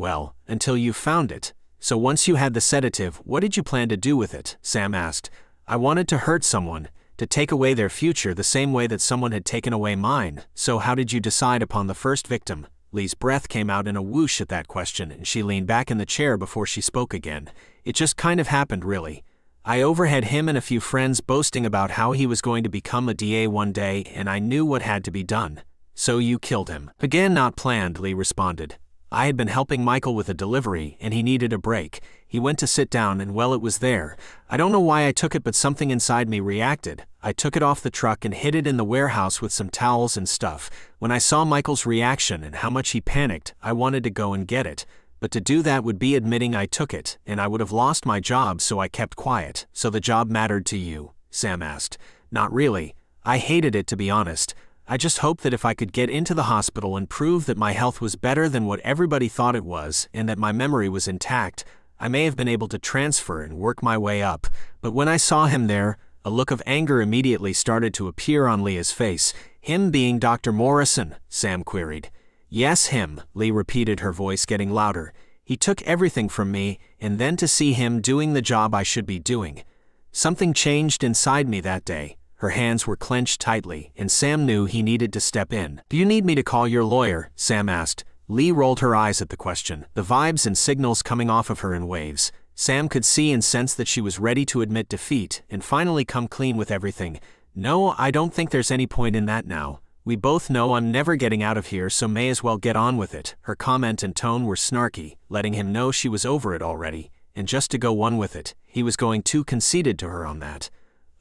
you found it. So once you had the sedative, what did you plan to do with it? Sam asked. I wanted to hurt someone, to take away their future the same way that someone had taken away mine. So how did you decide upon the first victim? Lee's breath came out in a whoosh at that question, and she leaned back in the chair before she spoke again. It just kind of happened, really. I overheard him and a few friends boasting about how he was going to become a DA one day, and I knew what had to be done. So you killed him. Again, not planned, Lee responded. I had been helping Michael with a delivery, and he needed a break. He went to sit down, and well, it was there. I don't know why I took it, but something inside me reacted. I took it off the truck and hid it in the warehouse with some towels and stuff. When I saw Michael's reaction and how much he panicked, I wanted to go and get it. But to do that would be admitting I took it, and I would have lost my job, so I kept quiet. So the job mattered to you? Sam asked. Not really. I hated it, to be honest. I just hoped that if I could get into the hospital and prove that my health was better than what everybody thought it was, and that my memory was intact, I may have been able to transfer and work my way up. But when I saw him there, a look of anger immediately started to appear on Leah's face. Him being Dr. Morrison? Sam queried. Yes, him, Lee repeated, her voice getting louder. He took everything from me, and then to see him doing the job I should be doing. Something changed inside me that day. Her hands were clenched tightly, and Sam knew he needed to step in. Do you need me to call your lawyer? Sam asked. Lee rolled her eyes at the question, the vibes and signals coming off of her in waves. Sam could see and sense that she was ready to admit defeat and finally come clean with everything. No, I don't think there's any point in that now. We both know I'm never getting out of here, so may as well get on with it. Her comment and tone were snarky, letting him know she was over it already, and just to go one with it. He was going too conceited to her on that.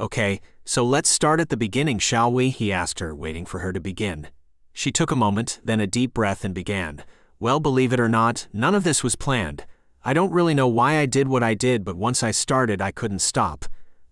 Okay, so let's start at the beginning, shall we? He asked her, waiting for her to begin. She took a moment, then a deep breath, and began. Well, believe it or not, none of this was planned. I don't really know why I did what I did, but once I started, I couldn't stop.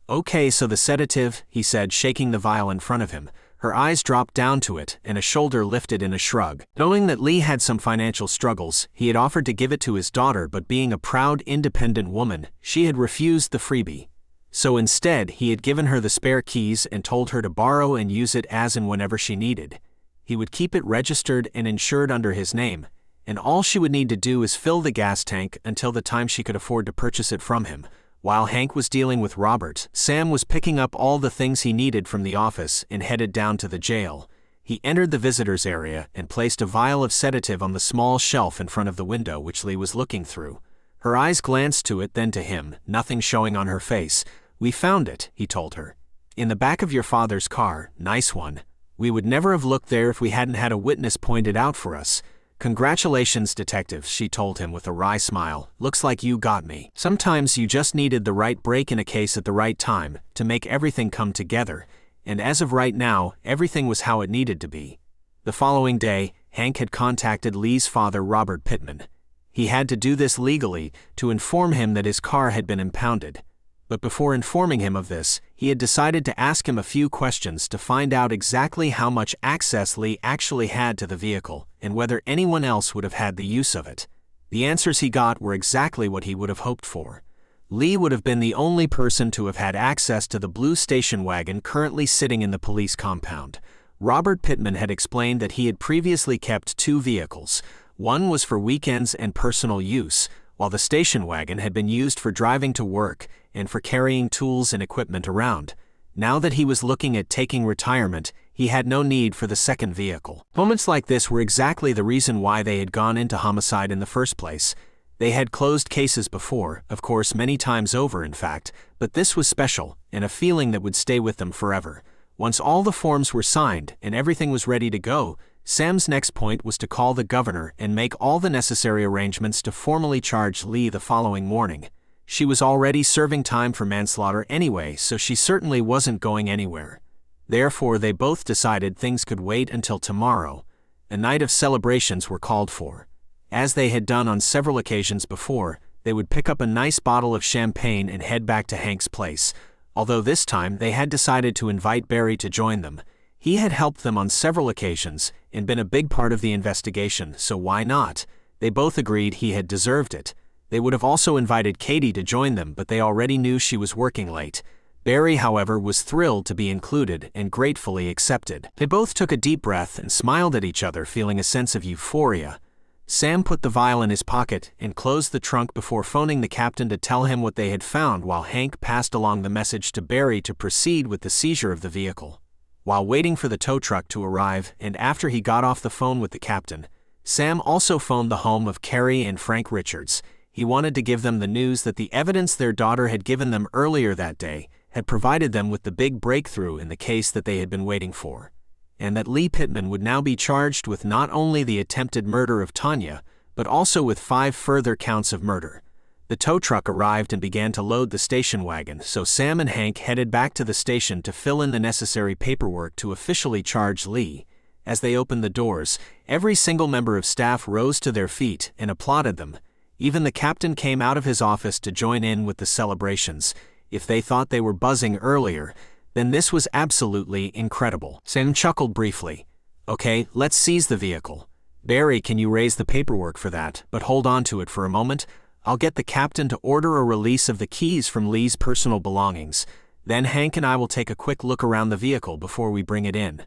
Okay, so the sedative, he said, shaking the vial in front of him. Her eyes dropped down to it, and a shoulder lifted in a shrug. Knowing that Lee had some financial struggles, he had offered to give it to his daughter, but being a proud, independent woman, she had refused the freebie. So instead, he had given her the spare keys and told her to borrow and use it as and whenever she needed. He would keep it registered and insured under his name, and all she would need to do is fill the gas tank until the time she could afford to purchase it from him. While Hank was dealing with Robert, Sam was picking up all the things he needed from the office and headed down to the jail. He entered the visitors area and placed a vial of sedative on the small shelf in front of the window which Lee was looking through. Her eyes glanced to it, then to him, nothing showing on her face. "We found it," he told her. "In the back of your father's car. Nice one. We would never have looked there if we hadn't had a witness point it out for us." "Congratulations, detective," she told him with a wry smile. "Looks like you got me. Sometimes you just needed the right break in a case at the right time to make everything come together, and as of right now, everything was how it needed to be." The following day, Hank had contacted Lee's father, Robert Pittman. He had to do this legally to inform him that his car had been impounded. But before informing him of this, he had decided to ask him a few questions to find out exactly how much access Lee actually had to the vehicle and whether anyone else would have had the use of it. The answers he got were exactly what he would have hoped for. Lee would have been the only person to have had access to the blue station wagon currently sitting in the police compound. Robert Pittman had explained that he had previously kept 2 vehicles. One was for weekends and personal use, while the station wagon had been used for driving to work and for carrying tools and equipment around. Now that he was looking at taking retirement, he had no need for the second vehicle. Moments like this were exactly the reason why they had gone into homicide in the first place. They had closed cases before, of course many times over in fact, but this was special, and a feeling that would stay with them forever. Once all the forms were signed and everything was ready to go, Sam's next point was to call the governor and make all the necessary arrangements to formally charge Lee the following morning. She was already serving time for manslaughter anyway, so she certainly wasn't going anywhere. Therefore, they both decided things could wait until tomorrow. A night of celebrations were called for. As they had done on several occasions before, they would pick up a nice bottle of champagne and head back to Hank's place. Although this time they had decided to invite Barry to join them. He had helped them on several occasions and been a big part of the investigation, so why not? They both agreed he had deserved it. They would have also invited Katie to join them, but they already knew she was working late. Barry, however, was thrilled to be included and gratefully accepted. They both took a deep breath and smiled at each other, feeling a sense of euphoria. Sam put the vial in his pocket and closed the trunk before phoning the captain to tell him what they had found, while Hank passed along the message to Barry to proceed with the seizure of the vehicle. While waiting for the tow truck to arrive and after he got off the phone with the captain, Sam also phoned the home of Carrie and Frank Richards. He wanted to give them the news that the evidence their daughter had given them earlier that day had provided them with the big breakthrough in the case that they had been waiting for, and that Lee Pittman would now be charged with not only the attempted murder of Tanya, but also with 5 further counts of murder. The tow truck arrived and began to load the station wagon, so Sam and Hank headed back to the station to fill in the necessary paperwork to officially charge Lee. As they opened the doors, every single member of staff rose to their feet and applauded them. Even the captain came out of his office to join in with the celebrations. If they thought they were buzzing earlier, then this was absolutely incredible. Sam chuckled briefly. "Okay, let's seize the vehicle. Barry, can you raise the paperwork for that, but hold on to it for a moment? I'll get the captain to order a release of the keys from Lee's personal belongings. Then Hank and I will take a quick look around the vehicle before we bring it in."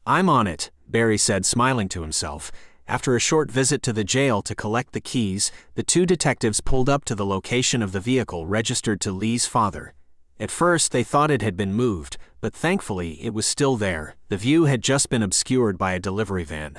"I'm on it," Barry said, smiling to himself. After a short visit to the jail to collect the keys, the 2 detectives pulled up to the location of the vehicle registered to Lee's father. At first they thought it had been moved, but thankfully it was still there. The view had just been obscured by a delivery van.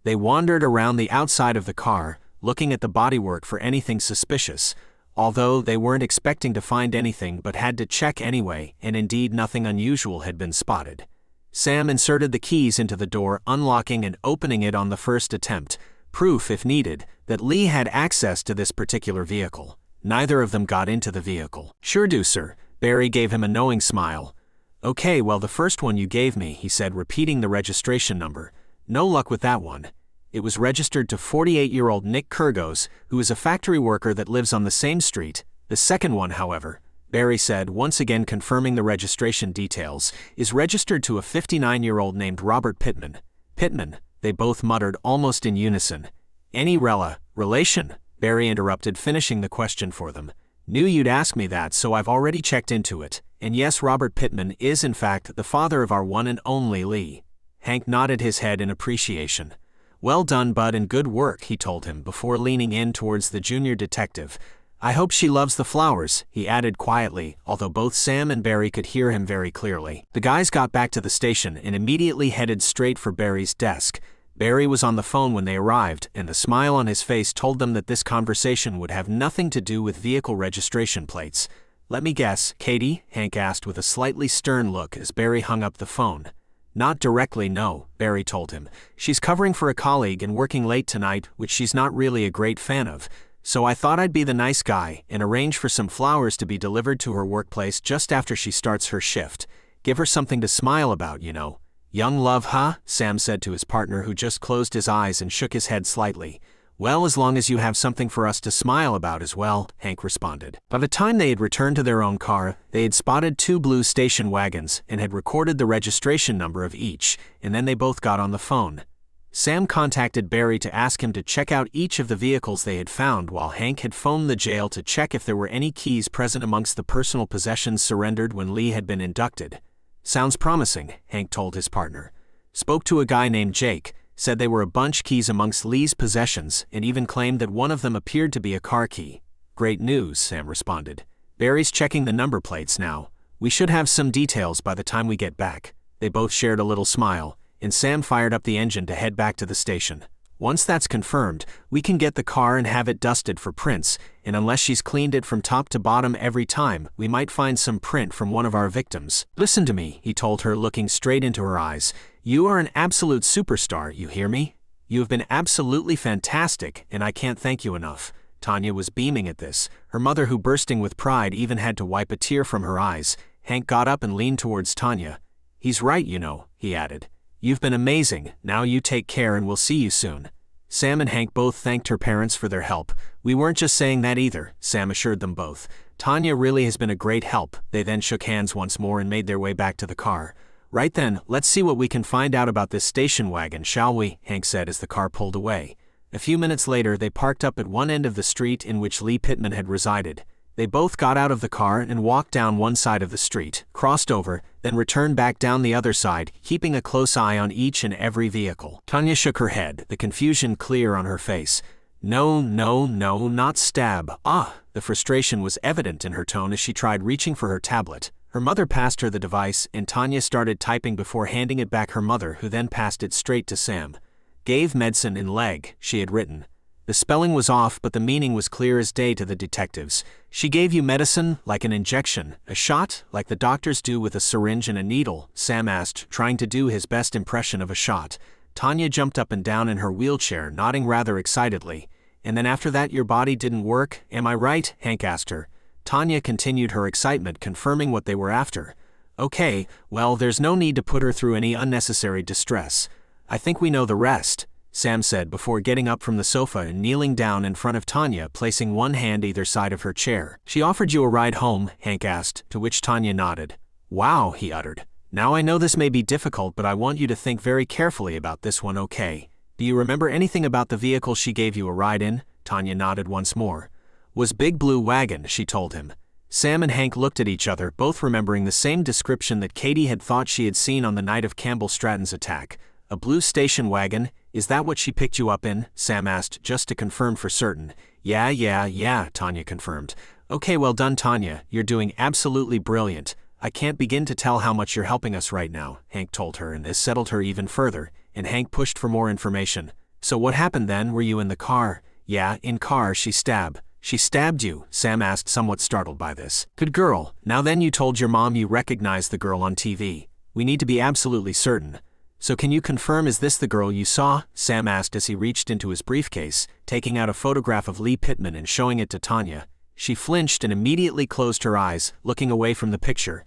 They wandered around the outside of the car, looking at the bodywork for anything suspicious, although they weren't expecting to find anything but had to check anyway, and indeed nothing unusual had been spotted. Sam inserted the keys into the door, unlocking and opening it on the first attempt, proof, if needed, that Lee had access to this particular vehicle. Neither of them got into the vehicle. "Sure do, sir." Barry gave him a knowing smile. "Okay, well, the first one you gave me," he said, repeating the registration number. "No luck with that one. It was registered to 48-year-old Nick Kurgos, who is a factory worker that lives on the same street. The second one, however, Barry said, once again confirming the registration details, is registered to a 59-year-old named Robert Pittman. Pittman, they both muttered almost in unison. Any relation? Barry interrupted, finishing the question for them. Knew you'd ask me that, so I've already checked into it. And yes, Robert Pittman is in fact the father of our one and only Lee. Hank nodded his head in appreciation. Well done, bud, and good work, he told him before leaning in towards the junior detective. I hope she loves the flowers, he added quietly, although both Sam and Barry could hear him very clearly. The guys got back to the station and immediately headed straight for Barry's desk. Barry was on the phone when they arrived, and the smile on his face told them that this conversation would have nothing to do with vehicle registration plates. Let me guess, Katie? Hank asked with a slightly stern look as Barry hung up the phone. Not directly, no, Barry told him. She's covering for a colleague and working late tonight, which she's not really a great fan of. So I thought I'd be the nice guy and arrange for some flowers to be delivered to her workplace just after she starts her shift. Give her something to smile about, you know. Young love, huh? Sam said to his partner, who just closed his eyes and shook his head slightly. Well, as long as you have something for us to smile about as well, Hank responded. By the time they had returned to their own car, they had spotted 2 blue station wagons and had recorded the registration number of each, and then they both got on the phone. Sam contacted Barry to ask him to check out each of the vehicles they had found, while Hank had phoned the jail to check if there were any keys present amongst the personal possessions surrendered when Lee had been inducted. Sounds promising, Hank told his partner. Spoke to a guy named Jake, said they were a bunch keys amongst Lee's possessions, and even claimed that one of them appeared to be a car key. Great news, Sam responded. Barry's checking the number plates now. We should have some details by the time we get back. They both shared a little smile, and Sam fired up the engine to head back to the station. Once that's confirmed, we can get the car and have it dusted for prints, and unless she's cleaned it from top to bottom every time, we might find some print from one of our victims. Listen to me, he told her, looking straight into her eyes. You are an absolute superstar, you hear me? You have been absolutely fantastic, and I can't thank you enough. Tanya was beaming at this, her mother, who, bursting with pride, even had to wipe a tear from her eyes. Hank got up and leaned towards Tanya. He's right, you know, he added. You've been amazing, now you take care and we'll see you soon. Sam and Hank both thanked her parents for their help. We weren't just saying that either, Sam assured them both. Tanya really has been a great help. They then shook hands once more and made their way back to the car. Right then, let's see what we can find out about this station wagon, shall we? Hank said as the car pulled away. A few minutes later, they parked up at one end of the street in which Lee Pittman had resided. They both got out of the car and walked down one side of the street, crossed over, then returned back down the other side, keeping a close eye on each and every vehicle. Tanya shook her head, the confusion clear on her face. No, not stab. The frustration was evident in her tone as she tried reaching for her tablet. Her mother passed her the device, and Tanya started typing before handing it back her mother, who then passed it straight to Sam. Gave medicine in leg, she had written. The spelling was off, but the meaning was clear as day to the detectives. She gave you medicine, like an injection, a shot, like the doctors do with a syringe and a needle, Sam asked, trying to do his best impression of a shot. Tanya jumped up and down in her wheelchair, nodding rather excitedly. And then after that your body didn't work, am I right? Hank asked her. Tanya continued her excitement, confirming what they were after. Okay, well, there's no need to put her through any unnecessary distress. I think we know the rest, Sam said before getting up from the sofa and kneeling down in front of Tanya, placing one hand either side of her chair. She offered you a ride home, Hank asked, to which Tanya nodded. Wow, he uttered. Now I know this may be difficult, but I want you to think very carefully about this one, okay? Do you remember anything about the vehicle she gave you a ride in? Tanya nodded once more. Was big blue wagon, she told him. Sam and Hank looked at each other, both remembering the same description that Katie had thought she had seen on the night of Campbell Stratton's attack. A blue station wagon, is that what she picked you up in? Sam asked, just to confirm for certain. Yeah, Tanya confirmed. Okay, well done, Tanya, you're doing absolutely brilliant. I can't begin to tell how much you're helping us right now, Hank told her, and this settled her even further, and Hank pushed for more information. So what happened then? Were you in the car? Yeah, in car. She stabbed you, Sam asked, somewhat startled by this. Good girl. Now then, you told your mom you recognized the girl on TV. We need to be absolutely certain. So can you confirm, is this the girl you saw? Sam asked as he reached into his briefcase, taking out a photograph of Lee Pittman and showing it to Tanya. She flinched and immediately closed her eyes, looking away from the picture.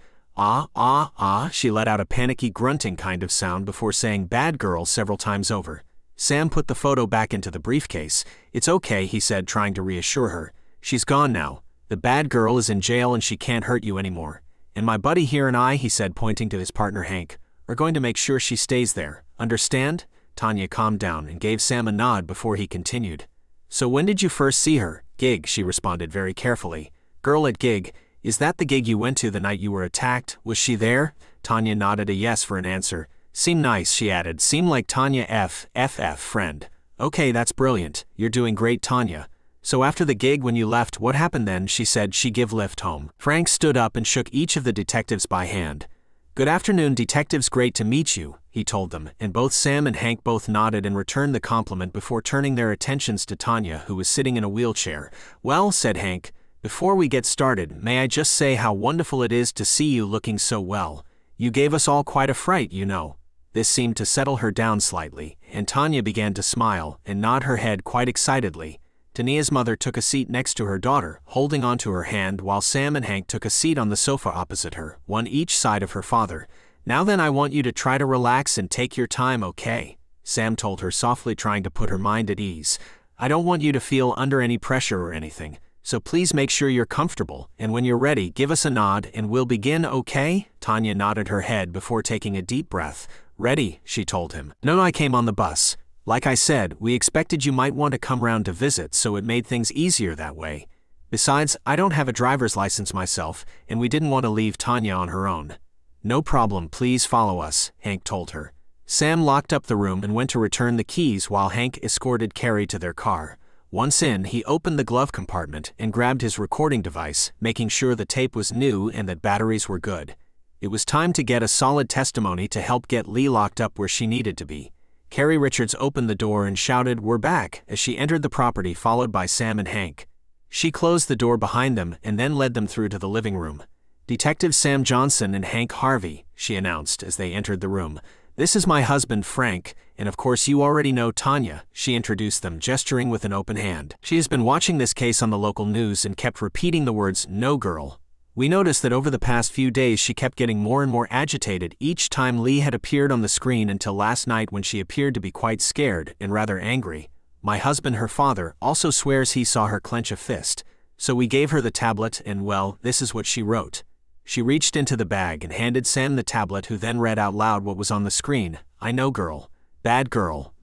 She let out a panicky grunting kind of sound before saying bad girl several times over. Sam put the photo back into the briefcase. It's okay, he said, trying to reassure her. She's gone now. The bad girl is in jail and she can't hurt you anymore. And my buddy here and I, he said, pointing to his partner Hank, are going to make sure she stays there. Understand? Tanya calmed down and gave Sam a nod before he continued. So when did you first see her? Gig, she responded very carefully. Girl at Gig, is that the gig you went to the night you were attacked? Was she there? Tanya nodded a yes for an answer. Seem nice, she added. Seem like Tanya FFF friend. Okay, that's brilliant. You're doing great, Tanya. So after the gig when you left, what happened then? She said she give lift home. Frank stood up and shook each of the detectives by hand. Good afternoon, detectives, great to meet you, he told them, and both Sam and Hank both nodded and returned the compliment before turning their attentions to Tanya, who was sitting in a wheelchair. Well, said Hank, before we get started, may I just say how wonderful it is to see you looking so well. You gave us all quite a fright, you know. This seemed to settle her down slightly, and Tanya began to smile and nod her head quite excitedly. Tania's mother took a seat next to her daughter, holding onto her hand, while Sam and Hank took a seat on the sofa opposite her, one each side of her father. Now then, I want you to try to relax and take your time, okay? Sam told her softly, trying to put her mind at ease. I don't want you to feel under any pressure or anything, so please make sure you're comfortable, and when you're ready, give us a nod and we'll begin, okay? Tanya nodded her head before taking a deep breath. Ready, she told him. No, I came on the bus. Like I said, we expected you might want to come round to visit, so it made things easier that way. Besides, I don't have a driver's license myself, and we didn't want to leave Tanya on her own. No problem, please follow us, Hank told her. Sam locked up the room and went to return the keys while Hank escorted Carrie to their car. Once in, he opened the glove compartment and grabbed his recording device, making sure the tape was new and that batteries were good. It was time to get a solid testimony to help get Lee locked up where she needed to be. Carrie Richards opened the door and shouted, "We're back," as she entered the property, followed by Sam and Hank. She closed the door behind them and then led them through to the living room. Detective Sam Johnson and Hank Harvey, she announced as they entered the room. This is my husband, Frank, and of course you already know Tanya, she introduced them, gesturing with an open hand. She has been watching this case on the local news and kept repeating the words, "No girl." We noticed that over the past few days she kept getting more and more agitated each time Lee had appeared on the screen, until last night when she appeared to be quite scared and rather angry. My husband, her father, also swears he saw her clench a fist. So we gave her the tablet and, well, this is what she wrote. She reached into the bag and handed Sam the tablet, who then read out loud what was on the screen. I know girl. Bad girl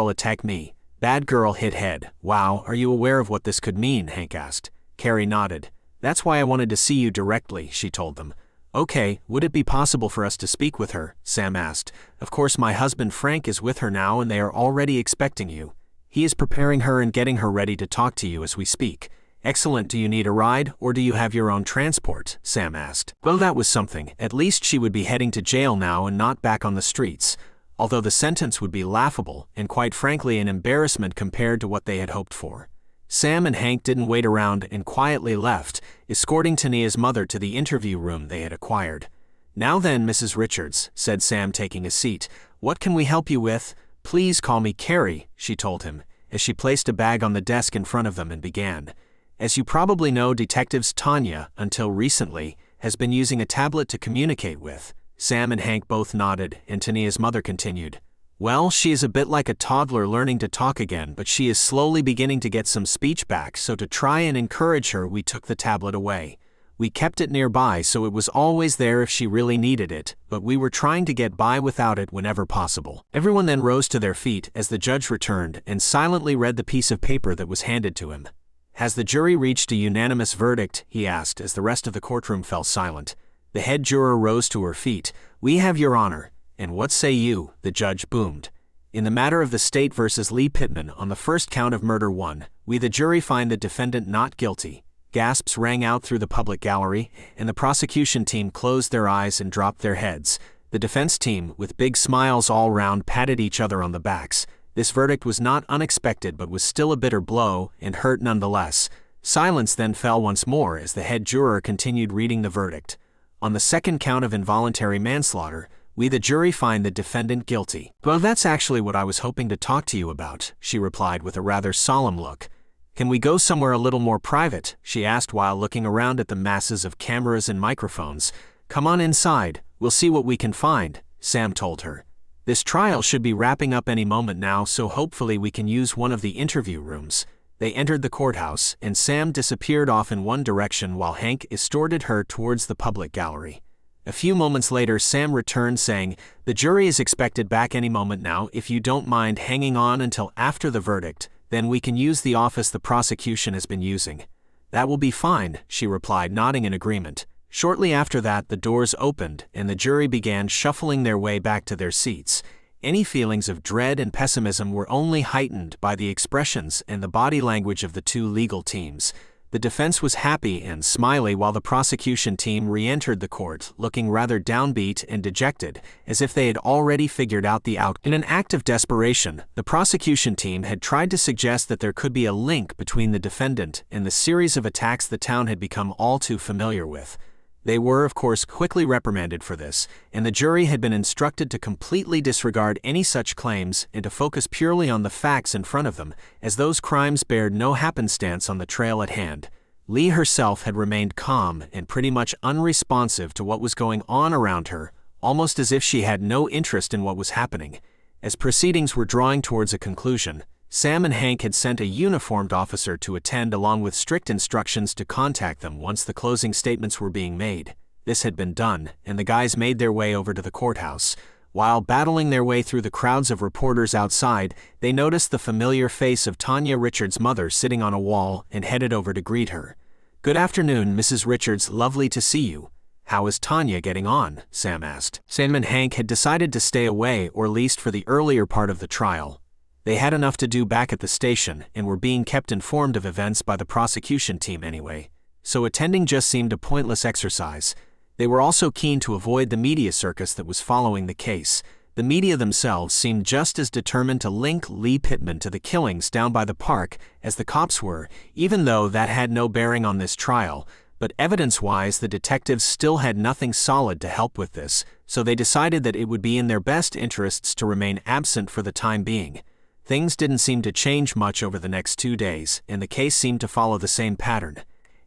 attack me. Bad girl hit head. Wow, are you aware of what this could mean? Hank asked. Carrie nodded. That's why I wanted to see you directly, she told them. Okay, would it be possible for us to speak with her? Sam asked. Of course, my husband Frank is with her now and they are already expecting you. He is preparing her and getting her ready to talk to you as we speak. Excellent. Do you need a ride, or do you have your own transport? Sam asked. Well, that was something. At least she would be heading to jail now and not back on the streets. Although the sentence would be laughable and quite frankly an embarrassment compared to what they had hoped for. Sam and Hank didn't wait around and quietly left, escorting Tania's mother to the interview room they had acquired. Now then, Mrs. Richards, said Sam, taking a seat, what can we help you with? Please call me Carrie, she told him, as she placed a bag on the desk in front of them and began. As you probably know, detectives, Tanya, until recently, has been using a tablet to communicate with. Sam and Hank both nodded, and Tania's mother continued. Well, she is a bit like a toddler learning to talk again, but she is slowly beginning to get some speech back, so to try and encourage her, we took the tablet away. We kept it nearby so it was always there if she really needed it, but we were trying to get by without it whenever possible. Everyone then rose to their feet as the judge returned and silently read the piece of paper that was handed to him. Has the jury reached a unanimous verdict? He asked as the rest of the courtroom fell silent. The head juror rose to her feet. We have, Your Honor. And what say you? The judge boomed. In the matter of the state versus Lee Pittman on the first count of murder 1, we the jury find the defendant not guilty. Gasps rang out through the public gallery, and the prosecution team closed their eyes and dropped their heads. The defense team, with big smiles all round, patted each other on the backs. This verdict was not unexpected but was still a bitter blow and hurt nonetheless. Silence then fell once more as the head juror continued reading the verdict. On the second count of involuntary manslaughter, we the jury find the defendant guilty. Well, that's actually what I was hoping to talk to you about, she replied with a rather solemn look. Can we go somewhere a little more private? She asked while looking around at the masses of cameras and microphones. Come on inside, we'll see what we can find, Sam told her. This trial should be wrapping up any moment now, so hopefully we can use one of the interview rooms. They entered the courthouse, and Sam disappeared off in one direction while Hank escorted her towards the public gallery. A few moments later, Sam returned saying, "The jury is expected back any moment now. If you don't mind hanging on until after the verdict, then we can use the office the prosecution has been using." "That will be fine," she replied, nodding in agreement. Shortly after that, the doors opened, and the jury began shuffling their way back to their seats. Any feelings of dread and pessimism were only heightened by the expressions and the body language of the two legal teams. The defense was happy and smiley while the prosecution team re-entered the court, looking rather downbeat and dejected, as if they had already figured out the outcome. In an act of desperation, the prosecution team had tried to suggest that there could be a link between the defendant and the series of attacks the town had become all too familiar with. They were, of course, quickly reprimanded for this, and the jury had been instructed to completely disregard any such claims and to focus purely on the facts in front of them, as those crimes bared no happenstance on the trail at hand. Lee herself had remained calm and pretty much unresponsive to what was going on around her, almost as if she had no interest in what was happening. As proceedings were drawing towards a conclusion, Sam and Hank had sent a uniformed officer to attend along with strict instructions to contact them once the closing statements were being made. This had been done, and the guys made their way over to the courthouse. While battling their way through the crowds of reporters outside, they noticed the familiar face of Tanya Richards' mother sitting on a wall and headed over to greet her. "Good afternoon, Mrs. Richards, lovely to see you. How is Tanya getting on?" Sam asked. Sam and Hank had decided to stay away, or at least for the earlier part of the trial. They had enough to do back at the station and were being kept informed of events by the prosecution team anyway, so attending just seemed a pointless exercise. They were also keen to avoid the media circus that was following the case. The media themselves seemed just as determined to link Lee Pittman to the killings down by the park as the cops were, even though that had no bearing on this trial. But evidence-wise, the detectives still had nothing solid to help with this, so they decided that it would be in their best interests to remain absent for the time being. Things didn't seem to change much over the next 2 days, and the case seemed to follow the same pattern.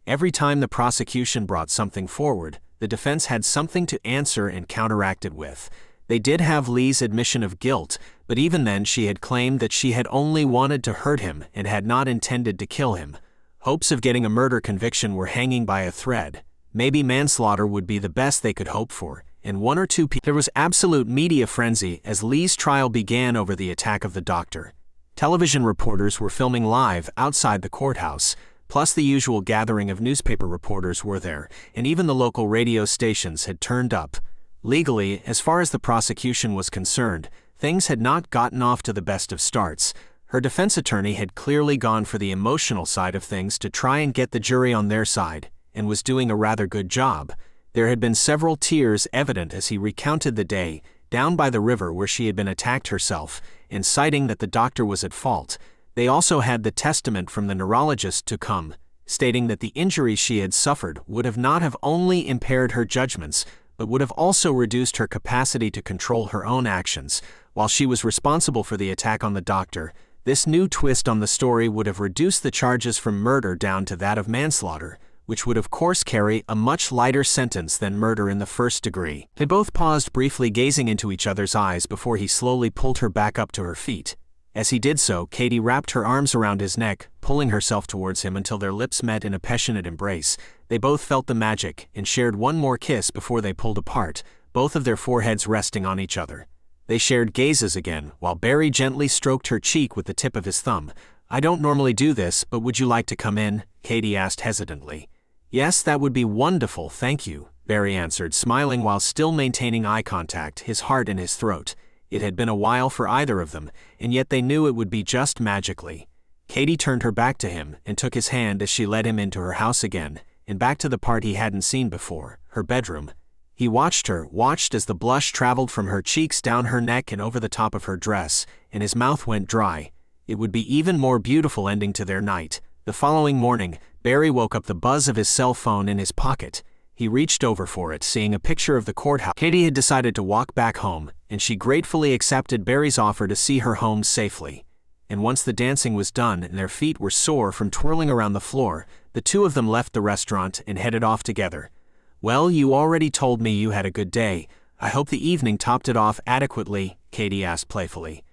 Every time the prosecution brought something forward, the defense had something to answer and counteract it with. They did have Lee's admission of guilt, but even then she had claimed that she had only wanted to hurt him and had not intended to kill him. Hopes of getting a murder conviction were hanging by a thread. Maybe manslaughter would be the best they could hope for, and one or two people. There was absolute media frenzy as Lee's trial began over the attack of the doctor. Television reporters were filming live outside the courthouse, plus the usual gathering of newspaper reporters were there, and even the local radio stations had turned up. Legally, as far as the prosecution was concerned, things had not gotten off to the best of starts. Her defense attorney had clearly gone for the emotional side of things to try and get the jury on their side, and was doing a rather good job. There had been several tears evident as he recounted the day down by the river where she had been attacked herself, and citing that the doctor was at fault. They also had the testament from the neurologist to come, stating that the injuries she had suffered would have not have only impaired her judgments, but would have also reduced her capacity to control her own actions. While she was responsible for the attack on the doctor, this new twist on the story would have reduced the charges from murder down to that of manslaughter, which would of course carry a much lighter sentence than murder in the first degree. They both paused briefly, gazing into each other's eyes before he slowly pulled her back up to her feet. As he did so, Katie wrapped her arms around his neck, pulling herself towards him until their lips met in a passionate embrace. They both felt the magic and shared one more kiss before they pulled apart, both of their foreheads resting on each other. They shared gazes again, while Barry gently stroked her cheek with the tip of his thumb. "I don't normally do this, but would you like to come in?" Katie asked hesitantly. "Yes, that would be wonderful, thank you," Barry answered, smiling while still maintaining eye contact, his heart in his throat. It had been a while for either of them, and yet they knew it would be just magically. Katie turned her back to him and took his hand as she led him into her house again, and back to the part he hadn't seen before, her bedroom. He watched as the blush traveled from her cheeks down her neck and over the top of her dress, and his mouth went dry. It would be even more beautiful ending to their night. The following morning, Barry woke up the buzz of his cell phone in his pocket. He reached over for it, seeing a picture of the courthouse. Katie had decided to walk back home, and she gratefully accepted Barry's offer to see her home safely. And once the dancing was done and their feet were sore from twirling around the floor, the two of them left the restaurant and headed off together. "Well, you already told me you had a good day. I hope the evening topped it off adequately," Katie asked playfully.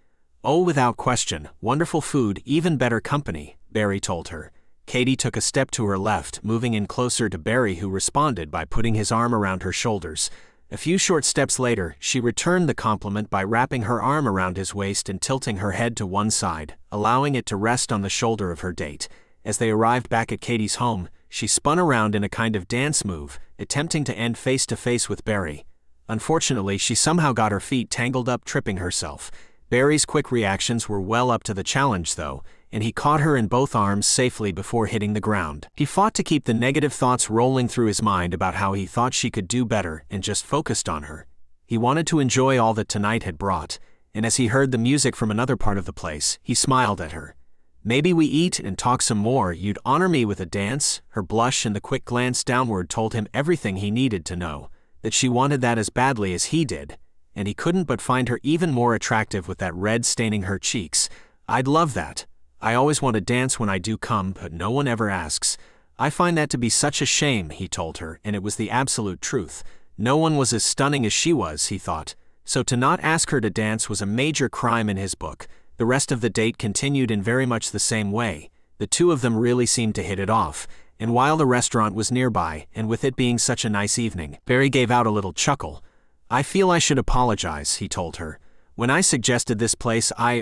Oh, without question, wonderful food, even better company, Barry told her. Katie took a step to her left, moving in closer to Barry, who responded by putting his arm around her shoulders. A few short steps later, she returned the compliment by wrapping her arm around his waist and tilting her head to one side, allowing it to rest on the shoulder of her date. As they arrived back at Katie's home, she spun around in a kind of dance move, attempting to end face-to-face with Barry. Unfortunately, she somehow got her feet tangled up, tripping herself. Barry's quick reactions were well up to the challenge, though, and he caught her in both arms safely before hitting the ground. He fought to keep the negative thoughts rolling through his mind about how he thought she could do better and just focused on her. He wanted to enjoy all that tonight had brought, and as he heard the music from another part of the place, he smiled at her. Maybe we eat and talk some more, you'd honor me with a dance? Her blush and the quick glance downward told him everything he needed to know, that she wanted that as badly as he did, and he couldn't but find her even more attractive with that red staining her cheeks. I'd love that. I always want to dance when I do come, but no one ever asks. I find that to be such a shame, he told her, and it was the absolute truth. No one was as stunning as she was, he thought. So to not ask her to dance was a major crime in his book. The rest of the date continued in very much the same way. The two of them really seemed to hit it off, and while the restaurant was nearby, and with it being such a nice evening, Barry gave out a little chuckle. I feel I should apologize, he told her. When I suggested this place, I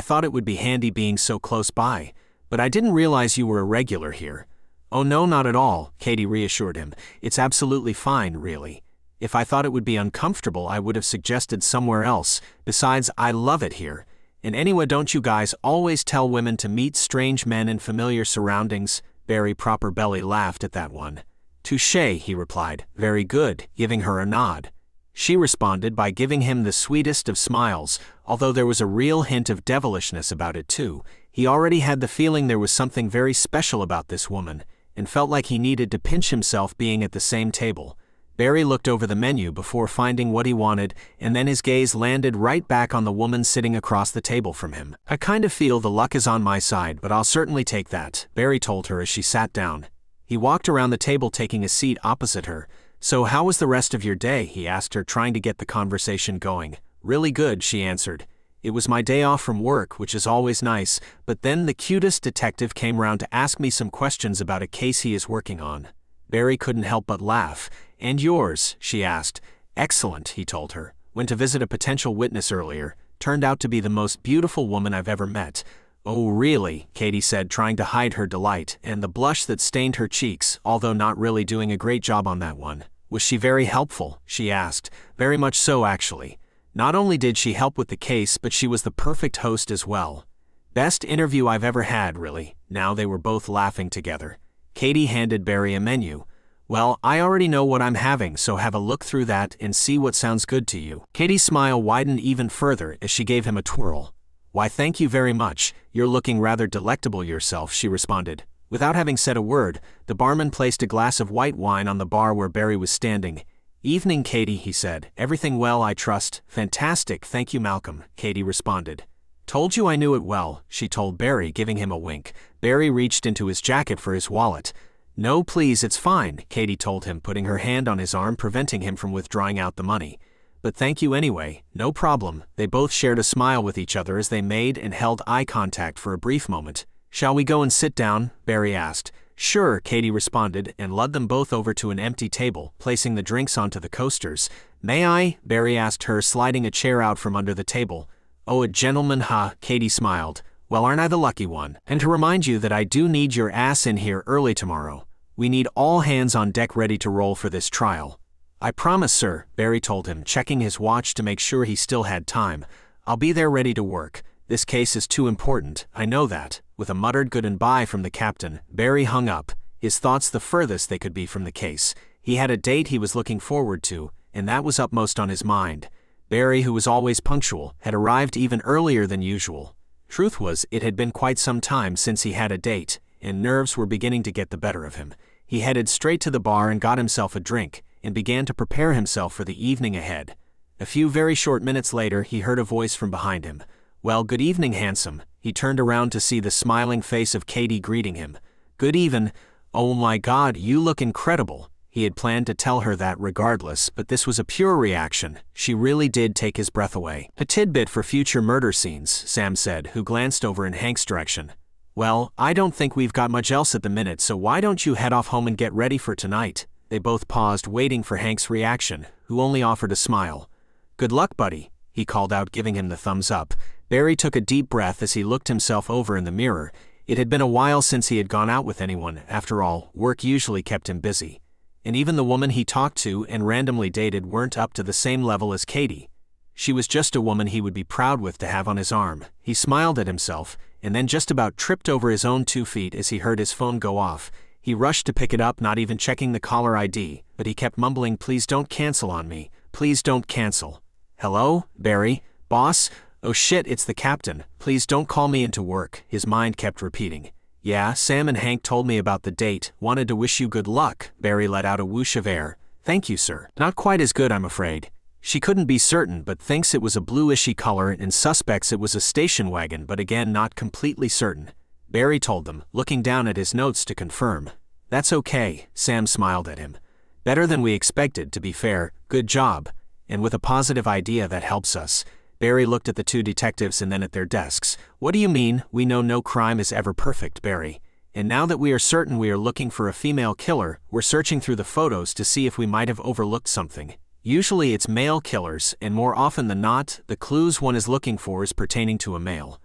thought it would be handy being so close by, but I didn't realize you were a regular here. Oh no, not at all, Katie reassured him. It's absolutely fine, really. If I thought it would be uncomfortable, I would have suggested somewhere else. Besides, I love it here. And anyway, don't you guys always tell women to meet strange men in familiar surroundings? Barry proper belly laughed at that one. Touché, he replied. Very good, giving her a nod. She responded by giving him the sweetest of smiles, although there was a real hint of devilishness about it too. He already had the feeling there was something very special about this woman, and felt like he needed to pinch himself being at the same table. Barry looked over the menu before finding what he wanted, and then his gaze landed right back on the woman sitting across the table from him. I kind of feel the luck is on my side, but I'll certainly take that, Barry told her as she sat down. He walked around the table, taking a seat opposite her. So how was the rest of your day? He asked her, trying to get the conversation going. Really good, she answered. It was my day off from work, which is always nice, but then the cutest detective came round to ask me some questions about a case he is working on. Barry couldn't help but laugh. And yours? She asked. Excellent, he told her. Went to visit a potential witness earlier. Turned out to be the most beautiful woman I've ever met. Oh, really? Katie said, trying to hide her delight, and the blush that stained her cheeks, although not really doing a great job on that one. Was she very helpful? She asked. Very much so, actually. Not only did she help with the case, but she was the perfect host as well. Best interview I've ever had, really. Now they were both laughing together. Katie handed Barry a menu. Well, I already know what I'm having, so have a look through that and see what sounds good to you. Katie's smile widened even further as she gave him a twirl. Why, thank you very much. You're looking rather delectable yourself, she responded. Without having said a word, the barman placed a glass of white wine on the bar where Barry was standing. Evening, Katie, he said. Everything well, I trust? Fantastic, thank you, Malcolm, Katie responded. Told you I knew it well, she told Barry, giving him a wink. Barry reached into his jacket for his wallet. No, please, it's fine, Katie told him, putting her hand on his arm, preventing him from withdrawing out the money. But thank you anyway, no problem. They both shared a smile with each other as they made and held eye contact for a brief moment. Shall we go and sit down? Barry asked. Sure, Katie responded, and led them both over to an empty table, placing the drinks onto the coasters. May I? Barry asked her, sliding a chair out from under the table. Oh, a gentleman, huh? Katie smiled. Well, aren't I the lucky one? And to remind you that I do need your ass in here early tomorrow. We need all hands on deck ready to roll for this trial. I promise, sir, Barry told him, checking his watch to make sure he still had time. I'll be there ready to work. This case is too important, I know that. With a muttered good and bye from the captain, Barry hung up, his thoughts the furthest they could be from the case. He had a date he was looking forward to, and that was upmost on his mind. Barry, who was always punctual, had arrived even earlier than usual. Truth was, it had been quite some time since he had a date, and nerves were beginning to get the better of him. He headed straight to the bar and got himself a drink, and began to prepare himself for the evening ahead. A few very short minutes later, he heard a voice from behind him. Well, good evening, handsome. He turned around to see the smiling face of Katie greeting him. Good even. Oh my God, you look incredible. He had planned to tell her that regardless, but this was a pure reaction. She really did take his breath away. A tidbit for future murder scenes, Sam said, who glanced over in Hank's direction. Well, I don't think we've got much else at the minute, so why don't you head off home and get ready for tonight? They both paused, waiting for Hank's reaction, who only offered a smile. Good luck, buddy, he called out, giving him the thumbs up. Barry took a deep breath as he looked himself over in the mirror. It had been a while since he had gone out with anyone. After all, work usually kept him busy. And even the woman he talked to and randomly dated weren't up to the same level as Katie. She was just a woman he would be proud with to have on his arm. He smiled at himself, and then just about tripped over his own 2 feet as he heard his phone go off. He rushed to pick it up, not even checking the caller ID, but he kept mumbling, "Please don't cancel on me. Please don't cancel." "Hello, Barry? Boss? Oh shit, it's the captain. Please don't call me into work," his mind kept repeating. "Yeah, Sam and Hank told me about the date, wanted to wish you good luck." Barry let out a whoosh of air. "Thank you, sir. Not quite as good, I'm afraid." She couldn't be certain, but thinks it was a bluishy color and suspects it was a station wagon, but again not completely certain. Barry told them, looking down at his notes to confirm. "That's okay," Sam smiled at him. "Better than we expected, to be fair. Good job. And with a positive idea that helps us." Barry looked at the 2 detectives and then at their desks. "What do you mean? We know no crime is ever perfect, Barry. And now that we are certain we are looking for a female killer, we're searching through the photos to see if we might have overlooked something. Usually it's male killers, and more often than not, the clues one is looking for is pertaining to a male.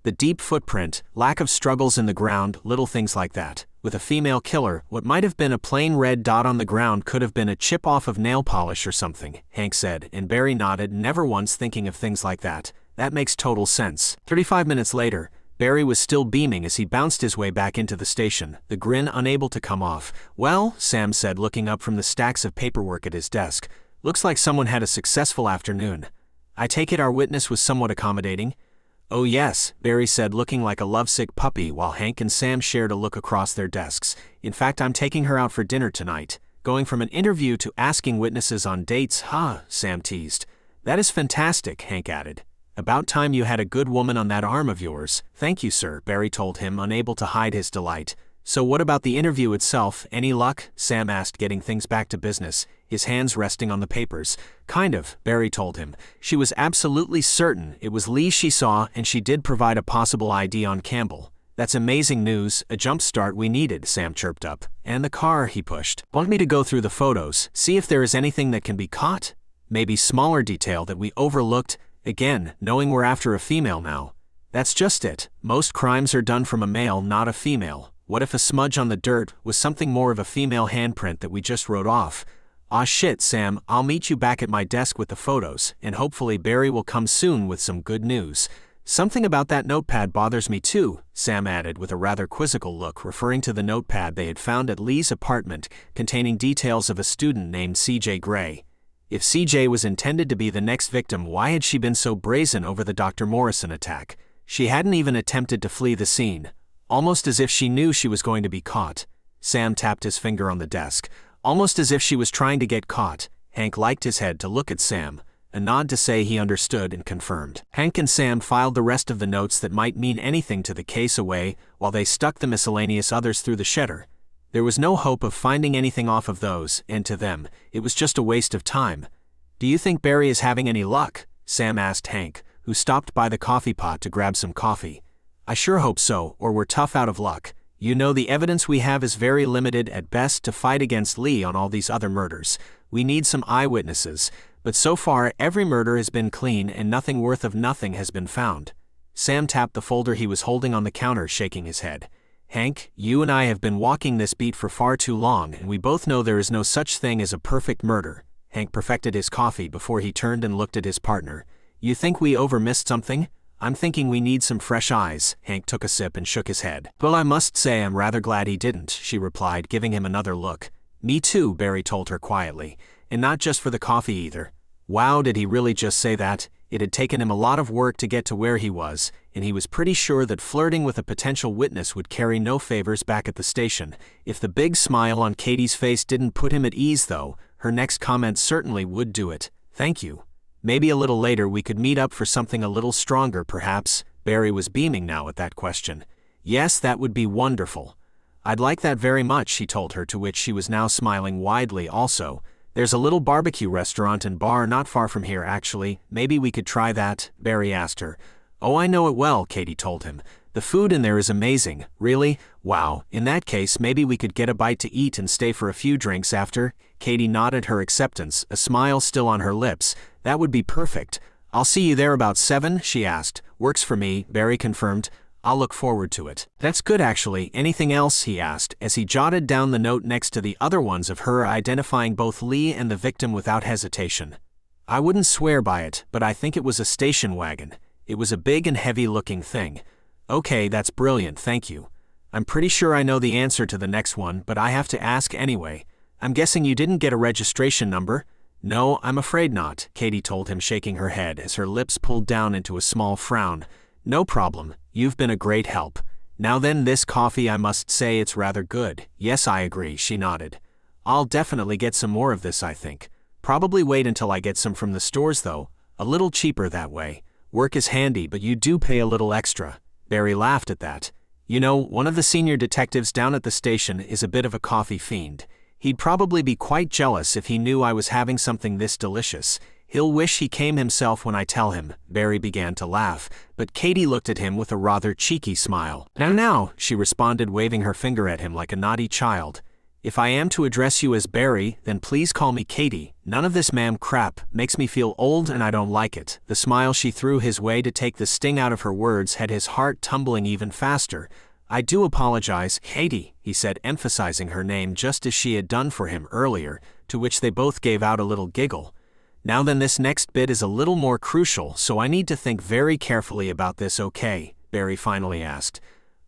The deep footprint, lack of struggles in the ground, little things like that. With a female killer, what might have been a plain red dot on the ground could have been a chip off of nail polish or something," Hank said, and Barry nodded, never once thinking of things like that. "That makes total sense." 35 minutes later, Barry was still beaming as he bounced his way back into the station, the grin unable to come off. "Well," Sam said, looking up from the stacks of paperwork at his desk, "looks like someone had a successful afternoon. I take it our witness was somewhat accommodating?" "Oh yes," Barry said, looking like a lovesick puppy while Hank and Sam shared a look across their desks. "In fact, I'm taking her out for dinner tonight." "Going from an interview to asking witnesses on dates, huh?" Sam teased. "That is fantastic," Hank added. "About time you had a good woman on that arm of yours." "Thank you, sir," Barry told him, unable to hide his delight. "So what about the interview itself? Any luck?" Sam asked, getting things back to business, his hands resting on the papers. "Kind of," Barry told him. "She was absolutely certain it was Lee she saw, and she did provide a possible ID on Campbell." "That's amazing news, a jump start we needed," Sam chirped up. "And the car," he pushed. "Want me to go through the photos, see if there is anything that can be caught? Maybe smaller detail that we overlooked? Again, knowing we're after a female now." "That's just it. Most crimes are done from a male, not a female. What if a smudge on the dirt was something more of a female handprint that we just wrote off?" "Aw shit, Sam, I'll meet you back at my desk with the photos, and hopefully Barry will come soon with some good news." "Something about that notepad bothers me too," Sam added with a rather quizzical look, referring to the notepad they had found at Lee's apartment, containing details of a student named C.J. Gray. If C.J. was intended to be the next victim, why had she been so brazen over the Dr. Morrison attack? She hadn't even attempted to flee the scene. Almost as if she knew she was going to be caught. Sam tapped his finger on the desk. Almost as if she was trying to get caught. Hank liked his head to look at Sam, a nod to say he understood and confirmed. Hank and Sam filed the rest of the notes that might mean anything to the case away while they stuck the miscellaneous others through the shedder. There was no hope of finding anything off of those, and to them, it was just a waste of time. "Do you think Barry is having any luck?" Sam asked Hank, who stopped by the coffee pot to grab some coffee. "I sure hope so, or we're tough out of luck. You know, the evidence we have is very limited at best to fight against Lee on all these other murders. We need some eyewitnesses, but so far every murder has been clean and nothing worth of nothing has been found." Sam tapped the folder he was holding on the counter, shaking his head. "Hank, you and I have been walking this beat for far too long, and we both know there is no such thing as a perfect murder." Hank perfected his coffee before he turned and looked at his partner. "You think we overmissed something?" "I'm thinking we need some fresh eyes." Hank took a sip and shook his head. "Well, I must say I'm rather glad he didn't," she replied, giving him another look. "Me too," Barry told her quietly. "And not just for the coffee either." Wow, did he really just say that? It had taken him a lot of work to get to where he was, and he was pretty sure that flirting with a potential witness would carry no favors back at the station. If the big smile on Katie's face didn't put him at ease though, her next comment certainly would do it. "Thank you. Maybe a little later we could meet up for something a little stronger perhaps." Barry was beaming now at that question. "Yes, that would be wonderful." I'd like that very much, he told her, to which she was now smiling widely also. There's a little barbecue restaurant and bar not far from here actually, maybe we could try that, Barry asked her. Oh, I know it well, Katie told him. The food in there is amazing. Really? Wow, in that case maybe we could get a bite to eat and stay for a few drinks after? Katie nodded her acceptance, a smile still on her lips. That would be perfect. I'll see you there about 7, she asked. Works for me, Barry confirmed. I'll look forward to it. That's good actually. Anything else? He asked, as he jotted down the note next to the other ones of her identifying both Lee and the victim without hesitation. I wouldn't swear by it, but I think it was a station wagon. It was a big and heavy-looking thing. Okay, that's brilliant, thank you. I'm pretty sure I know the answer to the next one, but I have to ask anyway. I'm guessing you didn't get a registration number? No, I'm afraid not, Katie told him, shaking her head as her lips pulled down into a small frown. No problem. You've been a great help. Now then, this coffee, I must say it's rather good. Yes, I agree, she nodded. I'll definitely get some more of this, I think. Probably wait until I get some from the stores though. A little cheaper that way. Work is handy, but you do pay a little extra. Barry laughed at that. You know, one of the senior detectives down at the station is a bit of a coffee fiend. He'd probably be quite jealous if he knew I was having something this delicious. He'll wish he came himself when I tell him. Barry began to laugh, but Katie looked at him with a rather cheeky smile. Now, she responded, waving her finger at him like a naughty child. If I am to address you as Barry, then please call me Katie. None of this ma'am crap makes me feel old and I don't like it. The smile she threw his way to take the sting out of her words had his heart tumbling even faster. I do apologize, Katie, he said, emphasizing her name just as she had done for him earlier, to which they both gave out a little giggle. Now then, this next bit is a little more crucial, so I need to think very carefully about this, okay? Barry finally asked.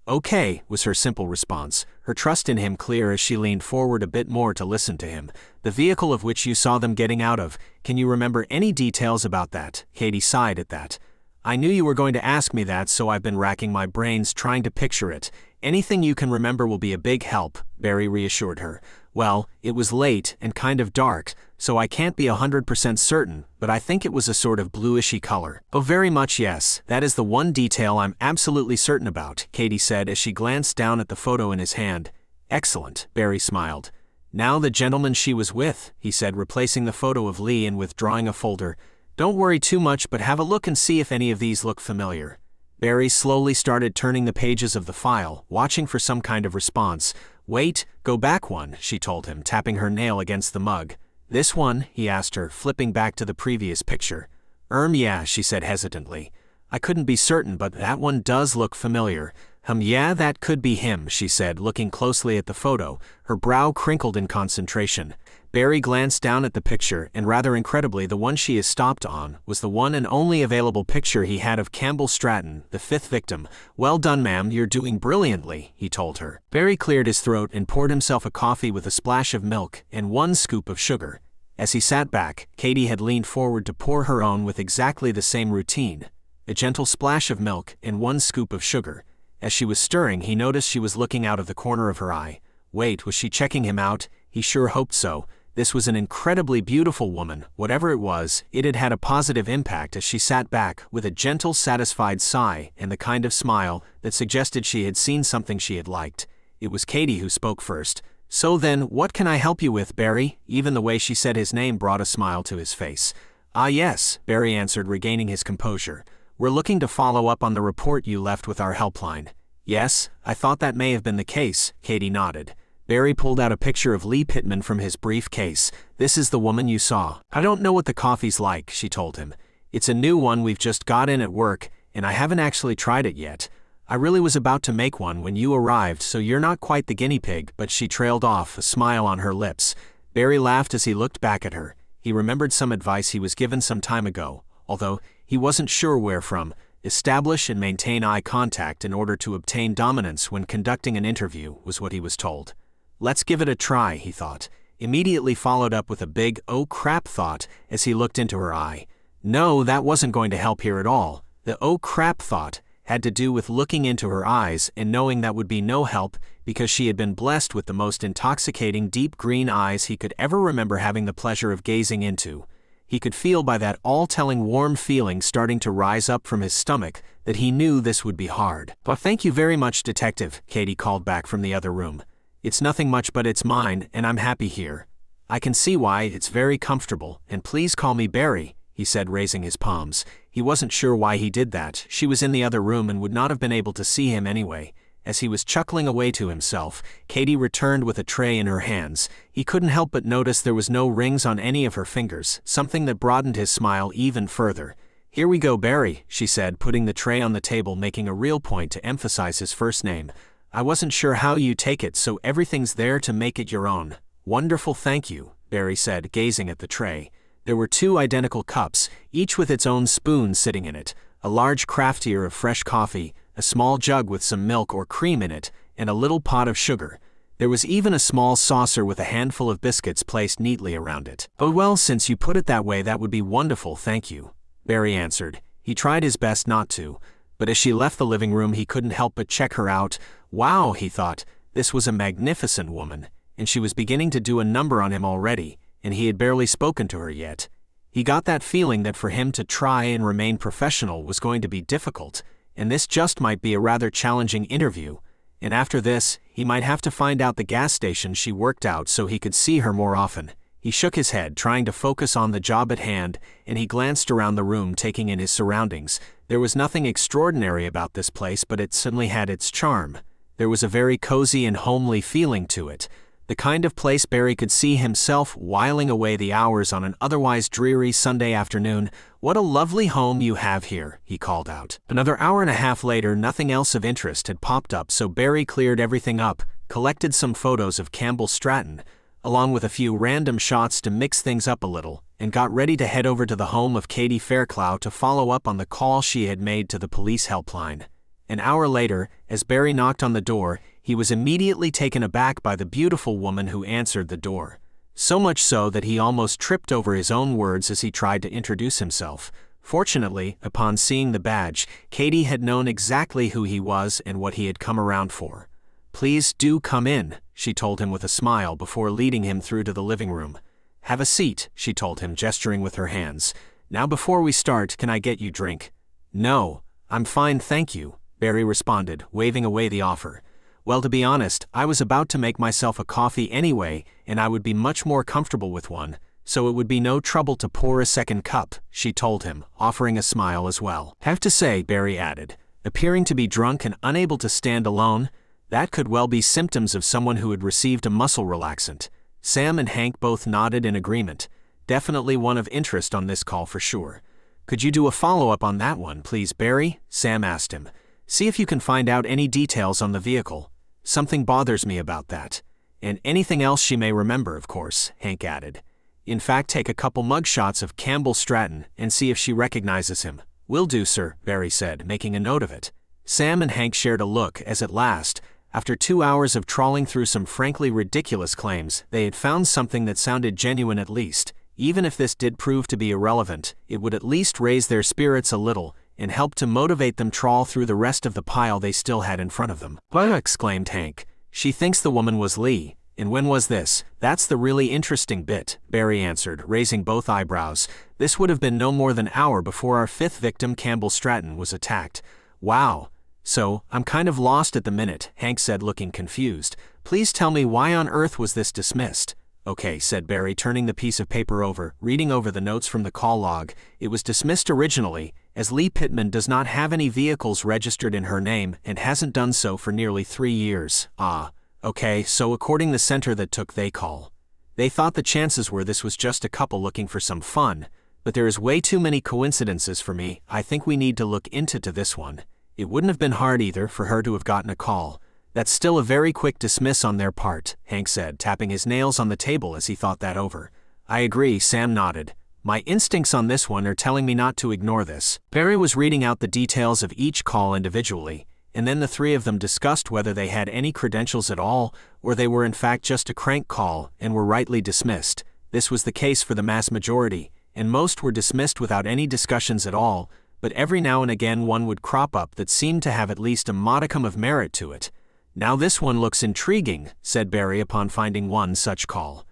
Okay, was her simple response, her trust in him clear as she leaned forward a bit more to listen to him. The vehicle of which you saw them getting out of, can you remember any details about that? Katie sighed at that. I knew you were going to ask me that, so I've been racking my brains trying to picture it. Anything you can remember will be a big help, Barry reassured her. Well, it was late and kind of dark, so I can't be 100% certain, but I think it was a sort of bluishy color. Oh, very much yes, that is the one detail I'm absolutely certain about, Katie said as she glanced down at the photo in his hand. Excellent, Barry smiled. Now the gentleman she was with, he said, replacing the photo of Lee and withdrawing a folder. Don't worry too much, but have a look and see if any of these look familiar. Barry slowly started turning the pages of the file, watching for some kind of response. Wait, go back one, she told him, tapping her nail against the mug. This one, he asked her, flipping back to the previous picture. Yeah, she said hesitantly. I couldn't be certain, but that one does look familiar. Yeah, that could be him, she said, looking closely at the photo, her brow crinkled in concentration. Barry glanced down at the picture, and rather incredibly, the one she is stopped on was the one and only available picture he had of Campbell Stratton, the 5th victim. Well done, ma'am, you're doing brilliantly, he told her. Barry cleared his throat and poured himself a coffee with a splash of milk and 1 scoop of sugar. As he sat back, Katie had leaned forward to pour her own with exactly the same routine. A gentle splash of milk and 1 scoop of sugar. As she was stirring, he noticed she was looking out of the corner of her eye. Wait, was she checking him out? He sure hoped so. This was an incredibly beautiful woman. Whatever it was, it had had a positive impact as she sat back with a gentle, satisfied sigh and the kind of smile that suggested she had seen something she had liked. It was Katie who spoke first. So then, what can I help you with, Barry? Even the way she said his name brought a smile to his face. Ah yes, Barry answered, regaining his composure. We're looking to follow up on the report you left with our helpline. Yes, I thought that may have been the case, Katie nodded. Barry pulled out a picture of Lee Pittman from his briefcase. This is the woman you saw. I don't know what the coffee's like, she told him. It's a new one we've just got in at work, and I haven't actually tried it yet. I really was about to make one when you arrived, so you're not quite the guinea pig, but she trailed off, a smile on her lips. Barry laughed as he looked back at her. He remembered some advice he was given some time ago, although he wasn't sure where from. Establish and maintain eye contact in order to obtain dominance when conducting an interview, was what he was told. Let's give it a try, he thought, immediately followed up with a big, oh crap thought as he looked into her eye. No, that wasn't going to help here at all. The oh crap thought had to do with looking into her eyes and knowing that would be no help because she had been blessed with the most intoxicating deep green eyes he could ever remember having the pleasure of gazing into. He could feel by that all-telling warm feeling starting to rise up from his stomach that he knew this would be hard. "But thank you very much, Detective," Katie called back from the other room. "It's nothing much, but it's mine, and I'm happy here. I can see why, it's very comfortable, and please call me Barry," he said, raising his palms. He wasn't sure why he did that. She was in the other room and would not have been able to see him anyway. As he was chuckling away to himself, Katie returned with a tray in her hands. He couldn't help but notice there was no rings on any of her fingers, something that broadened his smile even further. "Here we go, Barry," she said, putting the tray on the table, making a real point to emphasize his first name. "I wasn't sure how you take it, so everything's there to make it your own." "Wonderful, thank you," Barry said, gazing at the tray. There were 2 identical cups, each with its own spoon sitting in it, a large craftier of fresh coffee, a small jug with some milk or cream in it, and a little pot of sugar. There was even a small saucer with a handful of biscuits placed neatly around it. "Oh well, since you put it that way, that would be wonderful, thank you," Barry answered. He tried his best not to, but as she left the living room he couldn't help but check her out. Wow, he thought, this was a magnificent woman, and she was beginning to do a number on him already, and he had barely spoken to her yet. He got that feeling that for him to try and remain professional was going to be difficult, and this just might be a rather challenging interview, and after this, he might have to find out the gas station she worked out so he could see her more often. He shook his head, trying to focus on the job at hand, and he glanced around the room, taking in his surroundings. There was nothing extraordinary about this place, but it suddenly had its charm. There was a very cozy and homely feeling to it. The kind of place Barry could see himself whiling away the hours on an otherwise dreary Sunday afternoon. "What a lovely home you have here," he called out. Another hour and a half later, nothing else of interest had popped up, so Barry cleared everything up, collected some photos of Campbell Stratton, along with a few random shots to mix things up a little, and got ready to head over to the home of Katie Fairclough to follow up on the call she had made to the police helpline. An hour later, as Barry knocked on the door, he was immediately taken aback by the beautiful woman who answered the door. So much so that he almost tripped over his own words as he tried to introduce himself. Fortunately, upon seeing the badge, Katie had known exactly who he was and what he had come around for. "Please do come in," she told him with a smile before leading him through to the living room. "Have a seat," she told him, gesturing with her hands. "Now before we start, can I get you drink?" "No, I'm fine, thank you," Barry responded, waving away the offer. "Well, to be honest, I was about to make myself a coffee anyway, and I would be much more comfortable with one, so it would be no trouble to pour a second cup," she told him, offering a smile as well. "Have to say," Barry added, appearing to be drunk and unable to stand alone, that could well be symptoms of someone who had received a muscle relaxant. Sam and Hank both nodded in agreement. Definitely one of interest on this call for sure. "Could you do a follow-up on that one, please, Barry?" Sam asked him. "See if you can find out any details on the vehicle. Something bothers me about that. And anything else she may remember, of course," Hank added. "In fact, take a couple mugshots of Campbell Stratton and see if she recognizes him." "Will do, sir," Barry said, making a note of it. Sam and Hank shared a look as at last, after 2 hours of trawling through some frankly ridiculous claims, they had found something that sounded genuine at least. Even if this did prove to be irrelevant, it would at least raise their spirits a little and help to motivate them trawl through the rest of the pile they still had in front of them. "But," exclaimed Hank, "she thinks the woman was Lee. And when was this?" "That's the really interesting bit," Barry answered, raising both eyebrows. "This would have been no more than an hour before our 5th victim, Campbell Stratton, was attacked." "Wow. So, I'm kind of lost at the minute," Hank said, looking confused. "Please tell me, why on earth was this dismissed?" "Okay," said Barry, turning the piece of paper over, reading over the notes from the call log. "It was dismissed originally, as Lee Pittman does not have any vehicles registered in her name and hasn't done so for nearly 3 years. Ah, okay, so according the center that took they call. They thought the chances were this was just a couple looking for some fun, but there is way too many coincidences for me. I think we need to look into this one. It wouldn't have been hard either for her to have gotten a call. That's still a very quick dismiss on their part," Hank said, tapping his nails on the table as he thought that over. "I agree," Sam nodded. "My instincts on this one are telling me not to ignore this." Barry was reading out the details of each call individually, and then the three of them discussed whether they had any credentials at all, or they were in fact just a crank call and were rightly dismissed. This was the case for the mass majority, and most were dismissed without any discussions at all, but every now and again one would crop up that seemed to have at least a modicum of merit to it. "Now this one looks intriguing," said Barry upon finding one such call.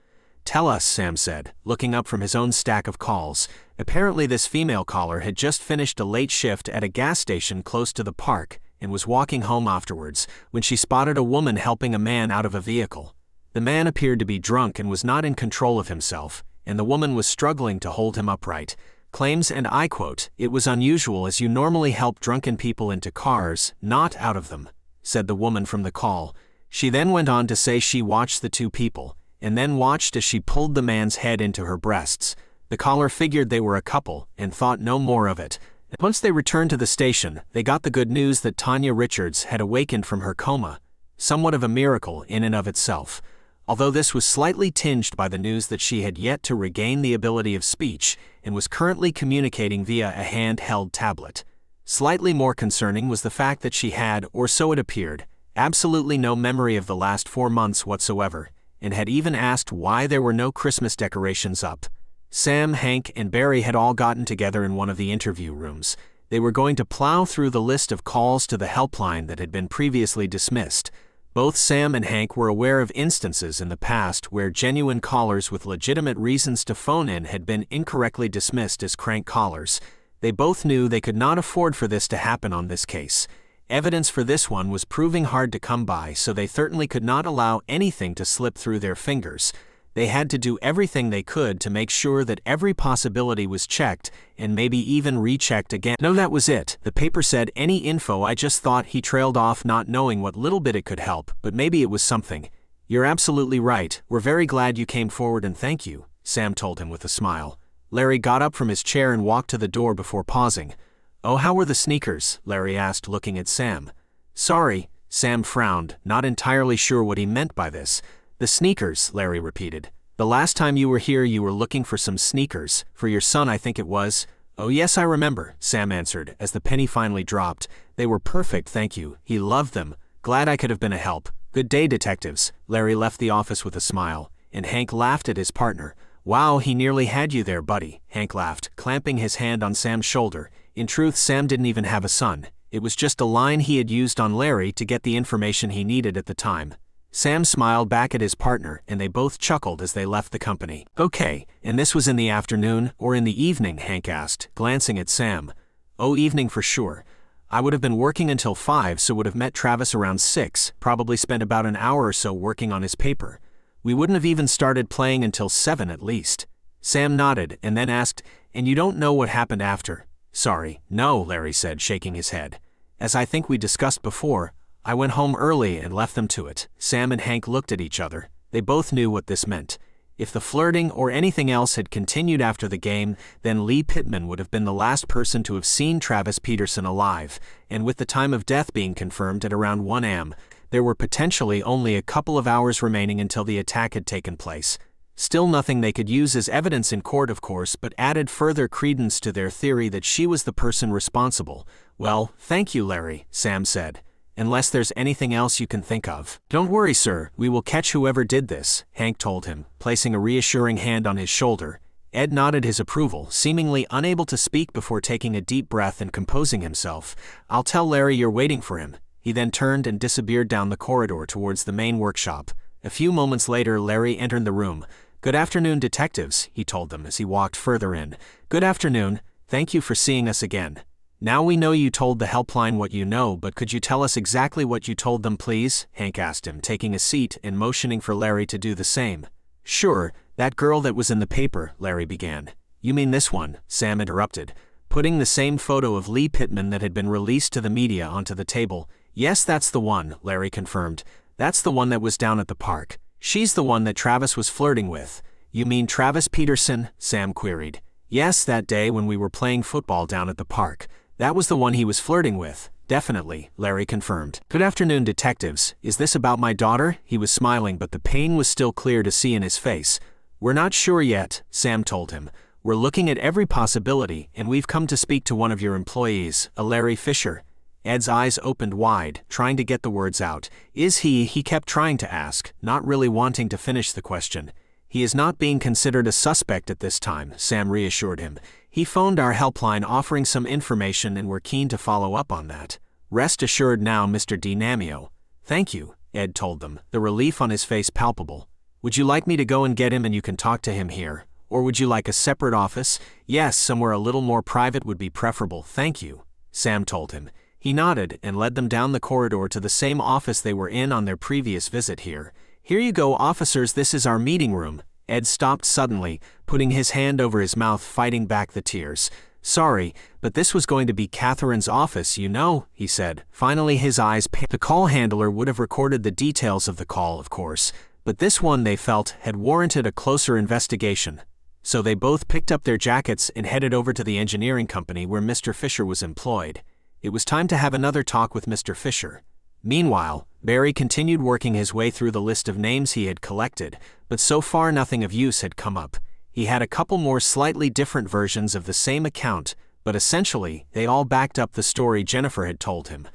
Tell us, Sam said, looking up from his own stack of calls. Apparently this female caller had just finished a late shift at a gas station close to the park and was walking home afterwards when she spotted a woman helping a man out of a vehicle. The man appeared to be drunk and was not in control of himself, and the woman was struggling to hold him upright. Claims, and I quote, "It was unusual as you normally help drunken people into cars, not out of them," said the woman from the call. She then went on to say she watched the two people, and then watched as she pulled the man's head into her breasts. The caller figured they were a couple and thought no more of it. Once they returned to the station, they got the good news that Tanya Richards had awakened from her coma, somewhat of a miracle in and of itself. Although this was slightly tinged by the news that she had yet to regain the ability of speech and was currently communicating via a handheld tablet. Slightly more concerning was the fact that she had, or so it appeared, absolutely no memory of the last 4 months whatsoever, and had even asked why there were no Christmas decorations up. Sam, Hank, and Barry had all gotten together in one of the interview rooms. They were going to plow through the list of calls to the helpline that had been previously dismissed. Both Sam and Hank were aware of instances in the past where genuine callers with legitimate reasons to phone in had been incorrectly dismissed as crank callers. They both knew they could not afford for this to happen on this case. Evidence for this one was proving hard to come by, so they certainly could not allow anything to slip through their fingers. They had to do everything they could to make sure that every possibility was checked and maybe even rechecked again. No, that was it. The paper said any info. I just thought, he trailed off, not knowing what little bit it could help, but maybe it was something. You're absolutely right. We're very glad you came forward and thank you, Sam told him with a smile. Larry got up from his chair and walked to the door before pausing. Oh, how were the sneakers? Larry asked, looking at Sam. Sorry, Sam frowned, not entirely sure what he meant by this. The sneakers, Larry repeated. The last time you were here you were looking for some sneakers, for your son I think it was. Oh yes, I remember, Sam answered, as the penny finally dropped. They were perfect, thank you. He loved them. Glad I could have been a help. Good day, detectives. Larry left the office with a smile, and Hank laughed at his partner. Wow, he nearly had you there, buddy, Hank laughed, clamping his hand on Sam's shoulder. In truth, Sam didn't even have a son. It was just a line he had used on Larry to get the information he needed at the time. Sam smiled back at his partner, and they both chuckled as they left the company. Okay, and this was in the afternoon, or in the evening, Hank asked, glancing at Sam. Oh, evening for sure. I would have been working until 5, so would have met Travis around 6, probably spent about an hour or so working on his paper. We wouldn't have even started playing until 7 at least. Sam nodded, and then asked, and you don't know what happened after? Sorry, no, Larry said, shaking his head. As I think we discussed before, I went home early and left them to it. Sam and Hank looked at each other. They both knew what this meant. If the flirting or anything else had continued after the game, then Lee Pittman would have been the last person to have seen Travis Peterson alive, and with the time of death being confirmed at around 1 a.m., there were potentially only a couple of hours remaining until the attack had taken place. Still nothing they could use as evidence in court, of course, but added further credence to their theory that she was the person responsible. Well, thank you, Larry, Sam said. Unless there's anything else you can think of. Don't worry, sir, we will catch whoever did this, Hank told him, placing a reassuring hand on his shoulder. Ed nodded his approval, seemingly unable to speak before taking a deep breath and composing himself. I'll tell Larry you're waiting for him. He then turned and disappeared down the corridor towards the main workshop. A few moments later, Larry entered the room. Good afternoon, detectives, he told them as he walked further in. Good afternoon. Thank you for seeing us again. Now we know you told the helpline what you know, but could you tell us exactly what you told them, please? Hank asked him, taking a seat and motioning for Larry to do the same. Sure, that girl that was in the paper, Larry began. You mean this one, Sam interrupted, putting the same photo of Lee Pittman that had been released to the media onto the table. Yes, that's the one, Larry confirmed. That's the one that was down at the park. She's the one that Travis was flirting with. You mean Travis Peterson? Sam queried. Yes, that day when we were playing football down at the park. That was the one he was flirting with. Definitely, Larry confirmed. Good afternoon, detectives. Is this about my daughter? He was smiling, but the pain was still clear to see in his face. We're not sure yet, Sam told him. We're looking at every possibility, and we've come to speak to one of your employees, a Larry Fisher. Ed's eyes opened wide, trying to get the words out. Is he kept trying to ask, not really wanting to finish the question. He is not being considered a suspect at this time, Sam reassured him. He phoned our helpline offering some information and we're keen to follow up on that. Rest assured now, Mr. DiNamio. Thank you, Ed told them, the relief on his face palpable. Would you like me to go and get him and you can talk to him here? Or would you like a separate office? Yes, somewhere a little more private would be preferable, thank you, Sam told him. He nodded and led them down the corridor to the same office they were in on their previous visit here. Here you go, officers, this is our meeting room. Ed stopped suddenly, putting his hand over his mouth, fighting back the tears. Sorry, but this was going to be Catherine's office, you know, he said. Finally his eyes The call handler would have recorded the details of the call, of course, but this one, they felt, had warranted a closer investigation. So they both picked up their jackets and headed over to the engineering company where Mr. Fisher was employed. It was time to have another talk with Mr. Fisher. Meanwhile, Barry continued working his way through the list of names he had collected, but so far nothing of use had come up. He had a couple more slightly different versions of the same account, but essentially, they all backed up the story Jennifer had told him.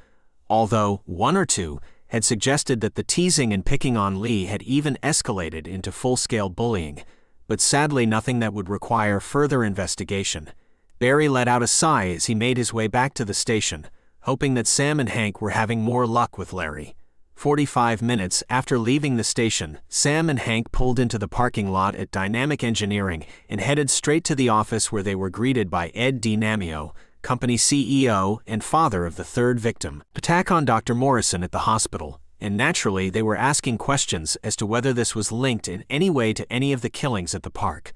Although, one or two had suggested that the teasing and picking on Lee had even escalated into full-scale bullying, but sadly nothing that would require further investigation. Barry let out a sigh as he made his way back to the station, hoping that Sam and Hank were having more luck with Larry. 45 minutes after leaving the station, Sam and Hank pulled into the parking lot at Dynamic Engineering and headed straight to the office where they were greeted by Ed DiNamio, company CEO and father of the third victim, attack on Dr. Morrison at the hospital, and naturally they were asking questions as to whether this was linked in any way to any of the killings at the park.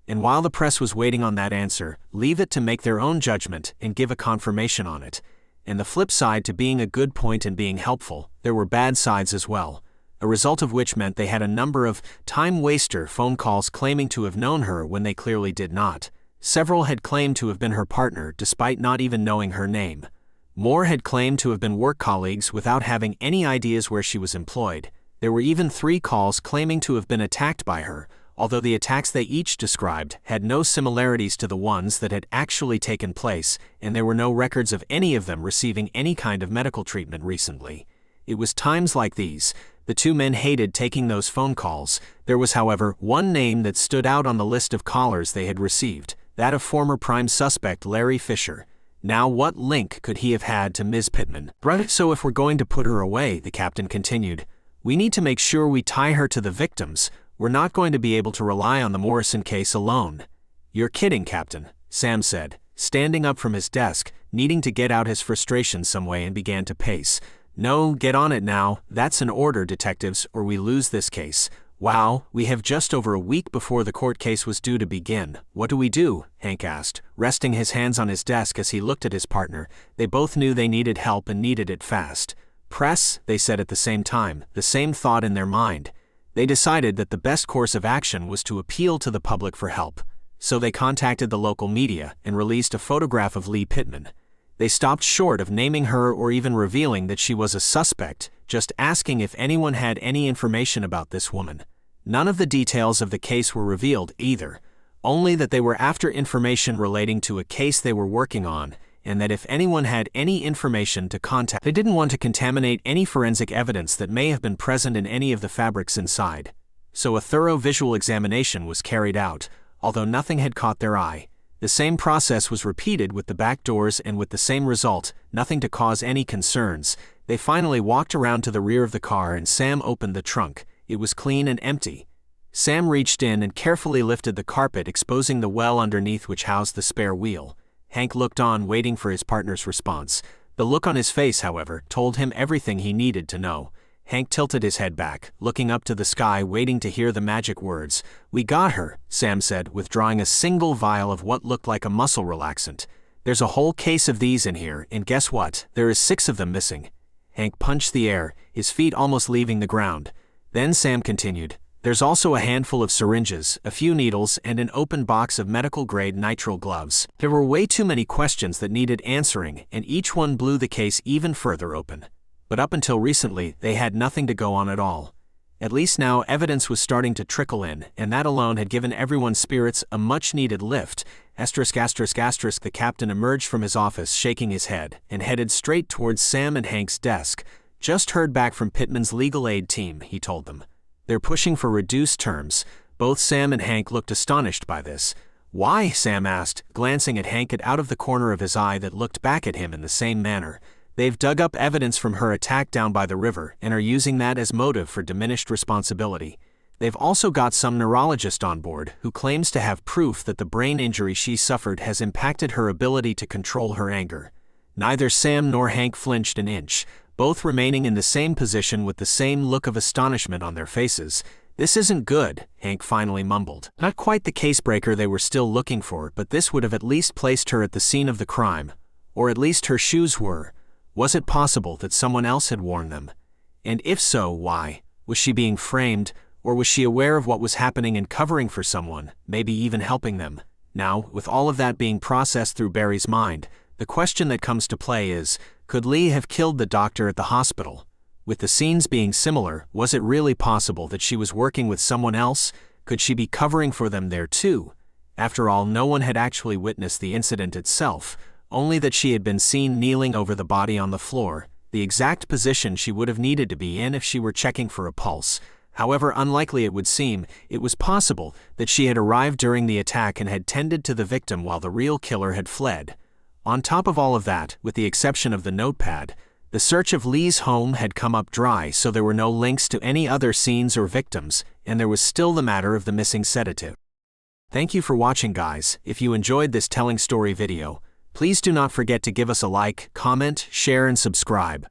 And while the press was waiting on that answer, leave it to make their own judgment and give a confirmation on it. And the flip side to being a good point and being helpful, there were bad sides as well, a result of which meant they had a number of time-waster phone calls claiming to have known her when they clearly did not. Several had claimed to have been her partner despite not even knowing her name. More had claimed to have been work colleagues without having any ideas where she was employed. There were even 3 calls claiming to have been attacked by her, although the attacks they each described had no similarities to the ones that had actually taken place, and there were no records of any of them receiving any kind of medical treatment recently. It was times like these. The 2 men hated taking those phone calls. There was, however, one name that stood out on the list of callers they had received, that of former prime suspect Larry Fisher. Now what link could he have had to Ms. Pittman? Right, so if we're going to put her away, the captain continued, we need to make sure we tie her to the victims. We're not going to be able to rely on the Morrison case alone. You're kidding, Captain, Sam said, standing up from his desk, needing to get out his frustration some way, and began to pace. No, get on it now. That's an order, detectives, or we lose this case. Wow, we have just over a week before the court case was due to begin. What do we do? Hank asked, resting his hands on his desk as he looked at his partner. They both knew they needed help and needed it fast. Press, they said at the same time, the same thought in their mind. They decided that the best course of action was to appeal to the public for help. So they contacted the local media and released a photograph of Lee Pittman. They stopped short of naming her or even revealing that she was a suspect, just asking if anyone had any information about this woman. None of the details of the case were revealed either, only that they were after information relating to a case they were working on, and that if anyone had any information to contact, they didn't want to contaminate any forensic evidence that may have been present in any of the fabrics inside. So a thorough visual examination was carried out, although nothing had caught their eye. The same process was repeated with the back doors and with the same result, nothing to cause any concerns. They finally walked around to the rear of the car and Sam opened the trunk. It was clean and empty. Sam reached in and carefully lifted the carpet, exposing the well underneath which housed the spare wheel. Hank looked on, waiting for his partner's response. The look on his face, however, told him everything he needed to know. Hank tilted his head back, looking up to the sky, waiting to hear the magic words. We got her, Sam said, withdrawing a single vial of what looked like a muscle relaxant. There's a whole case of these in here, and guess what? There is 6 of them missing. Hank punched the air, his feet almost leaving the ground. Then Sam continued. There's also a handful of syringes, a few needles, and an open box of medical-grade nitrile gloves. There were way too many questions that needed answering, and each one blew the case even further open. But up until recently, they had nothing to go on at all. At least now evidence was starting to trickle in, and that alone had given everyone's spirits a much-needed lift. The captain emerged from his office shaking his head, and headed straight towards Sam and Hank's desk. Just heard back from Pittman's legal aid team, he told them. They're pushing for reduced terms. Both Sam and Hank looked astonished by this. Why? Sam asked, glancing at Hank out of the corner of his eye that looked back at him in the same manner. They've dug up evidence from her attack down by the river and are using that as motive for diminished responsibility. They've also got some neurologist on board who claims to have proof that the brain injury she suffered has impacted her ability to control her anger. Neither Sam nor Hank flinched an inch, both remaining in the same position with the same look of astonishment on their faces. "This isn't good," Hank finally mumbled. Not quite the casebreaker they were still looking for, but this would have at least placed her at the scene of the crime. Or at least her shoes were. Was it possible that someone else had worn them? And if so, why? Was she being framed, or was she aware of what was happening and covering for someone, maybe even helping them? Now, with all of that being processed through Barry's mind, the question that comes to play is, could Lee have killed the doctor at the hospital? With the scenes being similar, was it really possible that she was working with someone else? Could she be covering for them there too? After all, no one had actually witnessed the incident itself, only that she had been seen kneeling over the body on the floor, the exact position she would have needed to be in if she were checking for a pulse. However unlikely it would seem, it was possible that she had arrived during the attack and had tended to the victim while the real killer had fled. On top of all of that, with the exception of the notepad, the search of Lee's home had come up dry, so there were no links to any other scenes or victims, and there was still the matter of the missing sedative. Thank you for watching, guys. If you enjoyed this telling story video, please do not forget to give us a like, comment, share, and subscribe.